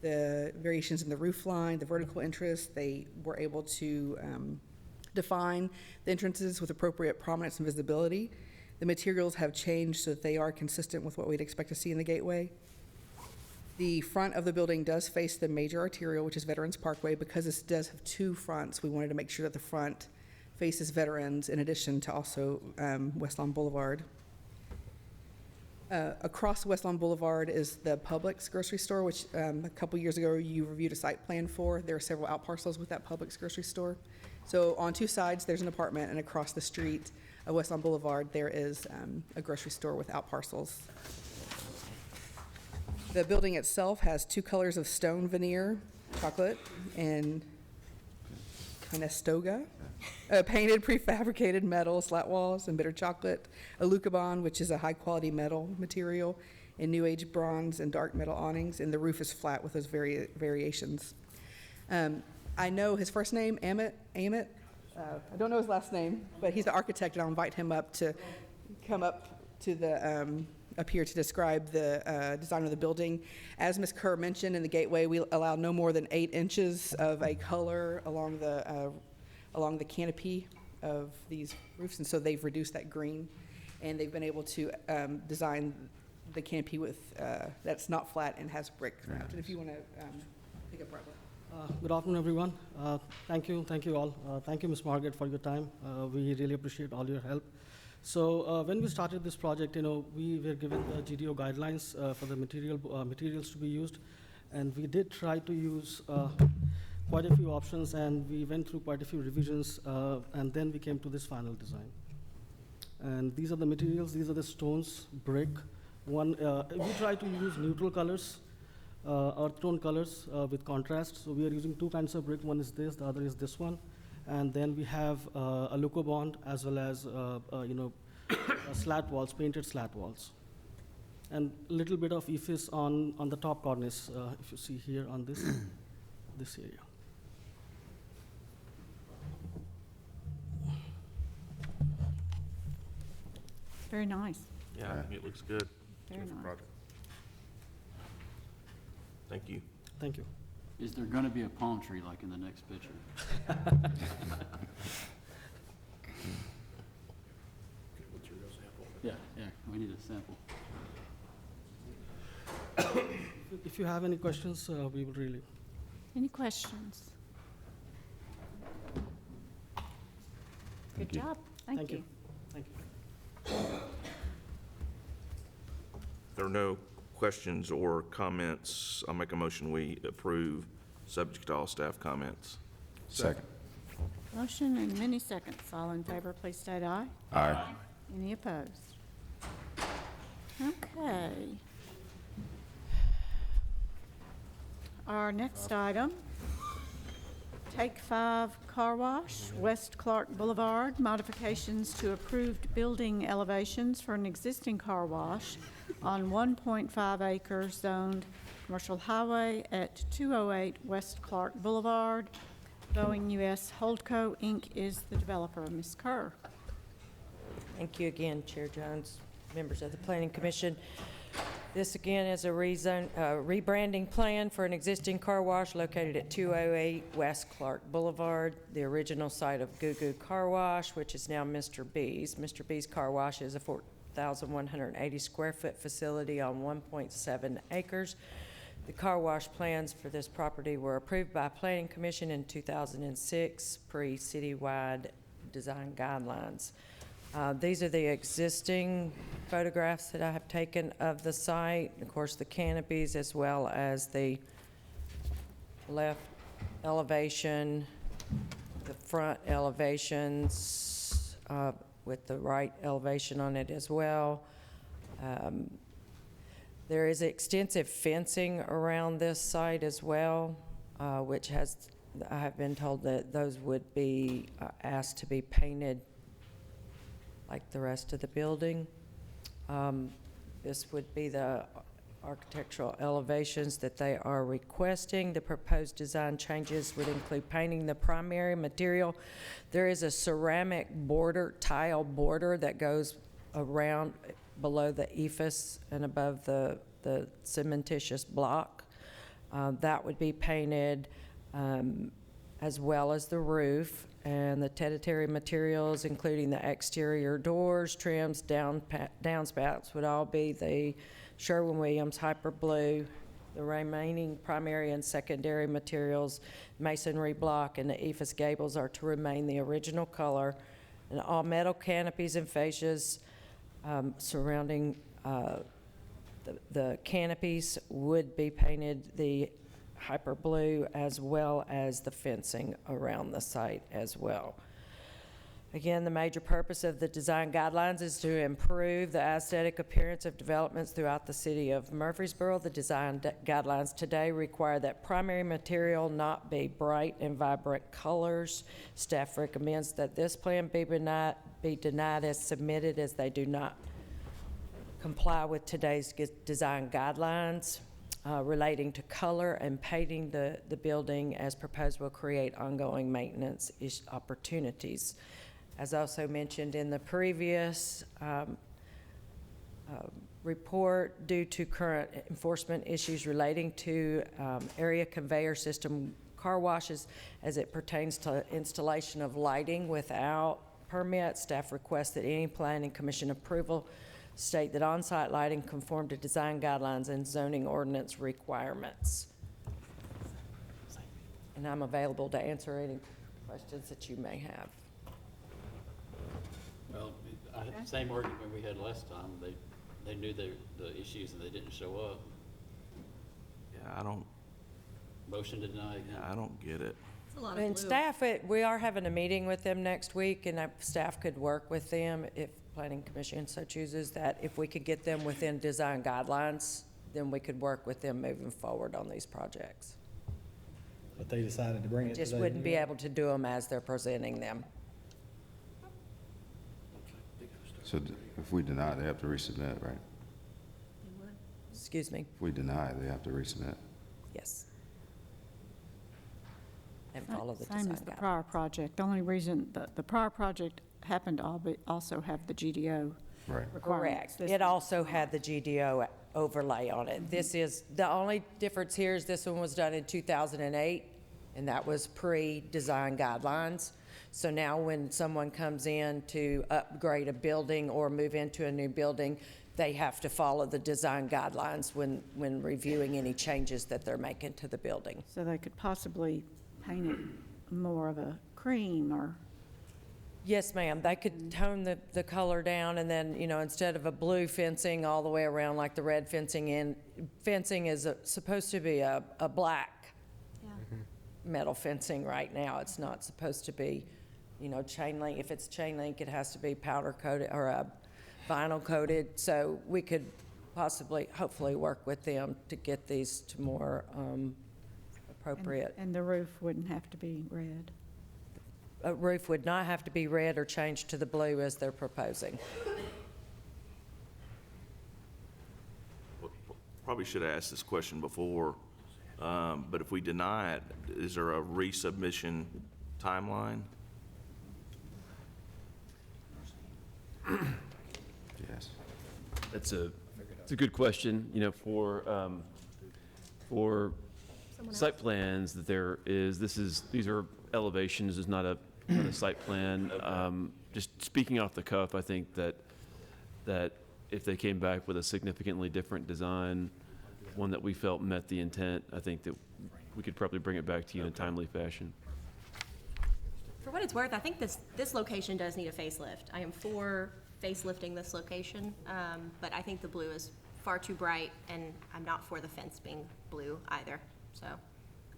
variations in the roof line, the vertical interest. They were able to define the entrances with appropriate prominence and visibility. The materials have changed so that they are consistent with what we'd expect to see in the gateway. The front of the building does face the major arterial, which is Veterans Parkway. Because this does have two fronts, we wanted to make sure that the front faces Veterans in addition to also West Lawn Boulevard. Across West Lawn Boulevard is the Publix grocery store, which a couple years ago you reviewed a site plan for. There are several out parcels with that Publix grocery store. So on two sides, there's an apartment, and across the street of West Lawn Boulevard, there is a grocery store with out parcels. The building itself has two colors of stone veneer, chocolate, and Conestoga, painted prefabricated metal slat walls and bitter chocolate, a Lucabon, which is a high-quality metal material, and New Age bronze and dark metal awnings, and the roof is flat with those variations. I know his first name, Amit. I don't know his last name, but he's the architect, and I'll invite him up to come up to the up here to describe the design of the building. As Ms. Kerr mentioned, in the gateway, we allow no more than 8 inches of a color along the canopy of these roofs, and so they've reduced that green, and they've been able to design the canopy with that's not flat and has brick throughout. And if you want to pick up Robert. Good afternoon, everyone. Thank you all. Thank you, Ms. Margaret, for your time. We really appreciate all your help. So when we started this project, we were given the GDO guidelines for the materials to be used, and we did try to use quite a few options, and we went through quite a few revisions, and then we came to this final design. And these are the materials. These are the stones, brick. We try to use neutral colors, earth tone colors with contrast. So we are using 2 kinds of brick. One is this, the other is this one. And then we have a Lucobond as well as slat walls, painted slat walls. And a little bit of EIFS on the top cornice, if you see here on this, this area. Very nice. Yeah, I think it looks good. Very Terrific nice. project. Thank you. Thank you. Is there going to be a palm tree like in the next picture? Yeah, we need a sample. If you have any questions, we will really. Any questions? Good job. Thank you. Thank you. If there are no questions or comments, I'll make a motion we approve, subject to all staff comments. Second. Motion and many seconds. All in favor, please state aye. Aye. Any opposed? Okay. Our next item, Take 5 Car Wash, West Clark Boulevard, modifications to approved building elevations for an existing car wash on 1.5 acres zoned commercial highway at 208 West Clark Boulevard. Boeing US Holdco, Inc. is the developer. Ms. Kerr. Thank you again, Chair Jones, members of the Planning Commission. This again is a rebranding plan for an existing car wash located at 208 West Clark Boulevard, the original site of Goo Goo Car Wash, which is now Mr. B's. Mr. B's Car Wash is a 4,180 square foot facility on 1.7 acres. The car wash plans for this property were approved by Planning Commission in 2006, pre-citywide design guidelines. These are the existing photographs that I have taken of the site. Of course, the canopies as well as the left elevation, the front elevations with the right elevation on it as well. There is extensive fencing around this site as well, I have been told that those would be asked to be painted like the rest of the building. This would be the architectural elevations that they are requesting. The proposed design changes would include painting the primary material. There is a ceramic border, tile border that goes around below the ephes and above the cementitious block. That would be painted, as well as the roof, and the sanitary materials, including the exterior doors, trims, downspouts, would all be the Sherwin-Williams Hyper Blue. The remaining primary and secondary materials, masonry block and the ephes gables, are to remain the original color, and all metal canopies and fascias surrounding the canopies would be painted the Hyper Blue, as well as the fencing around the site as well. Again, the major purpose of the design guidelines is to improve the aesthetic appearance of developments throughout the city of Murfreesboro. The design guidelines today require that primary material not be bright and vibrant colors. Staff recommends that this plan be denied as submitted, as they do not comply with today's design guidelines. Relating to color and painting the building as proposed will create ongoing maintenance opportunities. As also mentioned in the previous report, due to current enforcement issues relating to area conveyor system car washes as it pertains to installation of lighting without permit, staff requests that any planning commission approval state that on-site lighting conform to design guidelines and zoning ordinance requirements. And I'm available to answer any questions that you may have. Well, same argument we had last time. They knew the issues and they didn't show up. Yeah, I don't, Motion to deny again. I don't get it. It's a lot of And blue. staff, we are having a meeting with them next week, and staff could work with them if Planning Commission so chooses, that if we could get them within design guidelines, then we could work with them moving forward on these projects. But they decided to bring it today. Just wouldn't be able to do them as they're presenting them. So if we deny, they have to resubmit, right? Excuse me, If we deny, they have to resubmit. yes. And follow the design Same as the guidelines. prior project. The only reason, the prior project happened to also have the GDO Right. requirements. Correct. It also had the GDO overlay on it. This is, the only difference here is this one was done in 2008, and that was pre-design guidelines. So now when someone comes in to upgrade a building or move into a new building, they have to follow the design guidelines when reviewing any changes that they're making to the building. So they could possibly paint it more of a cream or, Yes, ma'am. They could tone the color down, and then, instead of a blue fencing all the way around like the red fencing fencing is supposed to be a black metal fencing right now. It's not supposed to be, chain link. If it's chain link, it has to be powder coated or vinyl coated. So we could hopefully work with them to get these to more appropriate. and the roof wouldn't have to be red. A roof would not have to be red or changed to the blue as they're proposing. Probably should have asked this question before, but if we deny it, is there a resubmission timeline? Yes. It's a good question, for site plans that these are elevations, is not a site plan. Just speaking off the cuff, I think that if they came back with a significantly different design, one that we felt met the intent, I think that we could probably bring it back to you in a timely fashion. For what it's worth, I think this location does need a facelift. I am for facelifting this location, but I think the blue is far too bright, and I'm not for the fence being blue either. So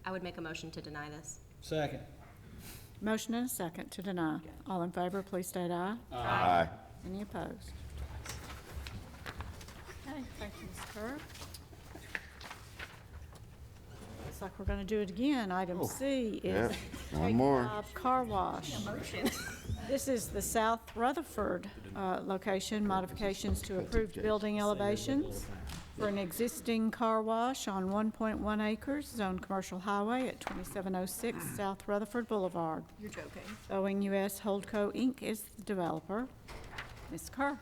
I would make a motion to deny this. Second. Motion and a second to deny. All in favor, please state aye. Aye. Any opposed? Okay, thank you, Ms. Kerr. Looks like we're going to do it again. Item C is Yep, one Take more. 5 Car Wash. This is the South Rutherford location, modifications to approved building elevations for an existing car wash on 1.1 acres, zoned commercial highway at 2706 South Rutherford Boulevard. You're joking. Owing U.S. Holdco, Inc. is the developer. Ms. Kerr.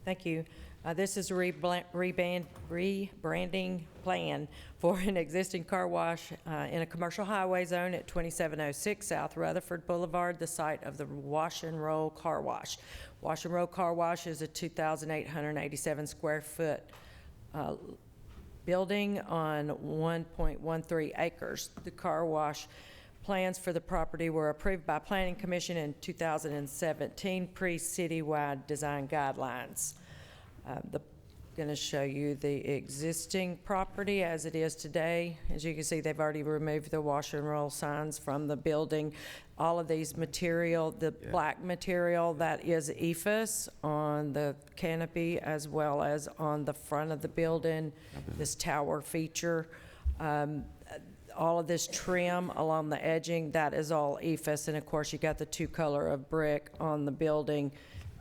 Thank you. This is a rebranding plan for an existing car wash in a commercial highway zone at 2706 South Rutherford Boulevard, the site of the Wash and Roll Car Wash. Wash and Roll Car Wash is a 2,887 square foot building on 1.13 acres. The car wash plans for the property were approved by Planning Commission in 2017 pre-citywide design guidelines. Going to show you the existing property as it is today. As you can see, they've already removed the wash and roll signs from the building. All of these material, the black material that is EFS on the canopy as well as on the front of the building, this tower feature. All of this trim along the edging, that is all EFS. And of course, you got the 2 color of brick on the building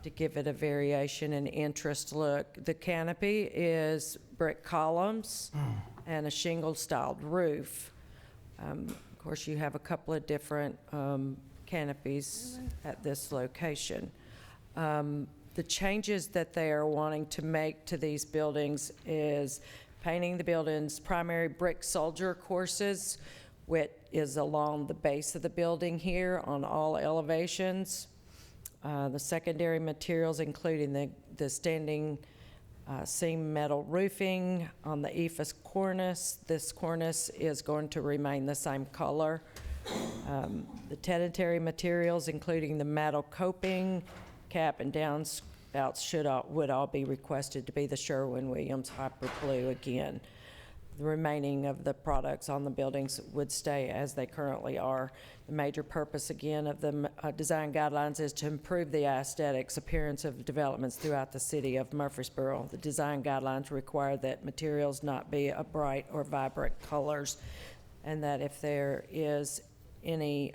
to give it a variation and interest look. The canopy is brick columns and a shingle-styled roof. Of course, you have a couple of different canopies at this location. The changes that they are wanting to make to these buildings is painting the building's primary brick soldier courses, which is along the base of the building here on all elevations. The secondary materials, including the standing seam metal roofing on the EFS cornice. This cornice is going to remain the same color. The tenantary materials, including the metal coping, cap and downspouts would all be requested to be the Sherwin-Williams Hyper Blue again. The remaining of the products on the buildings would stay as they currently are. The major purpose, again, of the design guidelines is to improve the aesthetics appearance of developments throughout the city of Murfreesboro. The design guidelines require that materials not be a bright or vibrant colors, and that if there is any,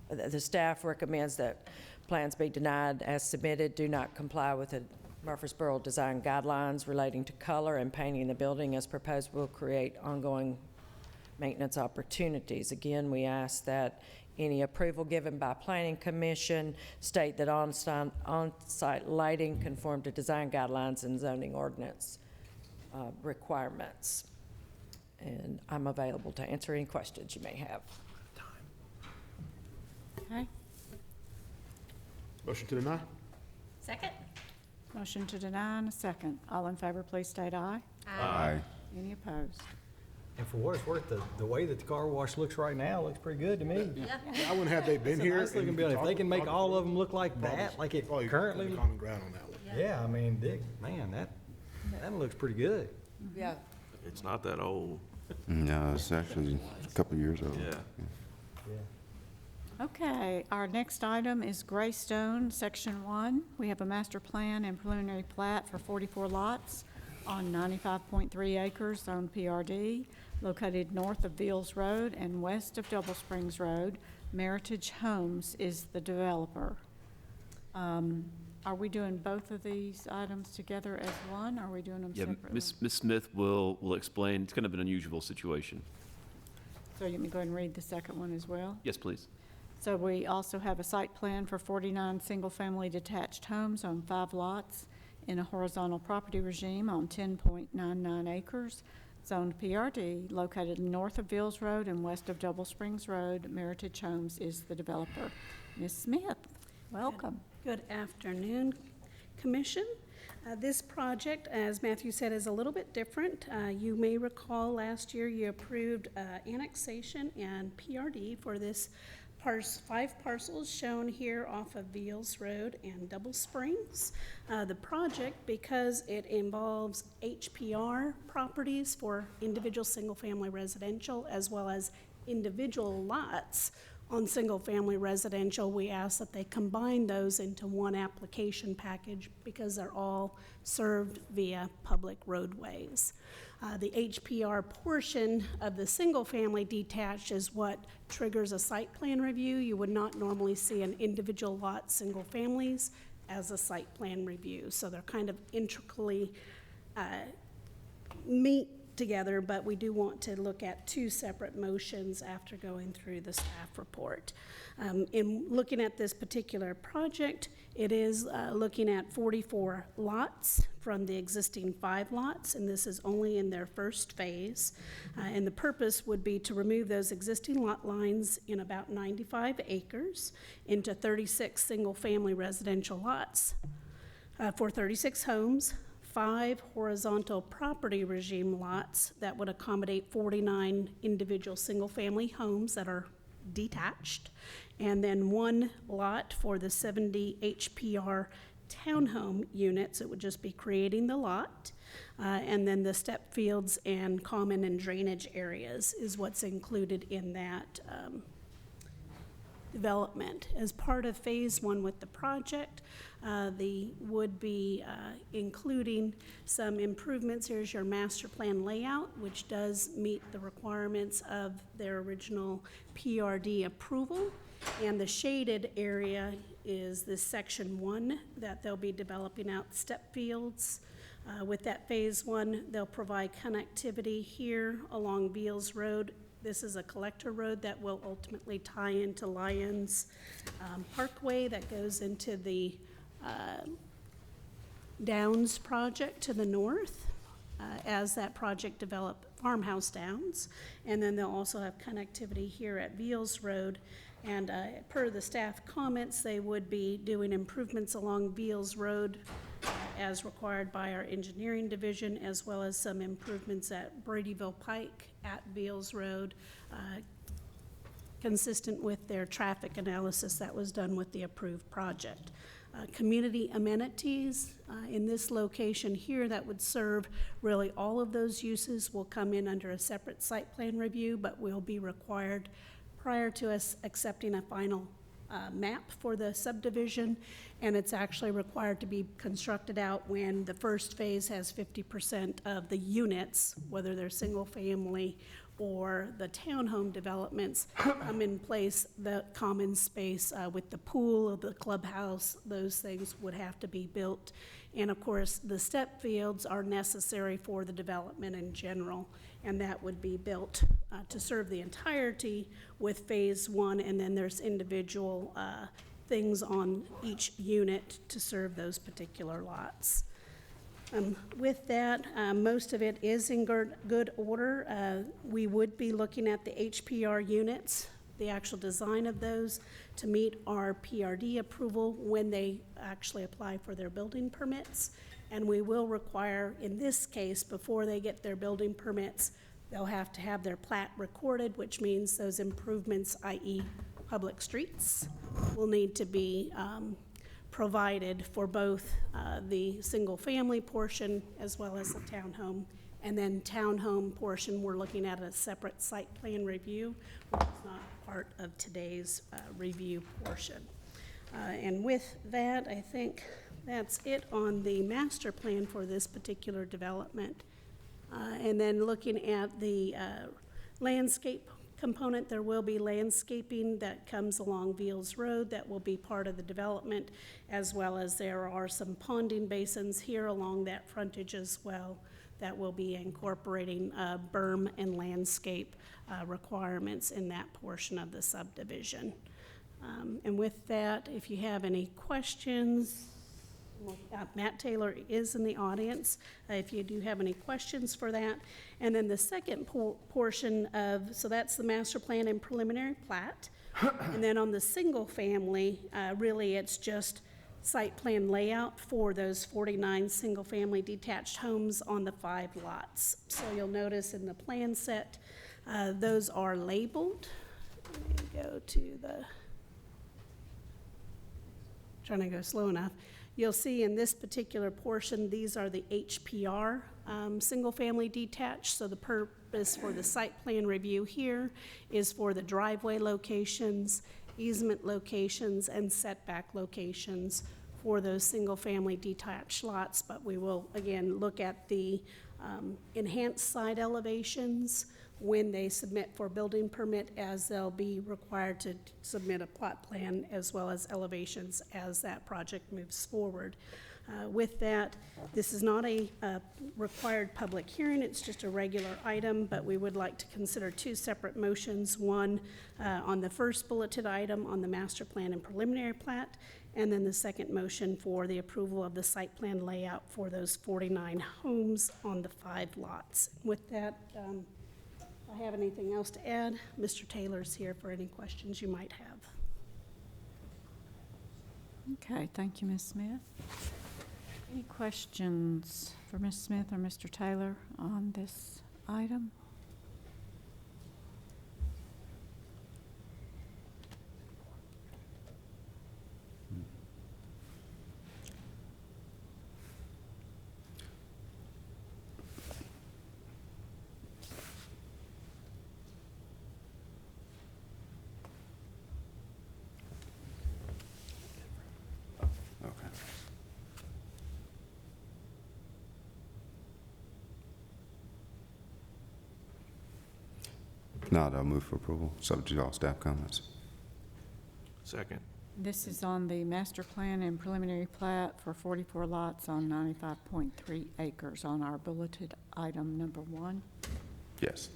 the staff recommends that plans be denied as submitted, do not comply with the Murfreesboro design guidelines relating to color and painting the building as proposed will create ongoing maintenance opportunities. Again, we ask that any approval given by Planning Commission state that on-site lighting conform to design guidelines and zoning ordinance requirements. And I'm available to answer any questions you may have. Okay. Motion to deny? Second? Motion to deny and a second. All in favor, please state aye. Aye. Any opposed? And for what it's worth, the way that the car wash looks right now looks pretty good to me. Yeah. I wouldn't have they been It's a here. nice looking and building. If they talk- can make talk- all of them look like that, like it Probably currently, common ground on that one. yeah, I mean, man, that looks pretty good. Yeah. It's not that old. No, it's actually a couple years old. Yeah. Okay, our next item is Greystone, Section 1. We have a master plan and preliminary plat for 44 lots on 95.3 acres, zone PRD, located north of Beals Road and west of Double Springs Road. Meritage Homes is the developer. Are we doing both of these items together as one, or are we doing them Yeah, separately? Ms. Smith will explain. It's kind of an unusual situation. So you want me to go ahead and read the second one as well? Yes, please. So we also have a site plan for 49 single-family detached homes on 5 lots in a horizontal property regime on 10.99 acres, zoned PRD, located north of Beals Road and west of Double Springs Road. Meritage Homes is the developer. Ms. Smith, welcome. Good afternoon, Commission. This project, as Matthew said, is a little bit different. You may recall last year you approved annexation and PRD for this 5 parcels shown here off of Beals Road and Double Springs. The project, because it involves HPR properties for individual single-family residential as well as individual lots on single-family residential, we ask that they combine those into one application package because they're all served via public roadways. The HPR portion of the single-family detached is what triggers a site plan review. You would not normally see an individual lot, single families, as a site plan review. So they're kind of intricately meet together, but we do want to look at two separate motions after going through the staff report. In looking at this particular project, it is looking at 44 lots from the existing 5 lots, and this is only in their first phase. And the purpose would be to remove those existing lot lines in about 95 acres into 36 single-family residential lots for 36 homes, 5 horizontal property regime lots that would accommodate 49 individual single-family homes that are detached, and then 1 lot for the 70 HPR townhome units. It would just be creating the lot, and then the step fields and common and drainage areas is what's included in that development. As part of phase 1 with the project, the would be including some improvements. Here's your master plan layout, which does meet the requirements of their original PRD approval. And the shaded area is this section 1 that they'll be developing out step fields. With that phase 1, they'll provide connectivity here along Beals Road. This is a collector road that will ultimately tie into Lyons Parkway that goes into the Downs project to the north as that project developed Farmhouse Downs. And then they'll also have connectivity here at Beals Road. And per the staff comments, they would be doing improvements along Beals Road as required by our engineering division, as well as some improvements at Bradyville Pike at Beals Road, consistent with their traffic analysis that was done with the approved project. Community amenities in this location here that would serve really all of those uses will come in under a separate site plan review, but will be required prior to us accepting a final map for the subdivision, and it's actually required to be constructed out when the first phase has 50% of the units, whether they're single family or the townhome developments, come in place. The common space with the pool, the clubhouse, those things would have to be built. And of course, the step fields are necessary for the development in general, and that would be built to serve the entirety with phase 1, and then there's individual things on each unit to serve those particular lots. With that, most of it is in good order. We would be looking at the HPR units, the actual design of those, to meet our PRD approval when they actually apply for their building permits. And we will require, in this case, before they get their building permits, they'll have to have their plat recorded, which means those improvements, i.e. public streets, will need to be provided for both the single-family portion as well as the townhome. And then townhome portion, we're looking at a separate site plan review, which is not part of today's review portion. And with that, I think that's it on the master plan for this particular development. And then looking at the landscape component, there will be landscaping that comes along Beals Road that will be part of the development, as well as there are some ponding basins here along that frontage as well that will be incorporating berm and landscape requirements in that portion of the subdivision. And with that, if you have any questions, Matt Taylor is in the audience if you do have any questions for that. And then the second portion of, so that's the master plan and preliminary plat. And then on the single family, really it's just site plan layout for those 49 single family detached homes on the 5 lots. So you'll notice in the plan set, those are labeled. Let me go to the, trying to go slow enough. You'll see in this particular portion, these are the HPR single-family detached. So the purpose for the site plan review here is for the driveway locations, easement locations, and setback locations for those single-family detached lots. But we will, again, look at the enhanced site elevations when they submit for building permit, as they'll be required to submit a plot plan as well as elevations as that project moves forward. With that, this is not a required public hearing, it's just a regular item, but we would like to consider two separate motions. One on the first bulleted item on the master plan and preliminary plat, and then the second motion for the approval of the site plan layout for those 49 homes on the 5 lots. With that, if I have anything else to add, Mr. Taylor's here for any questions you might have. Okay, thank you, Ms. Smith. Any questions for Ms. Smith or Mr. Taylor on this item? Not, I'll move for approval, subject to all staff comments. Second. This is on the master plan and preliminary plat for 44 lots on 95.3 acres on our bulleted item number 1. Yes.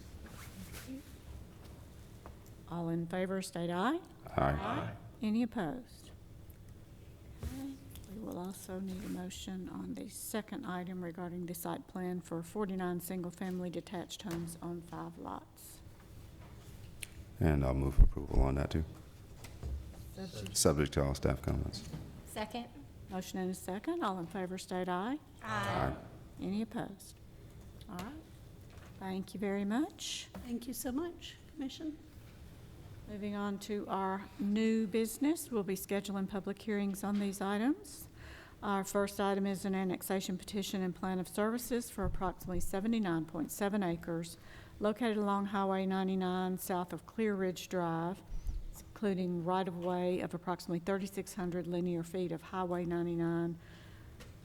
All in favor, state aye. Aye. Any opposed? Okay. We will also need a motion on the second item regarding the site plan for 49 single-family detached homes on 5 lots. And I'll move for approval on that too. Subject to all staff comments. Second. Motion and a second. All in favor, state aye. Aye. Any opposed? All right. Thank you very much. Thank you so much, Commission. Moving on to our new business, we'll be scheduling public hearings on these items. Our first item is an annexation petition and plan of services for approximately 79.7 acres located along Highway 99 south of Clear Ridge Drive, including right-of-way of approximately 3,600 linear feet of Highway 99,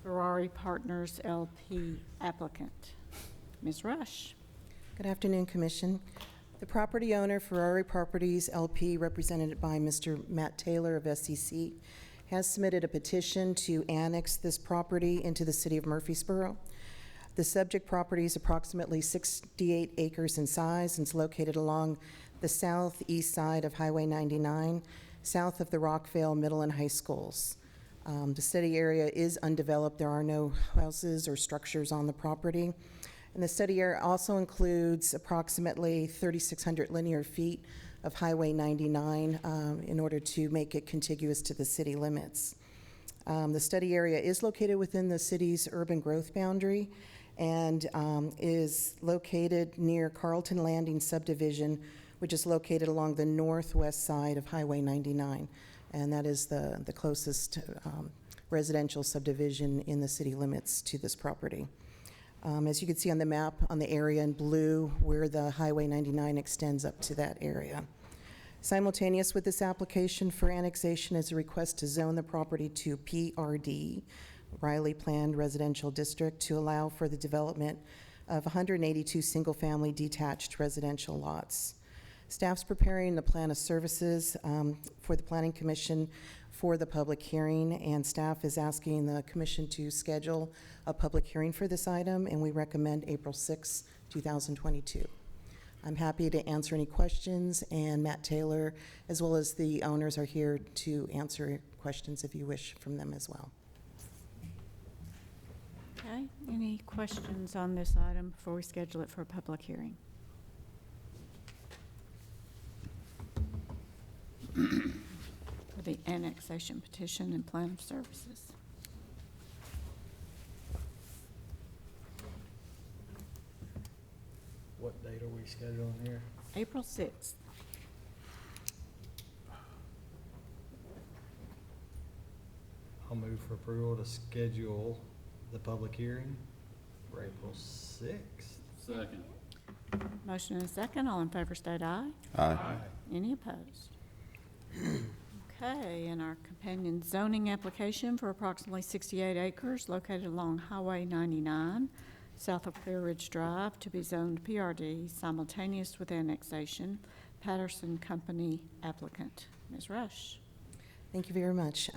Ferrari Partners LP applicant. Ms. Rush. Good afternoon, Commission. The property owner, Ferrari Properties LP, represented by Mr. Matt Taylor of SEC, has submitted a petition to annex this property into the city of Murfreesboro. The subject property is approximately 68 acres in size and is located along the southeast side of Highway 99, south of the Rockville Middle and High Schools. The study area is undeveloped. There are no houses or structures on the property. And the study area also includes approximately 3,600 linear feet of Highway 99 in order to make it contiguous to the city limits. The study area is located within the city's urban growth boundary and is located near Carlton Landing subdivision, which is located along the northwest side of Highway 99. And that is the closest residential subdivision in the city limits to this property. As you can see on the map on the area in blue, where the Highway 99 extends up to that area. Simultaneous with this application for annexation is a request to zone the property to PRD, Riley Planned Residential District, to allow for the development of 182 single-family detached residential lots. Staff's preparing the plan of services for the Planning Commission for the public hearing, and staff is asking the Commission to schedule a public hearing for this item, and we recommend April 6, 2022. I'm happy to answer any questions, and Matt Taylor, as well as the owners, are here to answer questions if you wish from them as well. Okay, any questions on this item before we schedule it for a public hearing? For the annexation petition and plan of services. What date are we scheduling here? April 6th. I'll move for approval to schedule the public hearing for April 6th. Second. Motion and a second. All in favor state aye. Aye. Any opposed? Okay, and our companion zoning application for approximately 68 acres located along Highway 99, south of Clear Ridge Drive, to be zoned PRD simultaneous with annexation. Patterson Company applicant. Ms. Rush. Thank you very much.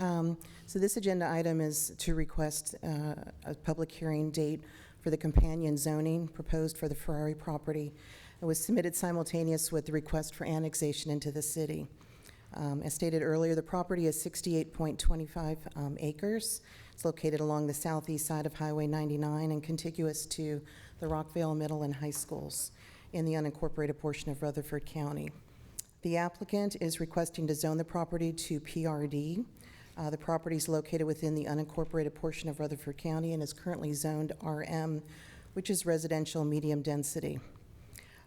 So this agenda item is to request a public hearing date for the companion zoning proposed for the Ferrari property. It was submitted simultaneous with the request for annexation into the city. As stated earlier, the property is 68.25 acres. It's located along the southeast side of Highway 99 and contiguous to the Rockville Middle and High Schools in the unincorporated portion of Rutherford County. The applicant is requesting to zone the property to PRD. The property is located within the unincorporated portion of Rutherford County and is currently zoned RM, which is residential medium density.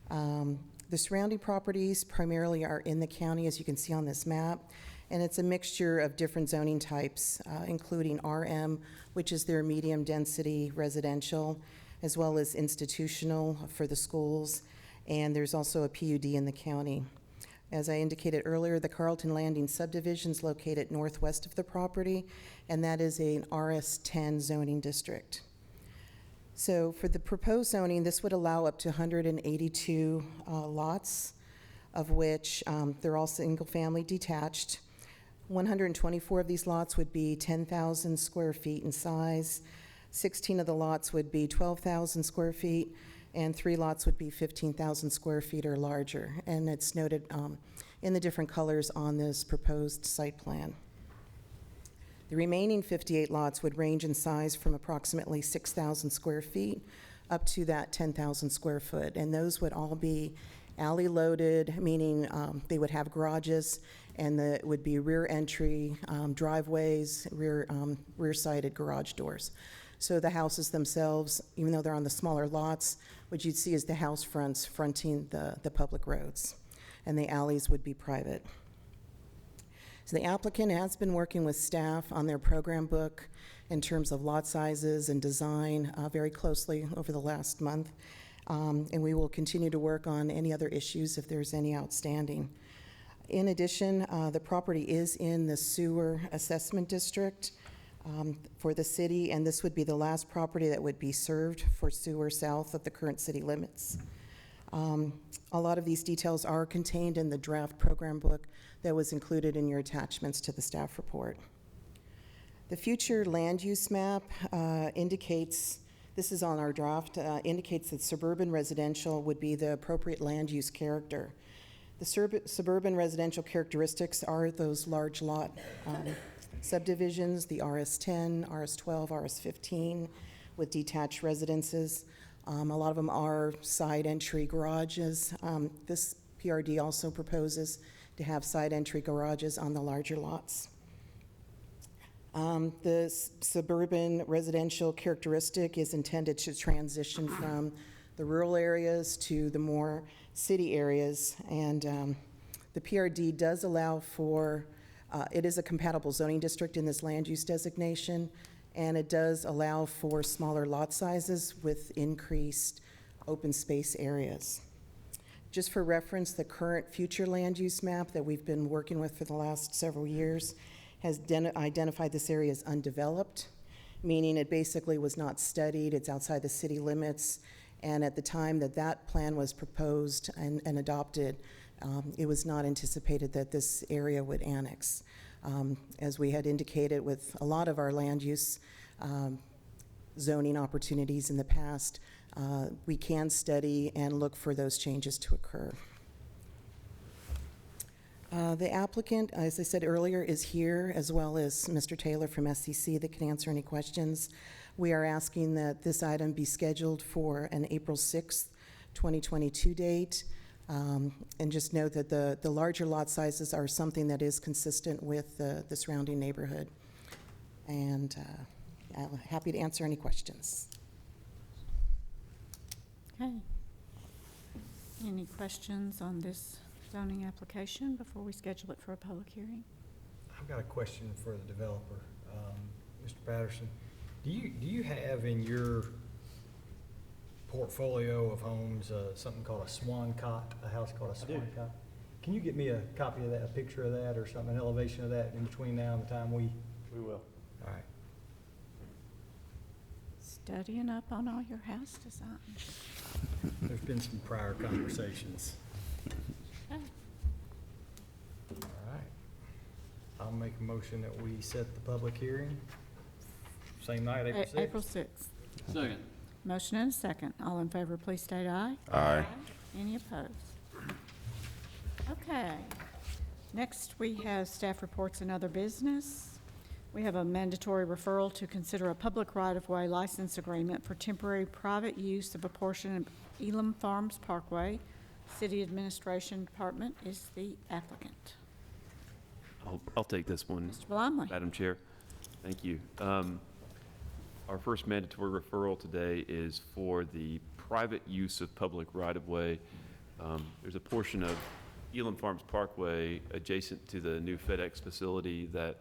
The surrounding properties primarily are in the county, as you can see on this map, and it's a mixture of different zoning types, including RM, which is their medium density residential, as well as institutional for the schools, and there's also a PUD in the county. As I indicated earlier, the Carlton Landing subdivision is located northwest of the property, and that is an RS10 zoning district. So for the proposed zoning, this would allow up to 182 lots, of which they're all single-family detached. 124 of these lots would be 10,000 square feet in size. 16 of the lots would be 12,000 square feet, and 3 lots would be 15,000 square feet or larger. And it's noted in the different colors on this proposed site plan. The remaining 58 lots would range in size from approximately 6,000 square feet up to that 10,000 square foot. And those would all be alley loaded, meaning they would have garages, and it would be rear entry, driveways, rear-sided garage doors. So the houses themselves, even though they're on the smaller lots, what you'd see is the house fronts fronting the public roads, and the alleys would be private. So the applicant has been working with staff on their program book in terms of lot sizes and design very closely over the last month, and we will continue to work on any other issues if there's any outstanding. In addition, the property is in the sewer assessment district for the city, and this would be the last property that would be served for sewer south of the current city limits. A lot of these details are contained in the draft program book that was included in your attachments to the staff report. The future land use map indicates, this is on our draft, indicates that suburban residential would be the appropriate land use character. The suburban residential characteristics are those large lot subdivisions, the RS10, RS12, RS15, with detached residences. A lot of them are side entry garages. This PRD also proposes to have side entry garages on the larger lots. The suburban residential characteristic is intended to transition from the rural areas to the more city areas, and the PRD does allow for, it is a compatible zoning district in this land use designation, and it does allow for smaller lot sizes with increased open space areas. Just for reference, the current future land use map that we've been working with for the last several years has identified this area as undeveloped, meaning it basically was not studied, it's outside the city limits, and at the time that that plan was proposed and adopted, it was not anticipated that this area would annex. As we had indicated with a lot of our land use zoning opportunities in the past, we can study and look for those changes to occur. The applicant, as I said earlier, is here, as well as Mr. Taylor from SCC that can answer any questions. We are asking that this item be scheduled for an April 6th, 2022 date. And just note that the larger lot sizes are something that is consistent with the surrounding neighborhood. And I'm happy to answer any questions. Okay. Any questions on this zoning application before we schedule it for a public hearing? I've got a question for the developer. Mr. Patterson, do you have in your portfolio of homes, something called a swan cot, a house called a swan cot. Can you get me a copy of that, a picture of that or something, an elevation of that in between now and the time we? We will. All right. Studying up on all your house designs. There's been some prior conversations. Okay. All right. I'll make a motion that we set the public hearing. Same night, April 6th. April 6th. Second. Motion and a second. All in favor, please state aye. Aye. Any opposed? Okay. Next, we have staff reports and other business. We have a mandatory referral to consider a public right-of-way license agreement for temporary private use of a portion of Elam Farms Parkway. City Administration Department is the applicant. I'll take this one, Mr. Blomley. Madam Chair. Thank you. Our first mandatory referral today is for the private use of public right-of-way. There's a portion of Elam Farms Parkway adjacent to the new FedEx facility that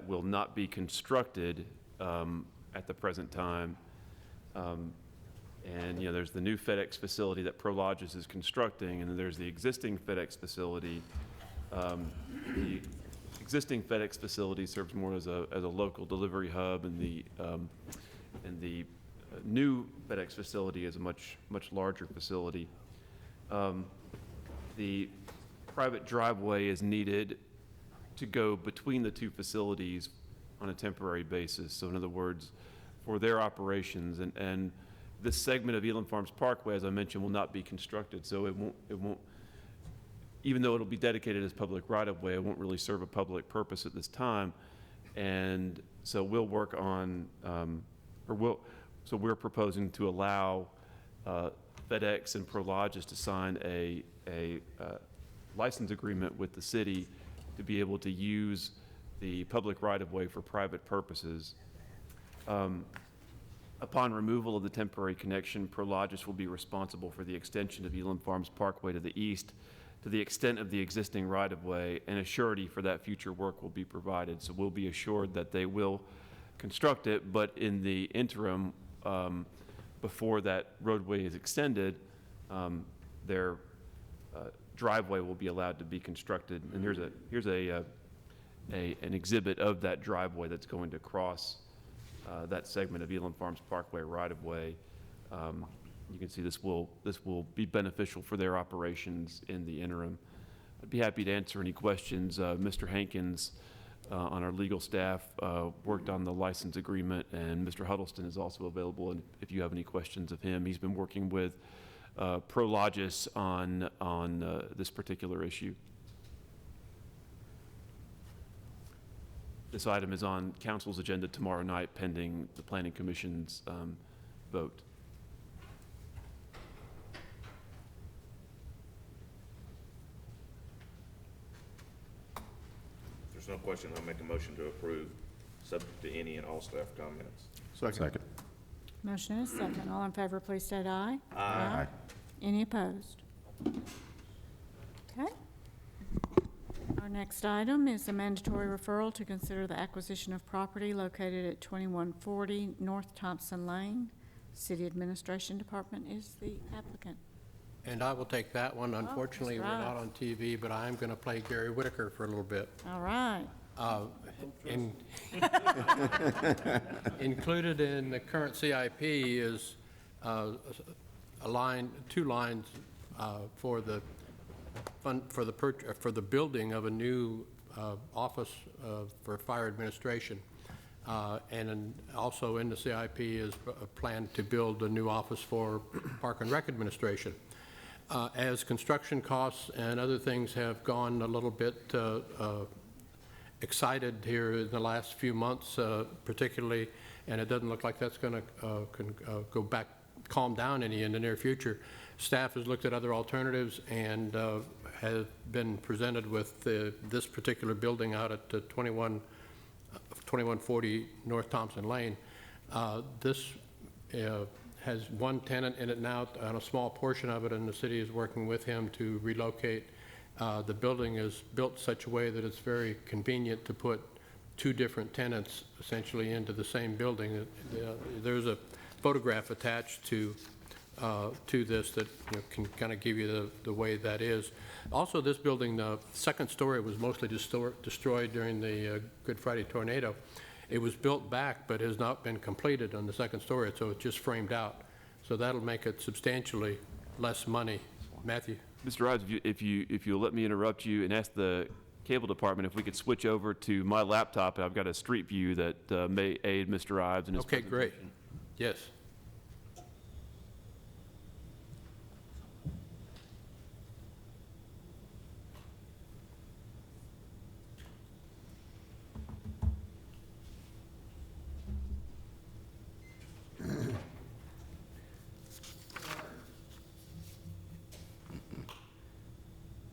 will not be constructed at the present time. And, there's the new FedEx facility that Prologis is constructing, and then there's the existing FedEx facility. The existing FedEx facility serves more as a local delivery hub, and the new FedEx facility is a much larger facility. The private driveway is needed to go between the two facilities on a temporary basis. So in other words, for their operations, and this segment of Elam Farms Parkway, as I mentioned, will not be constructed. So it won't, even though it'll be dedicated as public right-of-way, it won't really serve a public purpose at this time. And so we'll work on, so we're proposing to allow FedEx and Prologis to sign a license agreement with the city to be able to use the public right-of-way for private purposes. Upon removal of the temporary connection, Prologis will be responsible for the extension of Elam Farms Parkway to the east to the extent of the existing right-of-way, and a surety for that future work will be provided. So we'll be assured that they will construct it, but in the interim, before that roadway is extended, their driveway will be allowed to be constructed. And here's an exhibit of that driveway that's going to cross that segment of Elam Farms Parkway right-of-way. You can see this will be beneficial for their operations in the interim. I'd be happy to answer any questions. Mr. Hankins on our legal staff worked on the license agreement, and Mr. Huddleston is also available, and if you have any questions of him. He's been working with Prologis on this particular issue. This item is on council's agenda tomorrow night pending the Planning Commission's vote. If there's no question, I'll make a motion to approve, subject to any and all staff comments. Second. Motion and a second. All in favor, please state aye. Aye. Any opposed? Okay. Our next item is a mandatory referral to consider the acquisition of property located at 2140 North Thompson Lane. City Administration Department is the applicant. And I will take that one. Unfortunately, Mr. we're not Rice. on TV, but I am going to play Gary Whitaker for a little bit. All right. Included in the current CIP is two lines for the building of a new office for fire administration. And also in the CIP is a plan to build a new office for Park and Rec administration. As construction costs and other things have gone a little bit excited here in the last few months, particularly, and it doesn't look like that's going to go back, calm down any in the near future. Staff has looked at other alternatives and has been presented with this particular building out at 2140 North Thompson Lane. This has one tenant in it now on a small portion of it, and the city is working with him to relocate. The building is built such a way that it's very convenient to put two different tenants essentially into the same building. There's photograph attached to this that can kind of give you the way that is. Also, this building, the second story was mostly destroyed during the Good Friday tornado. It was built back, but has not been completed on the second story, so it's just framed out. So that'll make it substantially less money. Matthew? Mr. Rhodes, if you'll let me interrupt you and ask the cable department if we could switch over to my laptop. I've got a street view that may aid Mr. Ives in his Okay, great. Yes.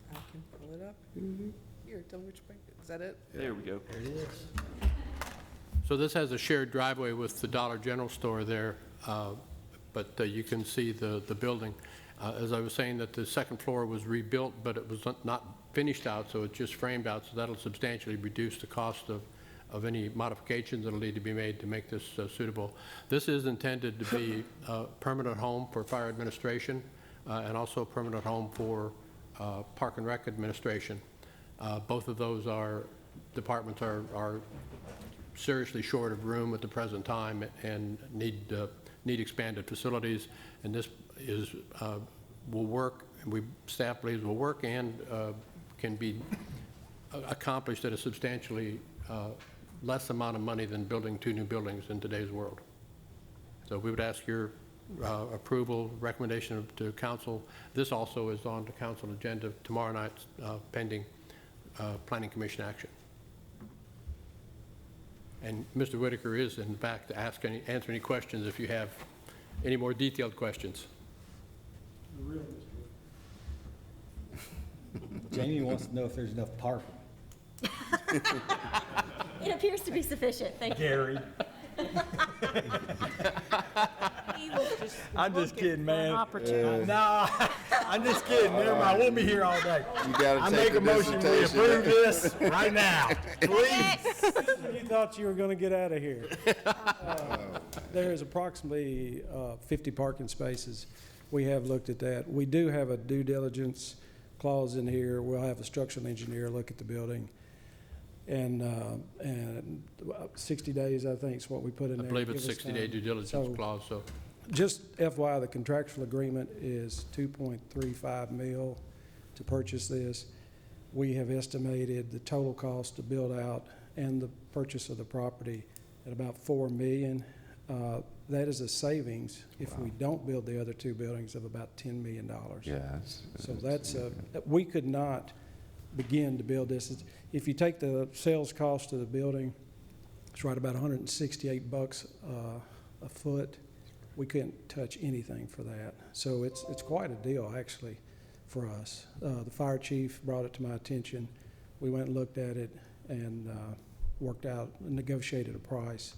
I can pull it up. Here, tell me which way. Is that it? There we go. There it is. So this has a shared driveway with the Dollar General store there, but you can see the building. As I was saying, that the second floor was rebuilt, but it was not finished out, so it's just framed out, so that'll substantially reduce the cost of any modifications that'll need to be made to make this suitable. This is intended to be a permanent home for fire administration and also a permanent home for Park and Rec administration. Both of those departments are seriously short of room at the present time and need expanded facilities, and this will work, staff believes will work and can be accomplished at a substantially less amount of money than building 2 new buildings in today's world. So we would ask your approval, recommendation to council. This also is on the council agenda tomorrow night, pending Planning Commission action. And Mr. Whitaker is in fact to answer any questions if you have any more detailed questions. Jamie wants to know if there's enough parking. It appears to be sufficient, thank you. Gary. I'm just kidding, man. No, I'm just kidding. Never mind. We'll be here all day. I make a motion we approve this right now, please. You thought you were going to get out of here. There's approximately 50 parking spaces. We have looked at that. We do have a due diligence clause in here. We'll have a structural engineer look at the building. And 60 days, I think, is what we put in there. I believe it's 60-day due diligence clause. So, just FYI, the contractual agreement is $2.35 million to purchase this. We have estimated the total cost to build out and the purchase of the property at about $4 million. That is a savings if we don't build the other 2 buildings of about $10 million. Yeah. So that's we could not begin to build this. If you take the sales cost of the building, it's right about $168 a foot. We couldn't touch anything for that. So it's quite a deal, actually, for us. The fire chief brought it to my attention. We went and looked at it and worked out and negotiated a price.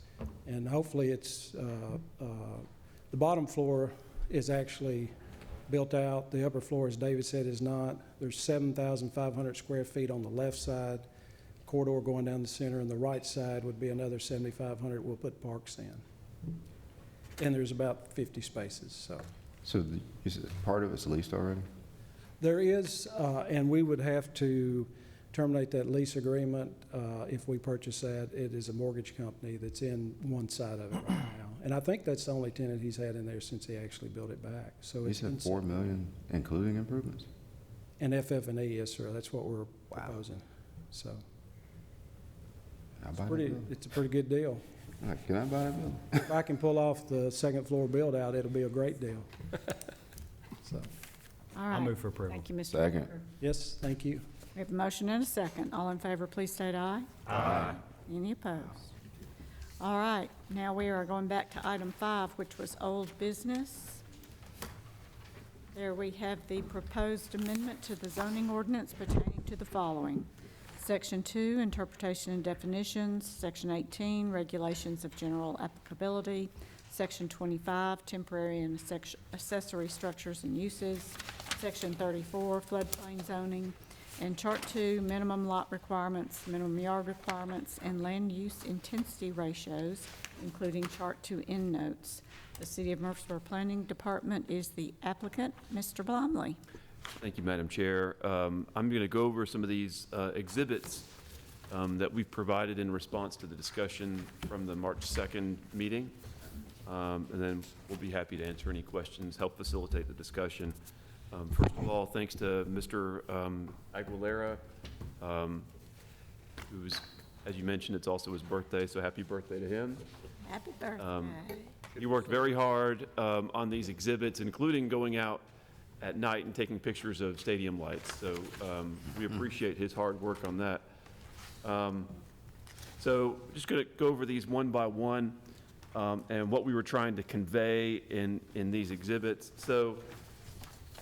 And hopefully it's, the bottom floor is actually built out. The upper floor, as David said, is not. There's 7,500 square feet on the left side, corridor going down the center, and the right side would be another 7,500 we'll put parks in. And there's about 50 spaces, So part of it's leased already? There is, and we would have to terminate that lease agreement if we purchase that. It is a mortgage company that's in one side of it right now. And I think that's the only tenant he's had in there since he actually built it back. So You said $4 million, including improvements? And FF&E, yes, sir. That's what we're proposing. So it's a pretty good deal. Can I buy it? If I can pull off the second floor build out, it'll be a great deal. So, All right. I'll move for approval. Thank you, Mr. Second. Whitaker. yes, thank you. We have a motion and a second. All in favor, please state aye. Aye. Any opposed? All right, now we are going back to item 5, which was old business. There we have the proposed amendment to the zoning ordinance pertaining to the following. Section 2, interpretation and definitions. Section 18, regulations of general applicability. Section 25, temporary and accessory structures and uses. Section 34, floodplain zoning. And Chart 2, minimum lot requirements, minimum yard requirements, and land use intensity ratios, including Chart 2 endnotes. The City of Murfreesboro Planning Department is the applicant. Mr. Blomley. Thank you, Madam Chair. I'm going to go over some of these exhibits that we've provided in response to the discussion from the March 2nd meeting. And then we'll be happy to answer any questions, help facilitate the discussion. First of all, thanks to Mr. Aguilera, who's, as you mentioned, it's also his birthday, so happy birthday to him. Happy birthday. You worked very hard on these exhibits, including going out at night and taking pictures of stadium lights. So we appreciate his hard work on that. So just going to go over these one by one and what we were trying to convey in these exhibits. So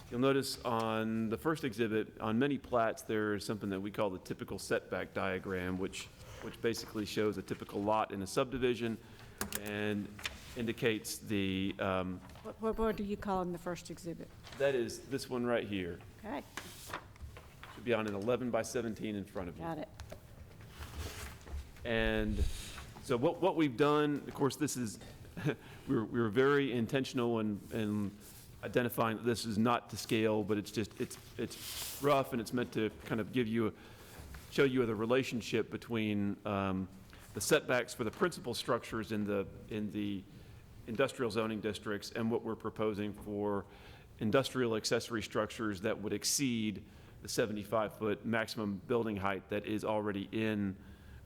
you'll notice on the first exhibit, on many plats, there is something that we call the typical setback diagram, which basically shows a typical lot in a subdivision and indicates the... What do you call in the first exhibit? That is this one right here. Okay, Should be on an 11 by 17 in front of you. got it. And so what we've done, of course, this is, we were very intentional in identifying that this is not to scale, but it's just, it's rough, and it's meant to kind of show you the relationship between the setbacks for the principal structures in the industrial zoning districts and what we're proposing for industrial accessory structures that would exceed the 75-foot maximum building height that is already in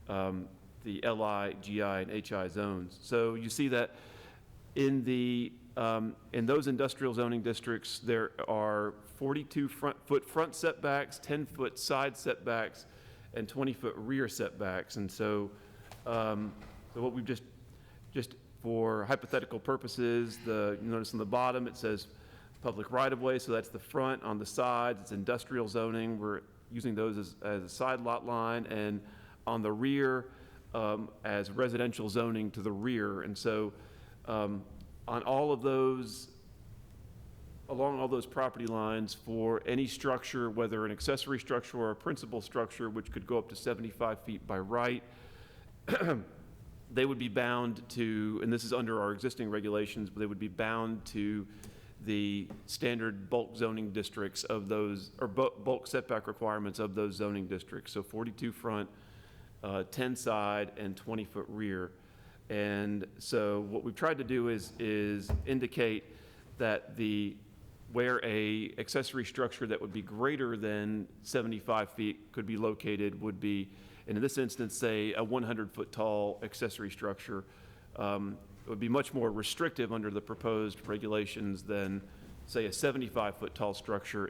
the LI, GI, and HI zones. So you see that in those industrial zoning districts, there are 42-foot front setbacks, 10-foot side setbacks, and 20-foot rear setbacks. And so, so what we've just for hypothetical purposes, you notice on the bottom it says public right-of-way, so that's the front. On the sides, it's industrial zoning. We're using those as a side lot line, and on the rear as residential zoning to the rear. And so on all of those, along all those property lines, for any structure, whether an accessory structure or a principal structure, which could go up to 75 feet by right, they would be bound to, and this is under our existing regulations, but they would be bound to the standard bulk zoning districts of those, or bulk setback requirements of those zoning districts. So 42 front, 10 side, and 20-foot rear. And so what we've tried to do is indicate that where a accessory structure that would be greater than 75 feet could be located would be, and in this instance, say a 100-foot tall accessory structure, it would be much more restrictive under the proposed regulations than, say, a 75-foot tall structure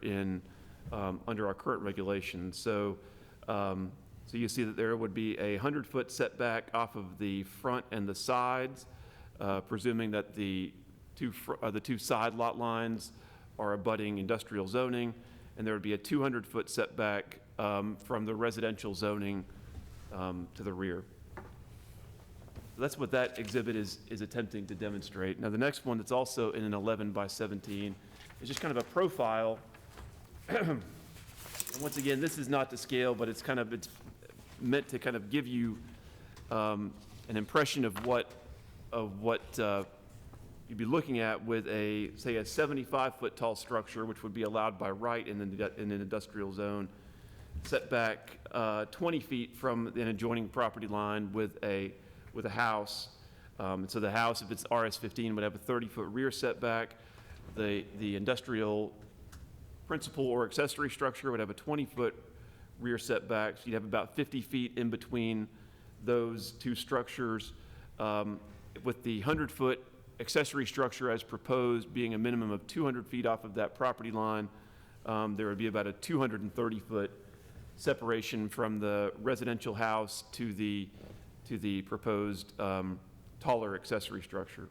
under our current regulations. So, so you see that there would be a 100-foot setback off of the front and the sides, presuming that the two side lot lines are abutting industrial zoning, and there would be a 200-foot setback from the residential zoning to the rear. That's what that exhibit is attempting to demonstrate. Now, the next one that's also in an 11 by 17 is just kind of a profile. And once again, this is not to scale, but it's meant to kind of give you an impression of what you'd be looking at with say a 75-foot tall structure, which would be allowed by right in an industrial zone, setback 20 feet from an adjoining property line with a house. And so the house, if it's RS-15, would have a 30-foot rear setback. The industrial principal or accessory structure would have a 20-foot rear setback. So you'd have about 50 feet in between those two structures. With the 100-foot accessory structure as proposed being a minimum of 200 feet off of that property line, there would be about a 230-foot separation from the residential house to the proposed taller accessory structure.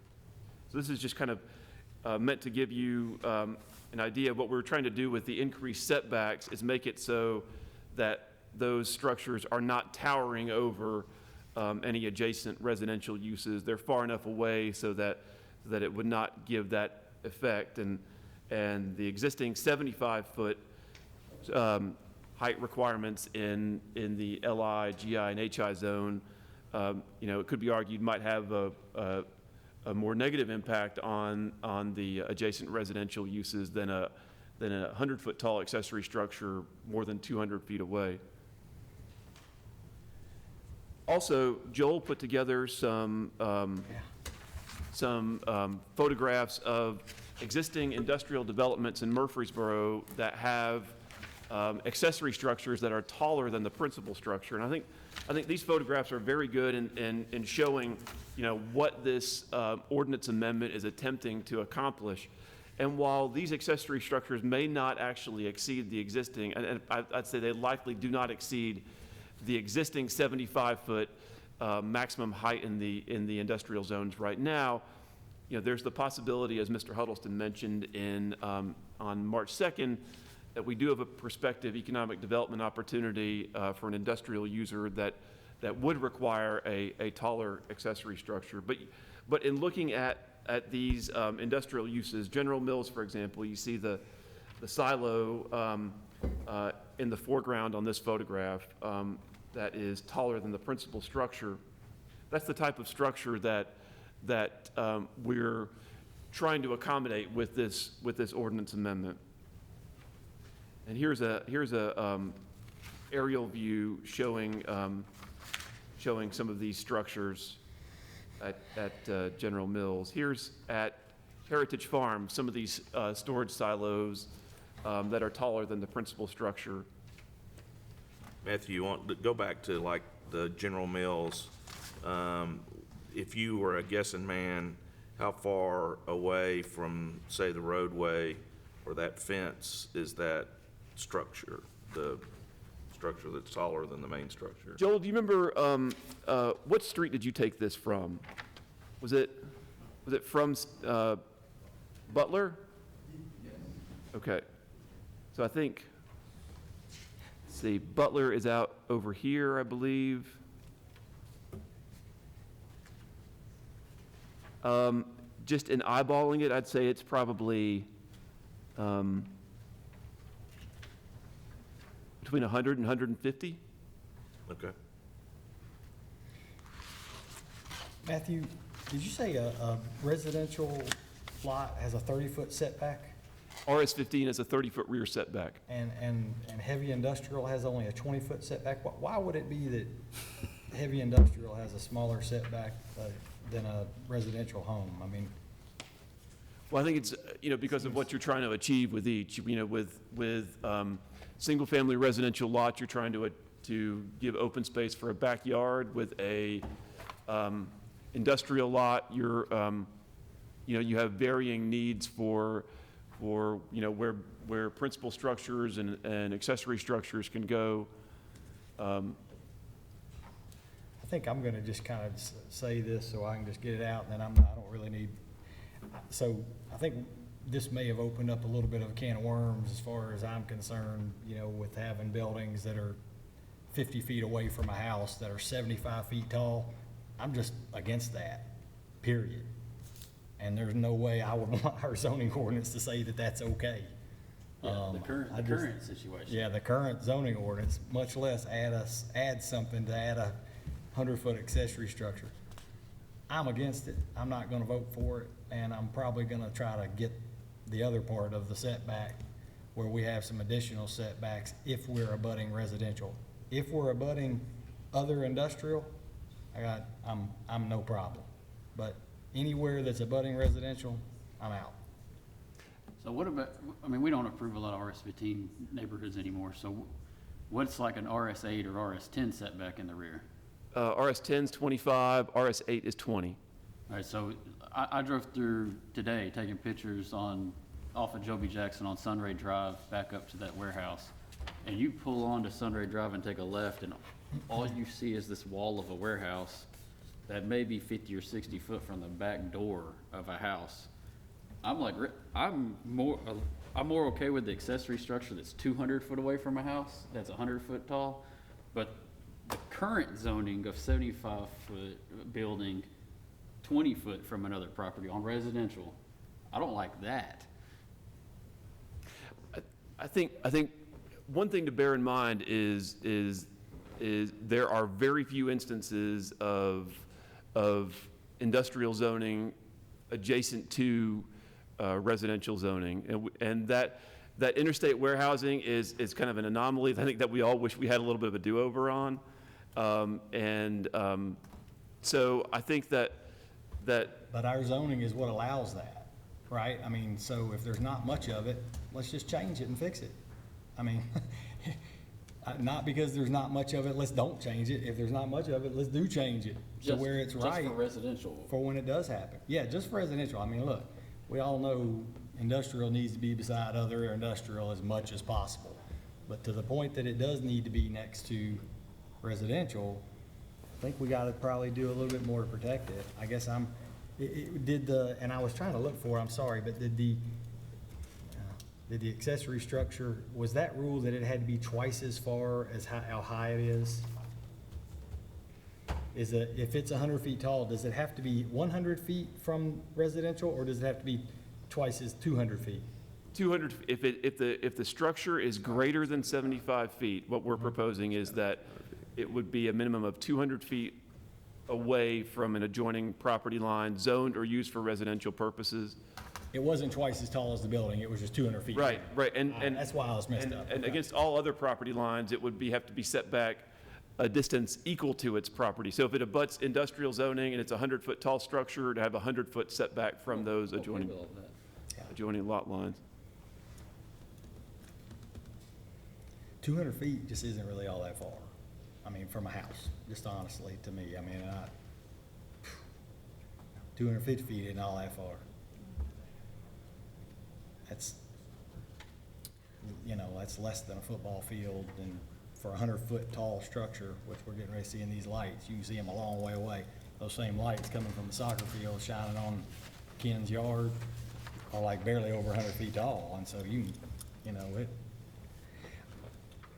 So this is just kind of meant to give you an idea of what we're trying to do with the increased setbacks is make it so that those structures are not towering over any adjacent residential uses. They're far enough away so that it would not give that effect. And the existing 75-foot height requirements in the LI, GI, and HI zone you know, it could be argued might have a more negative impact on the adjacent residential uses than a 100-foot tall accessory structure more than 200 feet away. Also, Joel put together some photographs of existing industrial developments in Murfreesboro that have accessory structures that are taller than the principal structure. And I think these photographs are very good in showing, you know, what this ordinance amendment is attempting to accomplish. And while these accessory structures may not actually exceed the existing, and I'd say they likely do not exceed the existing 75-foot maximum height in the industrial zones right now, you know, there's the possibility, as Mr. Huddleston mentioned on March 2nd, that we do have a prospective economic development opportunity for an industrial user that would require a taller accessory structure. But in looking at these industrial uses, General Mills, for example, you see the silo in the foreground on this photograph that is taller than the principal structure. That's the type of structure that we're trying to accommodate with this ordinance amendment. And here's a aerial view showing some of these structures at General Mills. Here's at Heritage Farm, some of these storage silos that are taller than the principal structure. Matthew, you want to go back to like the General Mills. If you were a guessing man, how far away from, say, the roadway or that fence is that structure, the structure that's taller than the main structure? Joel, do you remember what street did you take this from? Was it from Butler? Yes. Okay. So I think, let's see, Butler is out over here, I believe. Just in eyeballing it, I'd say it's probably between 100 and 150. Okay. Matthew, did you say a residential lot has a 30-foot setback? RS-15 has a 30-foot rear setback. And heavy industrial has only a 20-foot setback? Why would it be that heavy industrial has a smaller setback than a residential home? I mean, well, I think it's, you know, because of what you're trying to achieve with each. You know, with single-family residential lots, you're trying to give open space for a backyard. With a industrial lot, you're, you know, you have varying needs for you know, where principal structures and accessory structures can go. I think I'm going to just kind of say this so I can just get it out, and then I don't really need. So I think this may have opened up a little bit of a can of worms as far as I'm concerned, you know, with having buildings that are 50 feet away from a house that are 75 feet tall. I'm just against that, period. And there's no way I would want our zoning ordinance to say that that's okay. Yeah, the current situation. Yeah, the current zoning ordinance, much less add something to add a 100-foot accessory structure. I'm against it. I'm not gonna vote for it, and I'm probably gonna try to get the other part of the setback where we have some additional setbacks if we're abutting residential. If we're abutting other industrial, I'm no problem. But anywhere that's abutting residential, I'm out. So what about, I mean, we don't approve a lot of RS-15 neighborhoods anymore, so what's like an RS-8 or RS-10 setback in the rear? RS-10 is 25, RS-8 is 20. All right, so I drove through today taking pictures off of Joby Jackson on Sunray Drive back up to that warehouse. And you pull onto Sunray Drive and take a left, and all you see is this wall of a warehouse that may be 50 or 60 foot from the back door of a house. I'm more okay with the accessory structure that's 200 foot away from a house, that's 100 foot tall, but the current zoning of 75 foot building 20 foot from another property on residential, I don't like that. I think one thing to bear in mind is is there are very few instances of industrial zoning adjacent to residential zoning. And that interstate warehousing is kind of an anomaly, I think, that we all wish we had a little bit of a do-over on. So I think that. But our zoning is what allows that, right? I mean, so if there's not much of it, let's just change it and fix it. I mean, not because there's not much of it, let's don't change it. If there's not much of it, let's do change it to where it's right. Just for residential. For when it does happen. Yeah, just for residential. I mean, look, we all know industrial needs to be beside other industrial as much as possible. But to the point that it does need to be next to residential, I think we gotta probably do a little bit more to protect it. I guess and I was trying to look for, I'm sorry, but did the accessory structure, was that rule that it had to be twice as far as how high it is? If it's 100 feet tall, does it have to be 100 feet from residential, or does it have to be twice as 200 feet? 200, if the structure is greater than 75 feet, what we're proposing is that it would be a minimum of 200 feet away from an adjoining property line, zoned or used for residential purposes. It wasn't twice as tall as the building, it was just 200 feet. Right, right, and that's why I was messed up. And against all other property lines, it would have to be set back a distance equal to its property. So if it abuts industrial zoning and it's a 100-foot tall structure, to have a 100-foot setback from those adjoining lot lines. 200 feet just isn't really all that far. I mean, from a house, just honestly, to me. I mean, 250 feet isn't all that far. That's, that's less than a football field, and for a 100-foot tall structure, which we're getting ready to see in these lights, you can see them a long way away. Those same lights coming from the soccer field shining on Ken's yard are like barely over 100 feet tall, and so it.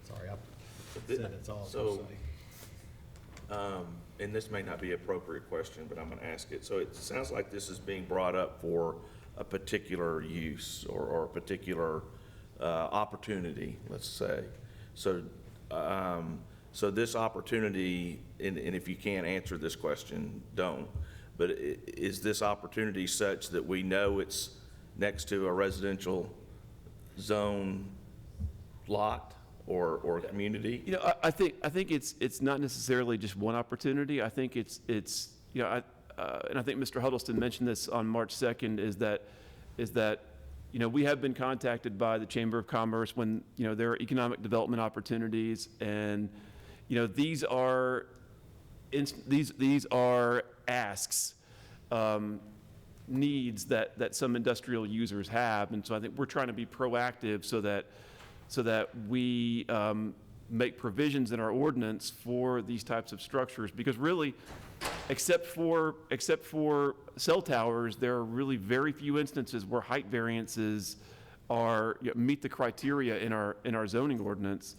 Sorry, I said that's all I was So, gonna say. and this may not be an appropriate question, but I'm gonna ask it. So it sounds like this is being brought up for a particular use or a particular opportunity, let's say. So, so this opportunity, and if you can't answer this question, don't. But is this opportunity such that we know it's next to a residential zone lot or community? I think it's not necessarily just one opportunity. I think it's and I think Mr. Huddleston mentioned this on March 2nd, is that we have been contacted by the Chamber of Commerce when there are economic development opportunities, and these are asks, needs that some industrial users have, and so I think we're trying to be proactive so that we make provisions in our ordinance for these types of structures, because really, except for cell towers, there are really very few instances where height variances meet the criteria in our zoning ordinance.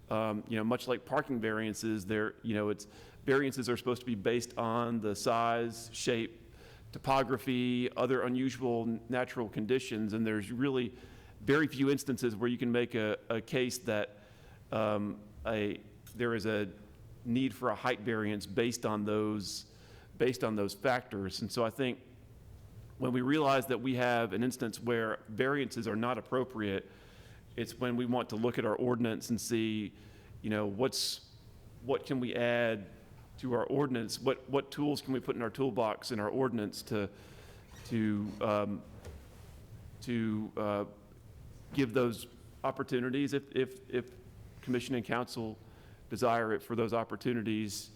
Much like parking variances, variances are supposed to be based on the size, shape, topography, other unusual natural conditions, and there's really very few instances where you can make a case that there is a need for a height variance based on those factors. And so I think when we realize that we have an instance where variances are not appropriate, it's when we want to look at our ordinance and see, what can we add to our ordinance? What tools can we put in our toolbox in our ordinance to give those opportunities if commission and council desire it, for those opportunities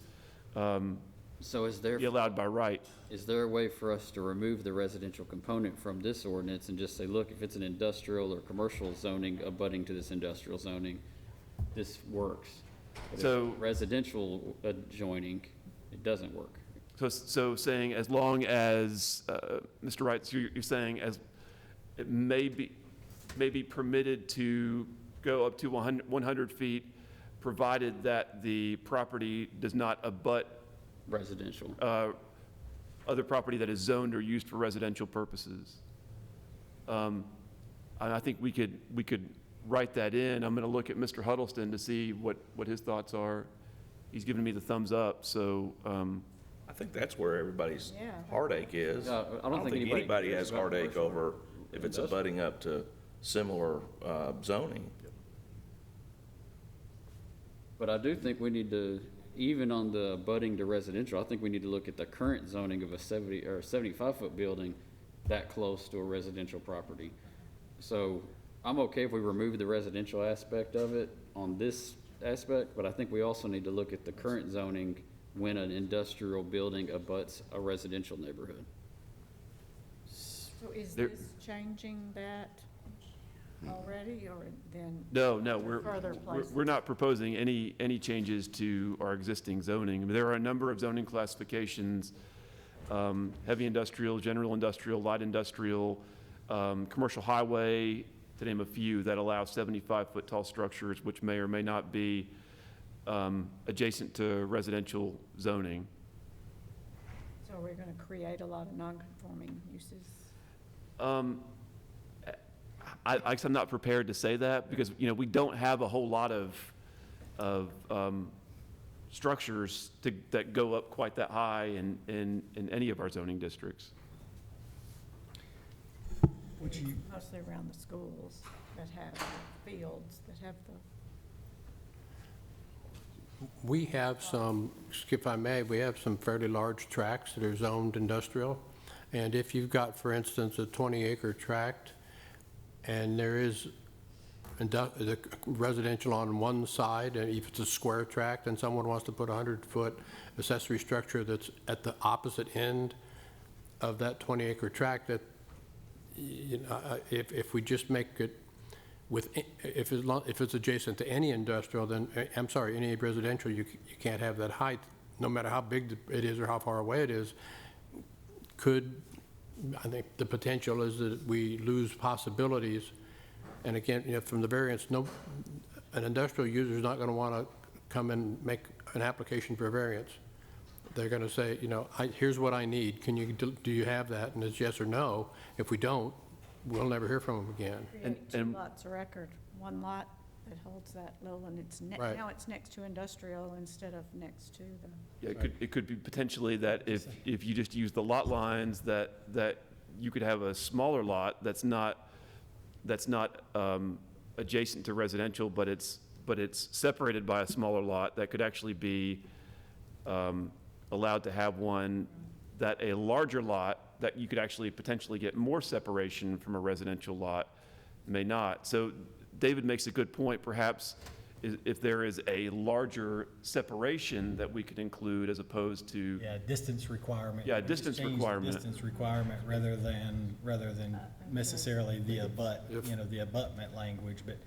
So is there, be allowed by right. is there a way for us to remove the residential component from this ordinance and just say, look, if it's an industrial or commercial zoning abutting to this industrial zoning, this works? But So- if residential adjoining, it doesn't work. So saying as long as, Mr. Wright, so you're saying as it may be permitted to go up to 100 feet, provided that the property does not abut Residential. other property that is zoned or used for residential purposes. And I think we could write that in. I'm going to look at Mr. Huddleston to see what his thoughts are. he's given me the thumbs up, so, I think that's where everybody's Yeah. heartache is. Yeah, I don't think anybody has cares about heartache commercial over if it's abutting up to similar zoning. But I do think we need to, even on the abutting to residential, I think we need to look at the current zoning of a 70 or 75-foot building that close to a residential property. So I'm okay if we remove the residential aspect of it on this aspect, but I think we also need to look at the current zoning when an industrial building abuts a residential neighborhood. So is There- this changing that already, or then? no, Further places? we're not proposing any changes to our existing zoning. I mean, there are a number of zoning classifications, heavy industrial, general industrial, light industrial, commercial highway, to name a few, that allow 75-foot tall structures, which may or may not be adjacent to residential zoning. So we're going to create a lot of non-conforming uses? I'm not prepared to say that, because, you know, we don't have a whole lot of structures that go up quite that high in any of our zoning districts. Mostly around the schools that have fields, that have the. We have some, if I may, we have some fairly large tracts that are zoned industrial. And if you've got, for instance, a 20-acre tract, and there is the residential on one side, and if it's a square tract, and someone wants to put a 100-foot accessory structure that's at the opposite end of that 20-acre tract, that, you know, if we just make it with, if it's adjacent to any industrial, then, I'm sorry, any residential, you can't have that height, no matter how big it is or how far away it is. I think the potential is that we lose possibilities. And again, you know, from the variance, an industrial user is not going to want to come and make an application for a variance. They're going to say, you know, here's what I need. Do you have that? And it's yes or no. If we don't, we'll never hear from them again. Create two lots of record, one lot that holds that little, and it's, Right. now it's next to industrial instead of next to the. Yeah, it could be potentially that if you just use the lot lines, that you could have a smaller lot that's not adjacent to residential, but it's separated by a smaller lot that could actually be allowed to have one, that a larger lot that you could actually potentially get more separation from a residential lot may not. So David makes a good point. Perhaps if there is a larger separation that we could include as opposed to. Yeah, distance requirement. Yeah, Just distance change the requirement. Distance requirement rather than necessarily the abutment language. But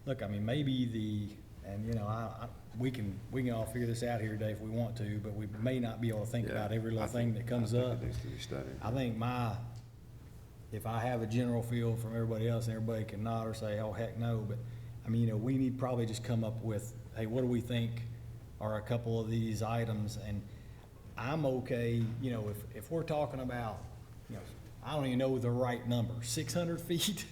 look, I mean, maybe and you know, we can all figure this out here today if we want to, but we may not be able to think about every little thing that comes up. It needs to be studied. I think if I have a general feel from everybody else, and everybody can nod or say, oh, heck no, but, I mean, you know, we need probably just come up with, hey, what do we think are a couple of these items? And I'm okay, you know, if we're talking about, you know, I don't even know the right number, 600 feet?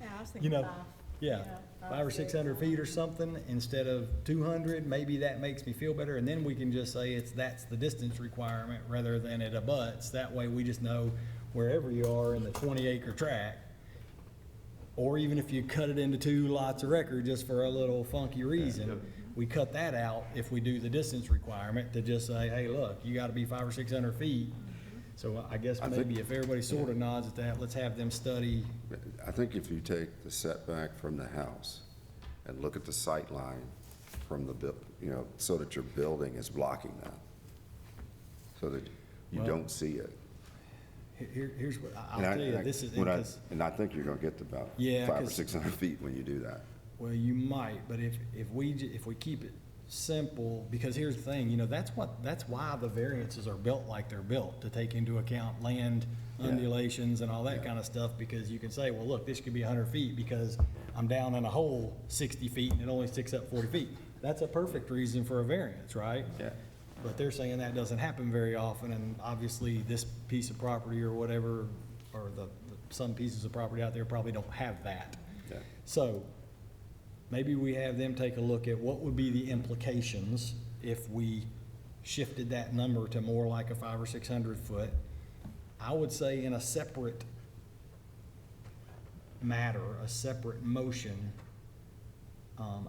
Yeah, I was You thinking know, five. yeah, 500 or 600 feet or something instead of 200, maybe that makes me feel better. And then we can just say that's the distance requirement rather than it abuts. That way we just know wherever you are in the 20-acre tract, or even if you cut it into two lots of record just for a little funky reason, we cut that out if we do the distance requirement to just say, hey, look, you gotta be 500 or 600 feet. So I guess maybe if everybody sort of nods at that, let's have them study. I think if you take the setback from the house and look at the sight line from the, you know, so that your building is blocking that, so that you don't see it. Here's what, I'll tell you, this is, And I think you're gonna get to about Yeah, 500 or 'cause- 600 feet when you do that. well, you might, but if we keep it simple, because here's the thing, you know, that's why the variances are built like they're built, to take into account land undulations and all that kind of stuff, because you can say, well, look, this could be 100 feet because I'm down in a hole 60 feet and it only sticks up 40 feet. That's a perfect reason for a variance, right? Yeah. But they're saying that doesn't happen very often, and obviously this piece of property or whatever, or some pieces of property out there probably don't have that. Yeah. So maybe we have them take a look at what would be the implications if we shifted that number to more like a 500 or 600 foot. I would say in a separate matter, a separate motion,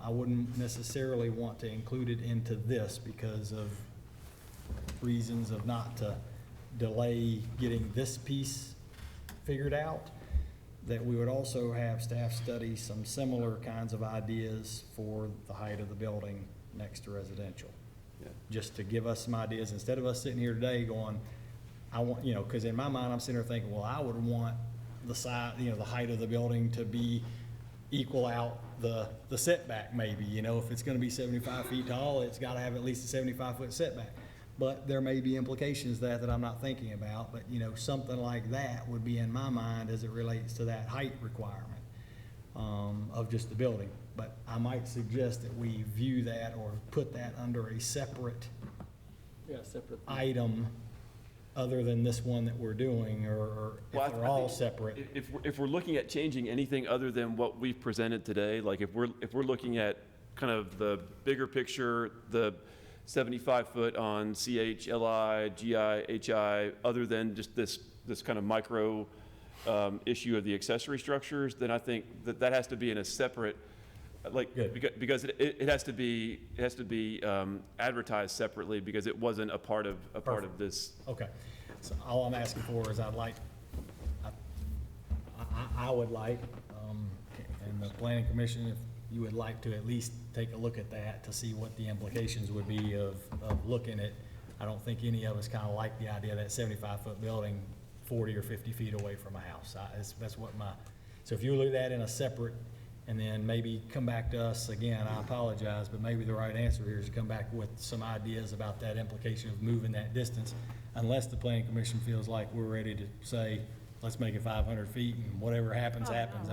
I wouldn't necessarily want to include it into this because of reasons of not to delay getting this piece figured out, that we would also have staff study some similar kinds of ideas for the height of the building next to residential. Just to give us some ideas, instead of us sitting here today going, I want, you know, because in my mind, I'm sitting there thinking, well, I would want the side, you know, the height of the building to be equal out the setback maybe, you know, if it's gonna be 75 feet tall, it's gotta have at least a 75-foot setback. But there may be implications that I'm not thinking about, but, you know, something like that would be in my mind as it relates to that height requirement of just the building. But I might suggest that we view that or put that under a separate item other than this one that we're doing, or Well, if they're I all think separate. If we're looking at changing anything other than what we've presented today, like if we're looking at kind of the bigger picture, the 75-foot on CH, LI, GI, HI, other than just this kind of micro issue of the accessory structures, then I think that has to be in a separate, like, because it has to be advertised separately because it wasn't a part of this. Okay, so all I'm asking for is I would like, and the planning commission, if you would like to at least take a look at that to see what the implications would be of looking at, I don't think any of us kind of like the idea of that 75-foot building 40 or 50 feet away from a house. That's what so if you look at that in a separate, and then maybe come back to us again, I apologize, but maybe the right answer here is to come back with some ideas about that implication of moving that distance, unless the planning commission feels like we're ready to say, let's make it 500 feet and whatever happens, happens.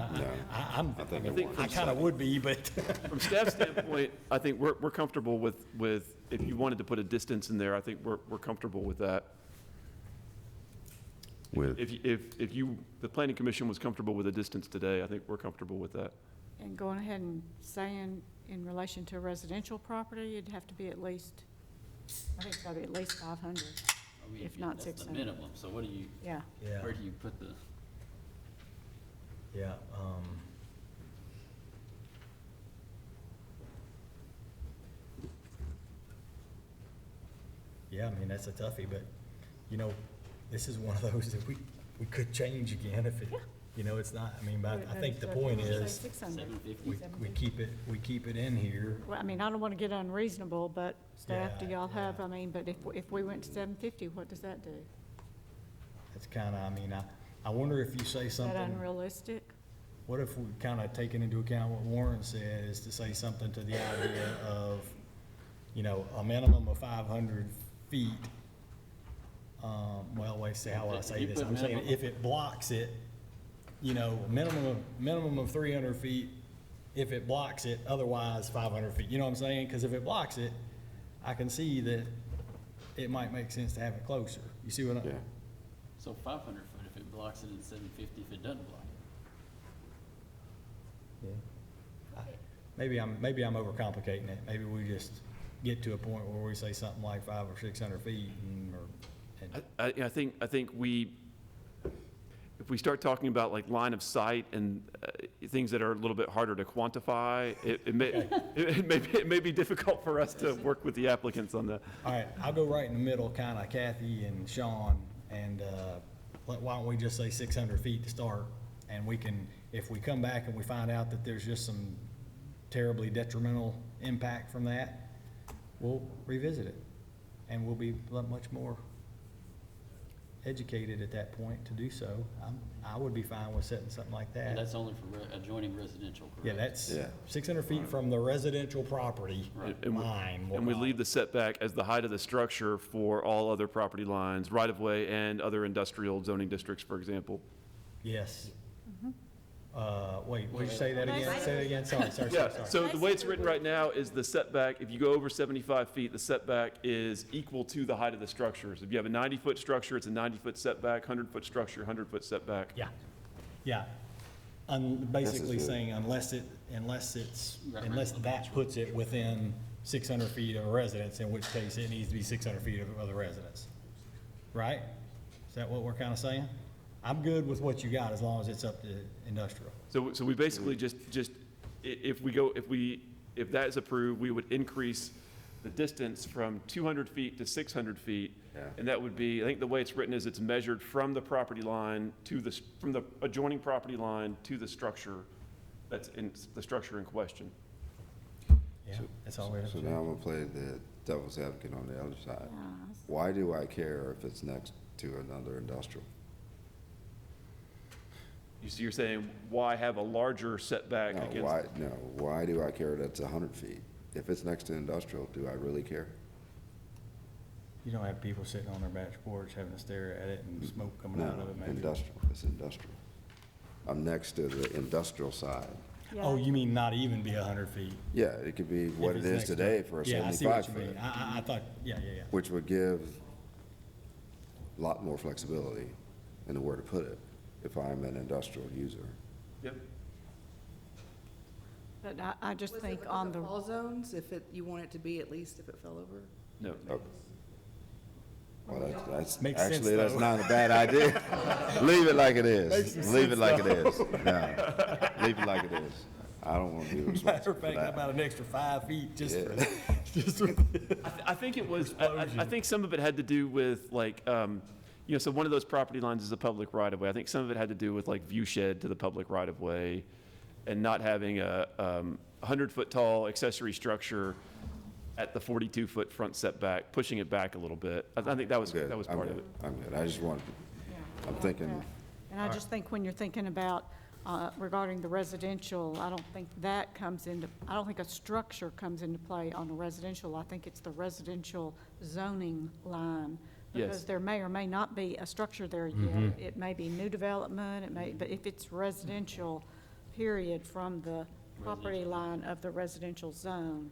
I kind of would be, but. From staff standpoint, I think we're comfortable with, if you wanted to put a distance in there, I think we're comfortable with that. If the planning commission was comfortable with a distance today, I think we're comfortable with that. And going ahead and saying in relation to residential property, it'd have to be at least, I think it's gotta be at least 500, if not 600. That's the minimum, so what do you, Yeah. where do you put the? Yeah, yeah, I mean, that's a toughie, but, you know, this is one of those that we could change again if it, you know, it's not, I mean, but I think the point is, we keep it in here. Well, I mean, I don't want to get unreasonable, but staff, do Yeah, y'all have, I mean, but if we went to 750, what does that do? It's kind of, I mean, I wonder if you say Is something. that unrealistic? What if we kind of taken into account what Warren said, is to say something to the idea of, you know, a minimum of 500 feet. Well, wait, see how I say this. I'm saying if it blocks it, you know, minimum of 300 feet, if it blocks it, otherwise 500 feet. You know what I'm saying? Because if it blocks it, I can see that it might make sense to have it closer. You see what I'm? So 500 foot if it blocks it, and 750 if it doesn't block it. Yeah. Maybe I'm overcomplicating it. Maybe we just get to a point where we say something like 500 or 600 feet, I think if we start talking about like line of sight and things that are a little bit harder to quantify, it may be difficult for us to work with the applicants on that. All right, I'll go right in the middle, kind of Kathy and Sean, and why don't we just say 600 feet to start? And we can, if we come back and we find out that there's just some terribly detrimental impact from that, we'll revisit it. And we'll be much more educated at that point to do so. I would be fine with setting something like that. And that's only for adjoining residential, correct? Yeah, that's 600 feet from the residential property line. And we leave the setback as the height of the structure for all other property lines, right-of-way and other industrial zoning districts, for example. Yes. Wait, would you say that again? Say that again, sorry. So the way it's written right now is the setback, if you go over 75 feet, the setback is equal to the height of the structures. If you have a 90-foot structure, it's a 90-foot setback, 100-foot structure, 100-foot setback. Yeah. Basically saying unless that puts it within 600 feet of a residence, in which case it needs to be 600 feet of other residence. Right? Is that what we're kind of saying? I'm good with what you got as long as it's up to industrial. So we basically just, if that is approved, we would increase the distance from 200 feet to 600 feet. Yeah. And that would be, I think the way it's written is it's measured from the property line to from the adjoining property line to the structure that's in, the structure in question. Yeah, that's all we have to So do. now I'm gonna play the devil's advocate on the other side. Why do I care if it's next to another industrial? You're saying, why have a larger setback against? Why do I care that it's 100 feet? If it's next to industrial, do I really care? You don't have people sitting on their back porch having to stare at it and smoke coming out of it, maybe. Industrial, it's industrial. I'm next to the industrial side. Oh, you mean not even be 100 feet? Yeah, it could be what If it it's is next to today it. for a Yeah, I see 75 what you foot. mean. I thought, yeah. Which would give a lot more flexibility in where to put it if I'm an industrial user. Yep. But I just Was think it on the the, fall zones, if you want it to be at least if it fell over? No. Oh. Well, that's Makes sense, actually, that's though. not a bad idea. Leave it like it Makes is. some Leave it sense, like it though. is. No, leave it like it is. I don't want to be Matter responsible of for fact, how that. about an extra 5 feet just Yeah. for, just for. I think it was, I think some of it had to do with like, so one of those property lines is a public right-of-way. I think some of it had to do with like view shed to the public right-of-way and not having a 100-foot tall accessory structure at the 42-foot front setback, pushing it back a little bit. I think that was Good. part of it. I'm good. I just wanted, I'm thinking, and I just think when you're thinking about regarding the residential, I don't think that comes into, I don't think a structure comes into play on a residential. I think it's the residential zoning line. Yes. Because there may or may not be a structure there yet. It may be new development, it may, but if it's residential, period, from the property line of the residential zone,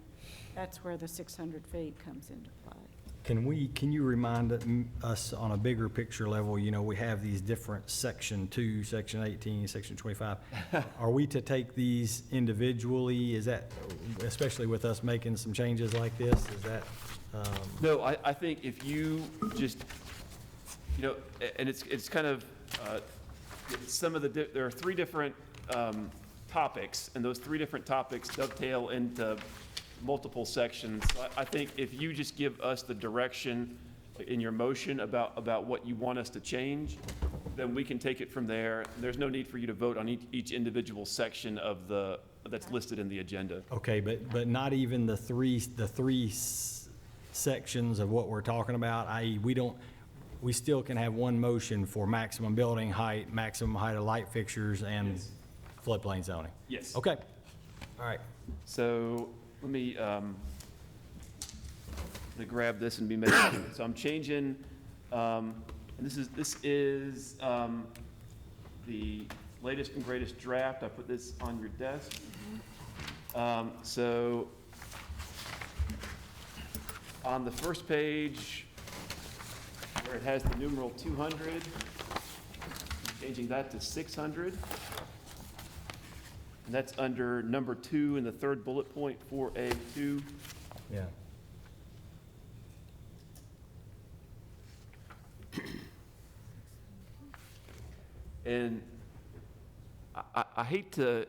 that's where the 600 feet comes into play. Can you remind us on a bigger picture level, we have these different section 2, section 18, section 25. Are we to take these individually? Is that, especially with us making some changes like this, is that? No, I think if you just, and it's kind of, there are 3 different topics, and those 3 different topics dovetail into multiple sections. So I think if you just give us the direction in your motion about what you want us to change, then we can take it from there. There's no need for you to vote on each individual section of that's listed in the agenda. Okay, but not even the three sections of what we're talking about, i.e. we still can have one motion for maximum building height, maximum height of light fixtures, and floodplain zoning? Yes. Okay, all right. So let me grab this and be made. So I'm changing, and this is the latest and greatest draft. I put this on your desk. So on the first page, where it has the numeral 200, I'm changing that to 600. And that's under number 2 in the 3rd bullet point, 4A2. Yeah. And I hate to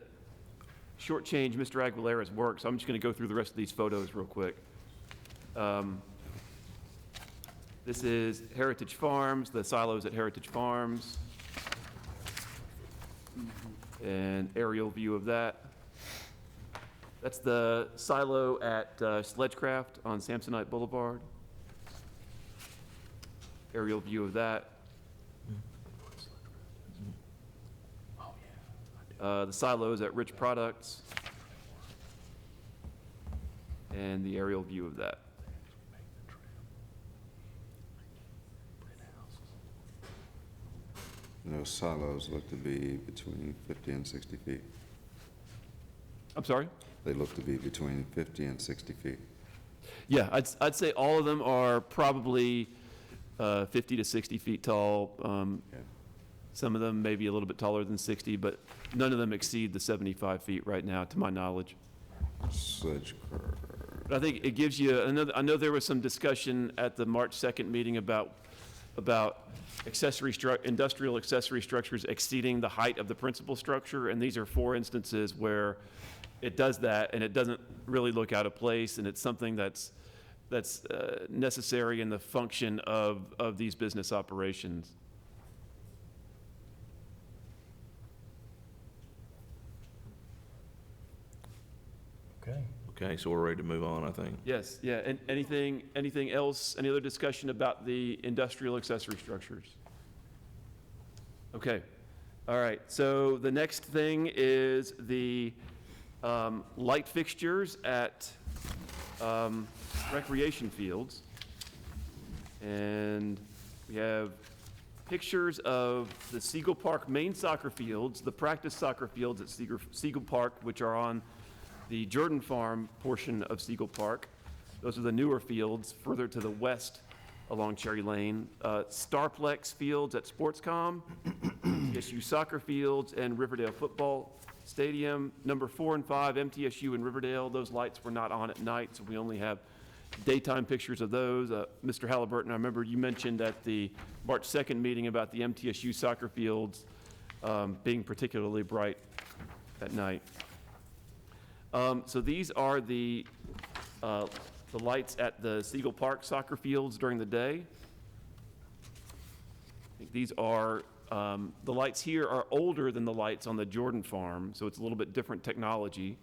shortchange Mr. Aguilera's work, so I'm just going to go through the rest of these photos real quick. This is Heritage Farms, the silos at Heritage Farms. An aerial view of that. That's the silo at Sledgecraft on Samsonite Boulevard. Aerial view of that. The silos at Rich Products. And the aerial view of that. those silos look to be between 50 and 60 feet. I'm sorry? They look to be between 50 and 60 feet. Yeah, I'd say all of them are probably 50 to 60 feet tall. Some of them may be a little bit taller than 60, but none of them exceed the 75 feet right now, to my knowledge. Sledgecraft. But I think it gives you another, I know there was some discussion at the March 2nd meeting about industrial accessory structures exceeding the height of the principal structure, and these are 4 instances where it does that, and it doesn't really look out of place, and it's something that's necessary in the function of these business operations. Okay. Okay, so we're ready to move on, I think. Yes, yeah, and anything else, any other discussion about the industrial accessory structures? Okay, all right, so the next thing is the light fixtures at recreation fields. And we have pictures of the Siegel Park main soccer fields, the practice soccer fields at Siegel Park, which are on the Jordan Farm portion of Siegel Park. Those are the newer fields further to the west along Cherry Lane. Starplex fields at Sportscom, MTSU soccer fields, and Riverdale football stadium. Number 4 and 5, MTSU and Riverdale. Those lights were not on at night, so we only have daytime pictures of those. Mr. Halliburton, I remember you mentioned at the March 2nd meeting about the MTSU soccer fields being particularly bright at night. So these are the lights at the Siegel Park soccer fields during the day. I think these are, the lights here are older than the lights on the Jordan Farm, so it's a little bit different technology.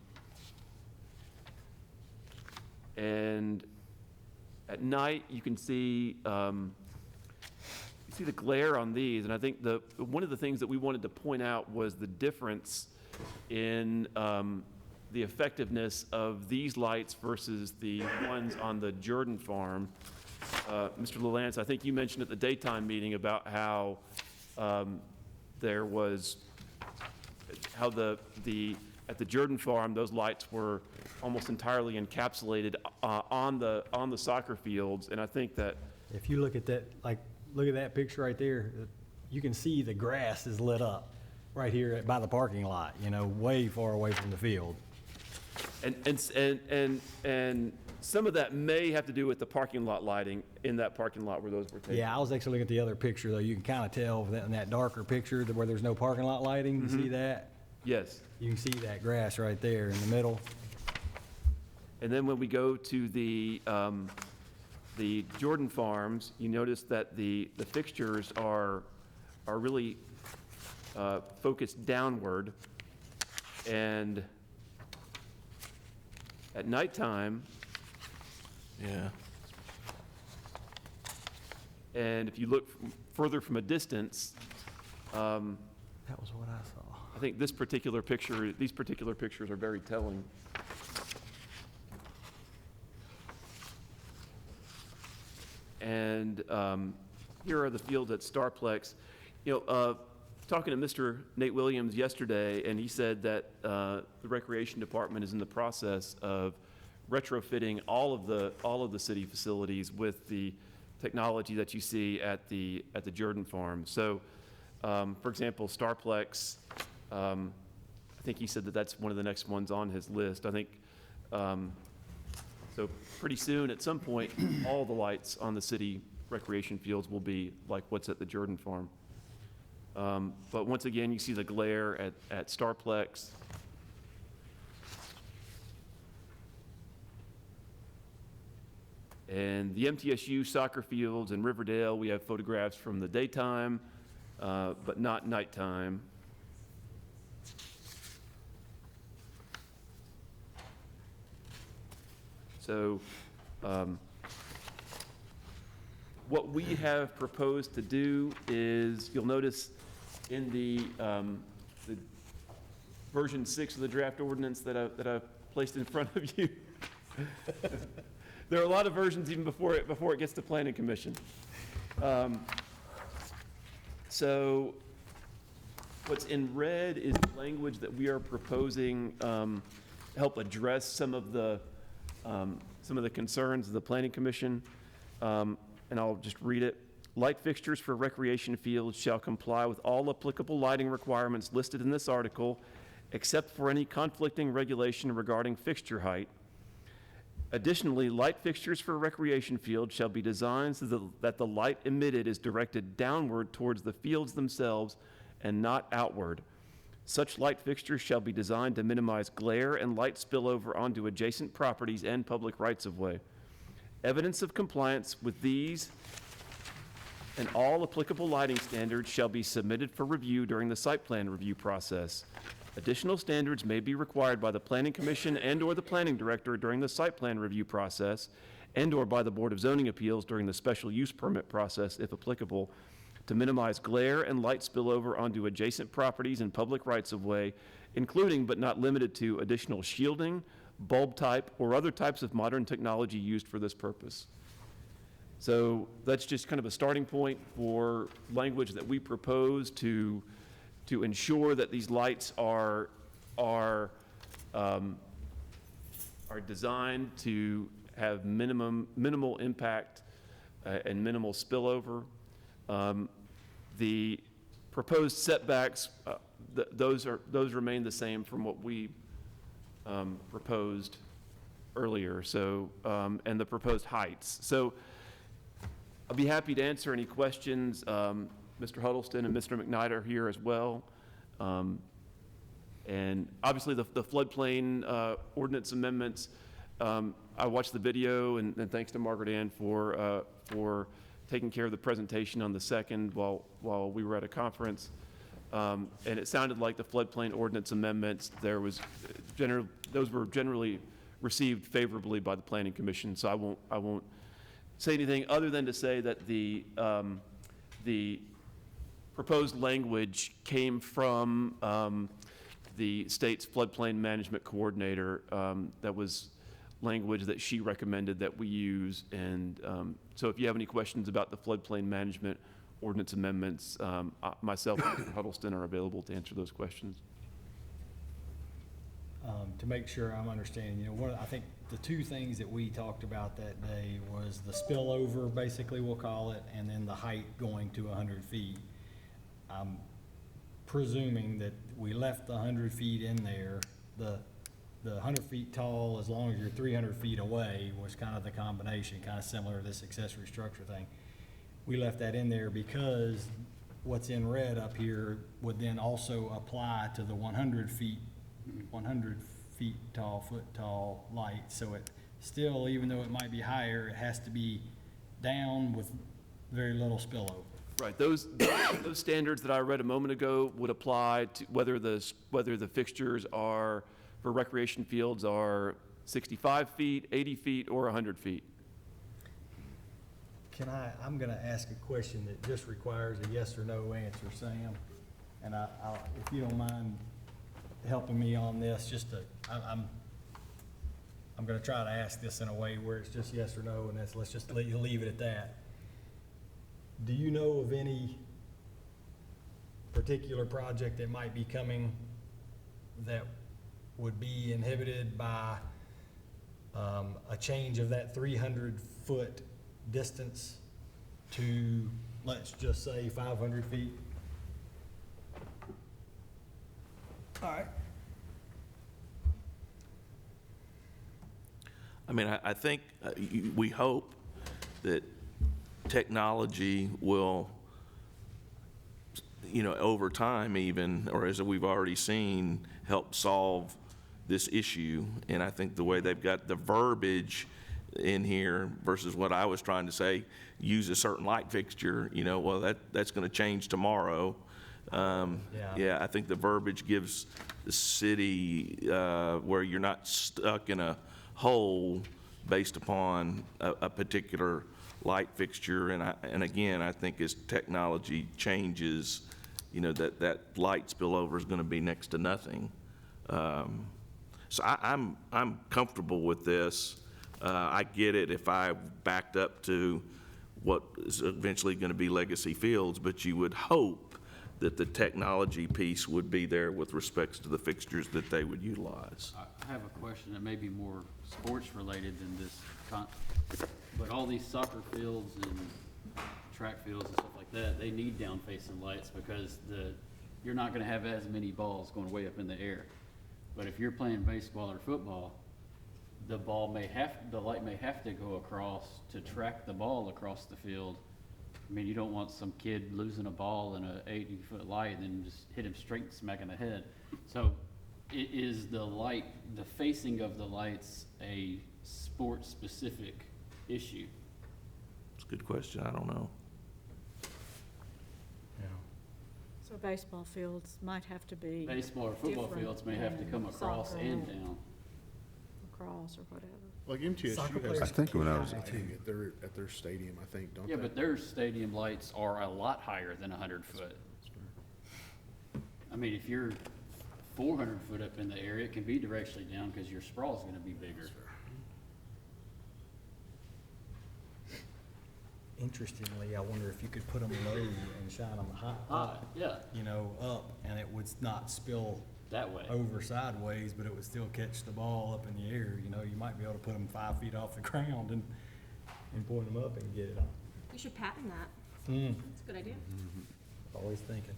And at night, you can see the glare on these, and I think one of the things that we wanted to point out was the difference in the effectiveness of these lights versus the ones on the Jordan Farm. Mr. LaLance, I think you mentioned at the daytime meeting about how there was, how at the Jordan Farm, those lights were almost entirely encapsulated on the soccer fields, and I think that If you look at that, look at that picture right there, you can see the grass is lit up right here by the parking lot, way far away from the field. and some of that may have to do with the parking lot lighting in that parking lot where those were taken. Yeah, I was actually looking at the other picture, though. You can kind of tell in that darker picture where there's no parking lot lighting. You see that? Yes. You can see that grass right there in the middle. And then when we go to the Jordan Farms, you notice that the fixtures are really focused downward, and at nighttime, Yeah. and if you look further from a distance, That was what I saw. I think these particular pictures are very telling. And here are the fields at Starplex. Talking to Mr. Nate Williams yesterday, and he said that the Recreation Department is in the process of retrofitting all of the city facilities with the technology that you see at the Jordan Farm. So, for example, Starplex, I think he said that that's one of the next ones on his list. I think, so pretty soon, at some point, all the lights on the city recreation fields will be like what's at the Jordan Farm. But once again, you see the glare at Starplex. And the MTSU soccer fields in Riverdale, we have photographs from the daytime, but not nighttime. So what we have proposed to do is, you'll notice in the version 6 of the draft ordinance that I've placed in front of you. There are a lot of versions even before it gets to Planning Commission. So what's in red is the language that we are proposing to help address some of the concerns of the Planning Commission. And I'll just read it. Light fixtures for recreation fields shall comply with all applicable lighting requirements listed in this article, except for any conflicting regulation regarding fixture height. Additionally, light fixtures for a recreation field shall be designed so that the light emitted is directed downward towards the fields themselves and not outward. Such light fixtures shall be designed to minimize glare and light spillover onto adjacent properties and public rights-of-way. Evidence of compliance with these and all applicable lighting standards shall be submitted for review during the site plan review process. Additional standards may be required by the Planning Commission and/or the Planning Director during the site plan review process and/or by the Board of Zoning Appeals during the special use permit process, if applicable, to minimize glare and light spillover onto adjacent properties and public rights-of-way, including but not limited to additional shielding, bulb type, or other types of modern technology used for this purpose. So that's just kind of a starting point for language that we propose to ensure that these lights are designed to have minimal impact and minimal spillover. The proposed setbacks, those remain the same from what we proposed earlier. So and the proposed heights. So I'll be happy to answer any questions. Mr. Huddleston and Mr. Mcknight are here as well. And obviously the floodplain ordinance amendments, I watched the video, and thanks to Margaret Ann for taking care of the presentation on the second while we were at a conference. And it sounded like the floodplain ordinance amendments, those were generally received favorably by the Planning Commission, so I won't say anything other than to say that the proposed language came from the state's floodplain management coordinator. That was language that she recommended that we use. And so if you have any questions about the floodplain management ordinance amendments, myself and Mr. Huddleston are available to answer those questions. To make sure I'm understanding, I think the two things that we talked about that day was the spillover, basically we'll call it, and then the height going to 100 feet. I'm presuming that we left the 100 feet in there. The 100 feet tall, as long as you're 300 feet away, was kind of the combination, kind of similar to this accessory structure thing. We left that in there because what's in red up here would then also apply to the 100 feet tall, foot tall light. So it still, even though it might be higher, it has to be down with very little spillover. Right. Those standards that I read a moment ago would apply to whether the fixtures are for recreation fields are 65 feet, 80 feet, or 100 feet. I'm going to ask a question that just requires a yes or no answer, Sam. And if you don't mind helping me on this, I'm going to try to ask this in a way where it's just yes or no, and let's just leave it at that. Do you know of any particular project that might be coming that would be inhibited by a change of that 300-foot distance to, let's just say, 500 feet? All right. I mean, I think we hope that technology will, over time even, or as we've already seen, help solve this issue. And I think the way they've got the verbiage in here versus what I was trying to say, use a certain light fixture, well, that's going to change tomorrow. Yeah, I think the verbiage gives the city where you're not stuck in a hole based upon a particular light fixture. And again, I think as technology changes, that light spillover is going to be next to nothing. So I'm comfortable with this. I get it if I backed up to what is eventually going to be Legacy Fields, but you would hope that the technology piece would be there with respects to the fixtures that they would utilize. I have a question that may be more sports related than this, but all these soccer fields and track fields and stuff like that, they need down facing lights because you're not going to have as many balls going way up in the air. But if you're playing baseball or football, the light may have to go across to track the ball across the field. I mean, you don't want some kid losing a ball in a 80-foot light and then just hit him straight smack in the head. So is the light, the facing of the lights a sport-specific issue? It's a good question, I don't know. So baseball fields might have to be. Baseball or football different fields may have to come than across soccer and down. Across or whatever. Like MTSU Soccer has. players I think when I was- lighting at their stadium, I think, don't they? Yeah, but their stadium lights are a lot higher than 100 foot. I mean, if you're 400 foot up in the air, it can be directionally down because your sprawl's gonna be bigger. Interestingly, I wonder if you could put them low and shine them high, Yeah, you know, up, and it would not spill that way. over sideways, but it would still catch the ball up in the air. You know, you might be able to put them 5 feet off the ground and point them up and get it on. We should patent that. That's a good idea. Always thinking.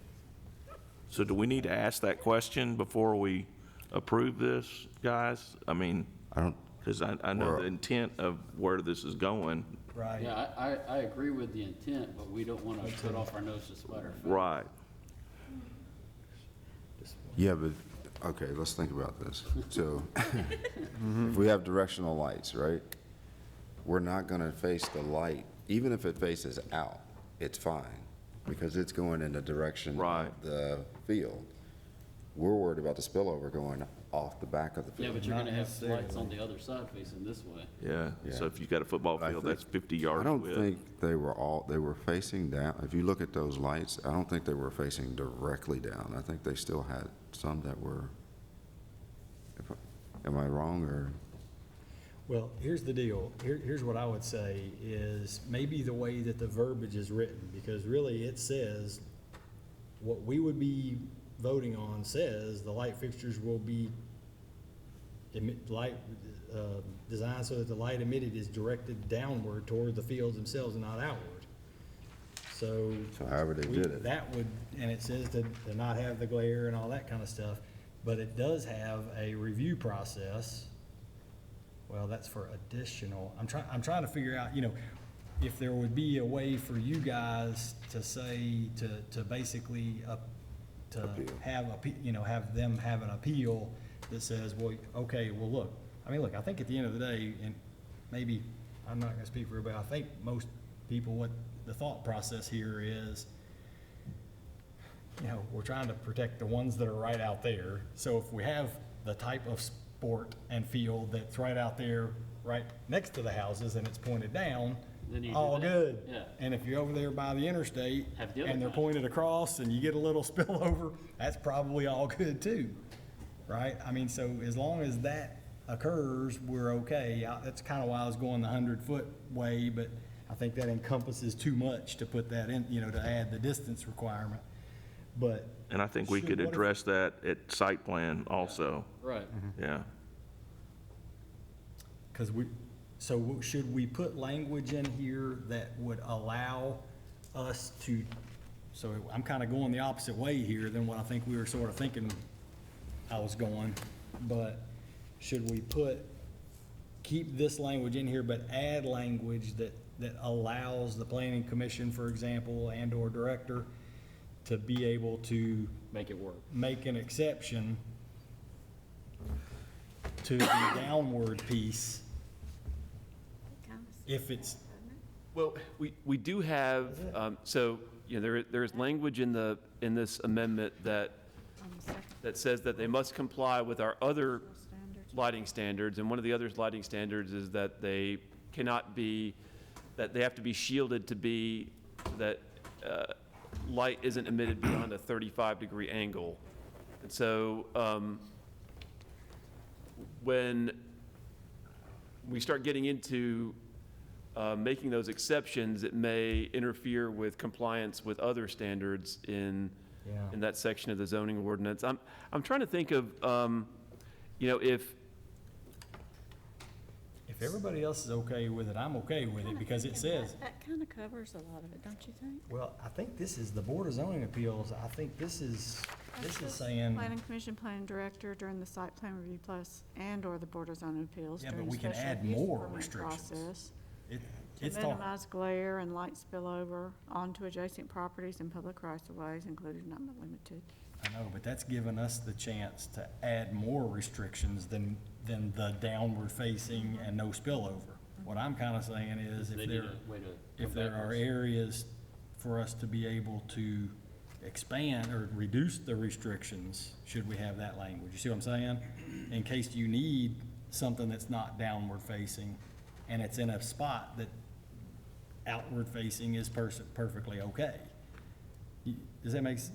So do we need to ask that question before we approve this, guys? I mean, I don't, because I know the intent of where this is going. Right. Yeah, I agree with the intent, but we don't wanna cut off our nose to spite our face. Right. yeah, but, okay, let's think about this. So, if we have directional lights, right? We're not gonna face the light, even if it faces out, it's fine, because it's going in the direction Right. of the field. We're worried about the spillover going off the back of the Yeah, field. but you're Not gonna have necessarily. lights on the other side facing this way. Yeah, so Yeah. if you've got a football But I field, think- that's 50 I yards don't width. think they were facing down. If you look at those lights, I don't think they were facing directly down. I think they still had some that were, am I wrong, or? Well, here's the deal. Here's what I would say is maybe the way that the verbiage is written, because really it says, what we would be voting on says the light fixtures will be designed so that the light emitted is directed downward toward the fields themselves and not outward. So. So however they did it. That would, and it says to not have the glare and all that kind of stuff, but it does have a review process. Well, that's for additional, I'm trying to figure out, you know, if there would be a way for you guys to say, to basically, to Appeal. have them have an appeal that says, well, okay, well, look, I think at the end of the day, and maybe, I'm not gonna speak for everybody, I think most people, what the thought process here is, you know, we're trying to protect the ones that are right out there. So if we have the type of sport and field that's right out there, right next to the houses, and it's pointed down, Then you do all that. good. Yeah. And if you're over there by the interstate, Have the other and they're kind. pointed across, and you get a little spillover, that's probably all good too, right? I mean, so as long as that occurs, we're okay. That's kind of why I was going the 100-foot way, but I think that encompasses too much to put that in, you know, to add the distance requirement. But And I think we could what if- address that at site plan also, Right. yeah. Because should we put language in here that would allow us to, so I'm kind of going the opposite way here than what I think we were sort of thinking I was going, but should we keep this language in here, but add language that allows the planning commission, for example, and/or director to be able to Make it work. make an exception to the downward piece if it's, Well, we do have, so, you know, there is language in this amendment that says that they must comply with our other lighting standards, and one of the other lighting standards is that they cannot be, that they have to be shielded to be, that light isn't emitted beyond a 35-degree angle. And so, when we start getting into making those exceptions, it may interfere with compliance with other standards in that section of the zoning ordinance. I'm trying to think of, you know, if everybody else is okay with it, I'm okay with it, because it says, That kind of covers a lot of it, don't you think? well, I think this is the Board of Zoning Appeals, I think this is, This is saying, Planning Commission, Planning Director during the site plan review plus and/or the Board of Zoning Appeals Yeah, during but the we can special add use more permit restrictions. process to it's talking, minimize glare and light spillover onto adjacent properties and public rights-of-ways, including not limited. I know, but that's given us the chance to add more restrictions than the downward facing and no spillover. What I'm kind of saying is if there are areas for us to be able to expand or reduce the restrictions, should we have that language? You see what I'm saying? In case you need something that's not downward facing and it's in a spot that outward facing is perfectly okay. Does that make sense?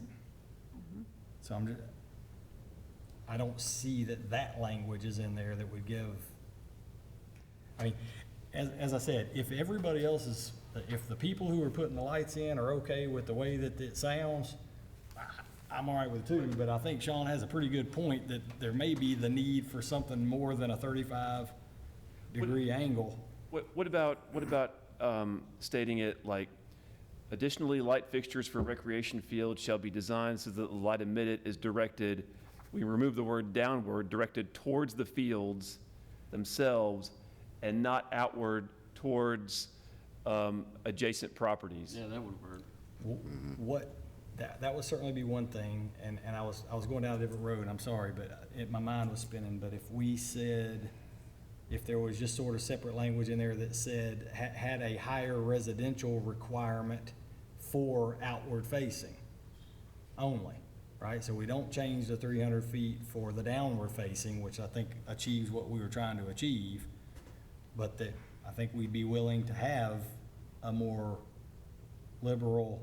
So I don't see that language is in there that would give, I mean, as I said, if everybody else is, if the people who are putting the lights in are okay with the way that it sounds, I'm all right with it too, but I think Sean has a pretty good point that there may be the need for something more than a 35-degree angle. What about stating it like, additionally, light fixtures for recreation fields shall be designed so that the light emitted is directed, we remove the word downward, directed towards the fields themselves and not outward towards adjacent properties. Yeah, that would work. That would certainly be one thing, and I was going down a different road, I'm sorry, but my mind was spinning, but if we said, if there was just sort of separate language in there that said, had a higher residential requirement for outward facing only, right? So we don't change the 300 feet for the downward facing, which I think achieves what we were trying to achieve, but that I think we'd be willing to have a more liberal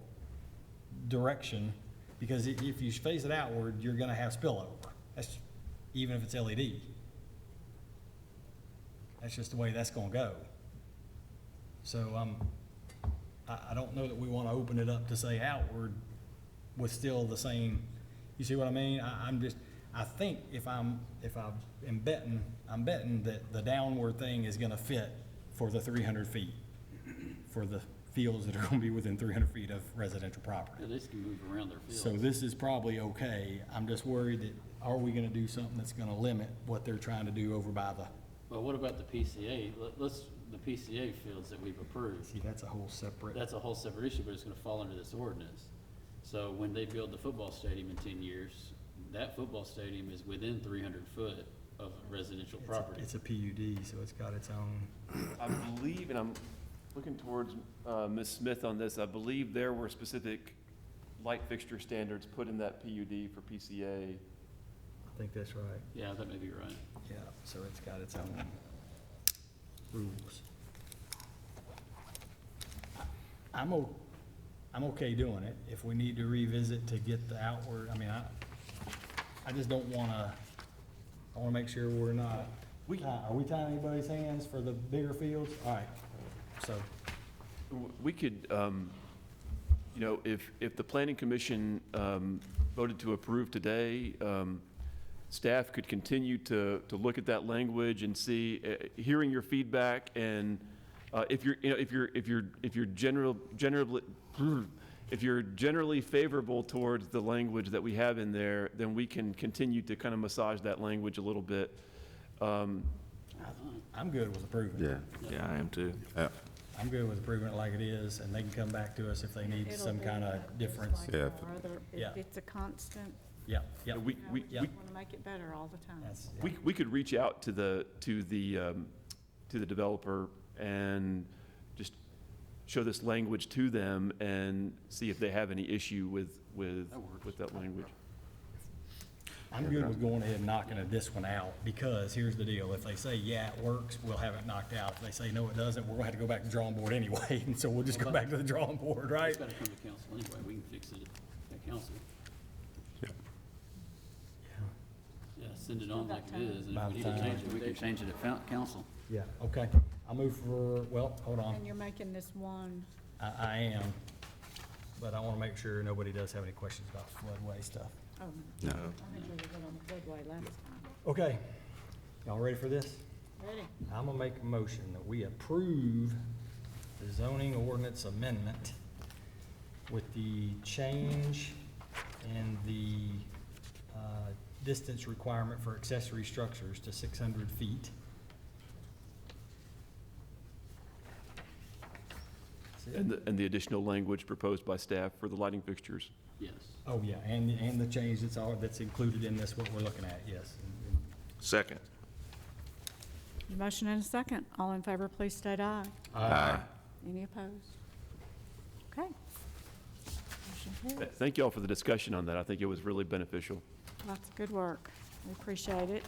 direction, because if you face it outward, you're gonna have spillover. That's, even if it's LED. That's just the way that's gonna go. So, I don't know that we wanna open it up to say outward with still the same, you see what I mean? I think if I'm betting, I'm betting that the downward thing is gonna fit for the 300 feet, for the fields that are gonna be within 300 feet of residential property. Yeah, they can move around their fields. So this is probably okay. I'm just worried that, are we gonna do something that's gonna limit what they're trying to do over by the, Well, what about the PCA? The PCA fields that we've approved. see, that's a whole separate. That's a whole separate issue, but it's gonna fall under this ordinance. So when they build the football stadium in 10 years, that football stadium is within 300 foot of residential property. It's a PUD, so it's got its own. I believe, and I'm looking towards Ms. Smith on this, I believe there were specific light fixture standards put in that PUD for PCA. I think that's right. Yeah, that may be right. Yeah, so it's got its own rules. I'm okay doing it. If we need to revisit to get the outward, I mean, I just don't wanna, I wanna make sure we're not, are we tying anybody's hands for the bigger fields? All right, so. We could, you know, if the planning commission voted to approve today, staff could continue to look at that language and see, hearing your feedback, and if you're generally favorable towards the language that we have in there, then we can continue to kind of massage that language a little bit. I'm good with approving it. Yeah, I am too. I'm good with approving it like it is, and they can come back to us if they need It'll some be kind of just difference. like Yeah. our other- Yeah. It's a constant, Yeah, Yeah, yeah. we we just want to make it better all the time. That's- yeah. We could reach out to the developer and just show this language to them and see if they have any issue with that language. I'm good with going ahead and knocking this one out, because here's the deal. If they say, yeah, it works, we'll have it knocked out. If they say, no, it doesn't, we're gonna have to go back to the drawing board anyway, and so we'll just go back to the drawing board, right? It's gotta come to council anyway. We can fix it at council. Yeah, send it on like it is, and By if we the need to time- change it, we can change it at council. Yeah, okay. I'll move for, well, hold on. And you're making this one, I am, but I wanna make sure nobody does have any questions about floodway stuff. oh, No. I think we were good on the floodway last time. Okay, y'all ready for this? Ready? I'm gonna make a motion that we approve the zoning ordinance amendment with the change in the distance requirement for accessory structures to 600 feet. And the additional language proposed by staff for the lighting fixtures. Yes. Oh, yeah, and the change that's included in this, what we're looking at, yes. Second. Motion and a second. All in favor, please state aye. Aye. Any opposed? Okay. Motion carries. Thank you all for the discussion on that. I think it was really beneficial. Lots of good work. We appreciate it.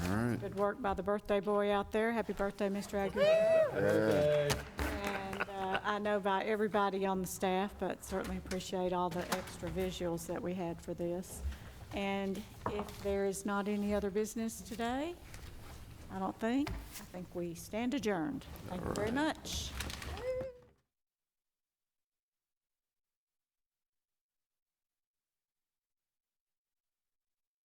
All right. Good work by the birthday boy out there. Happy birthday, Mr. Aguirre. And I know by everybody on the staff, but certainly appreciate all the extra visuals that we had for this. And if there is not any other business today, I think we stand adjourned. Thank you very much.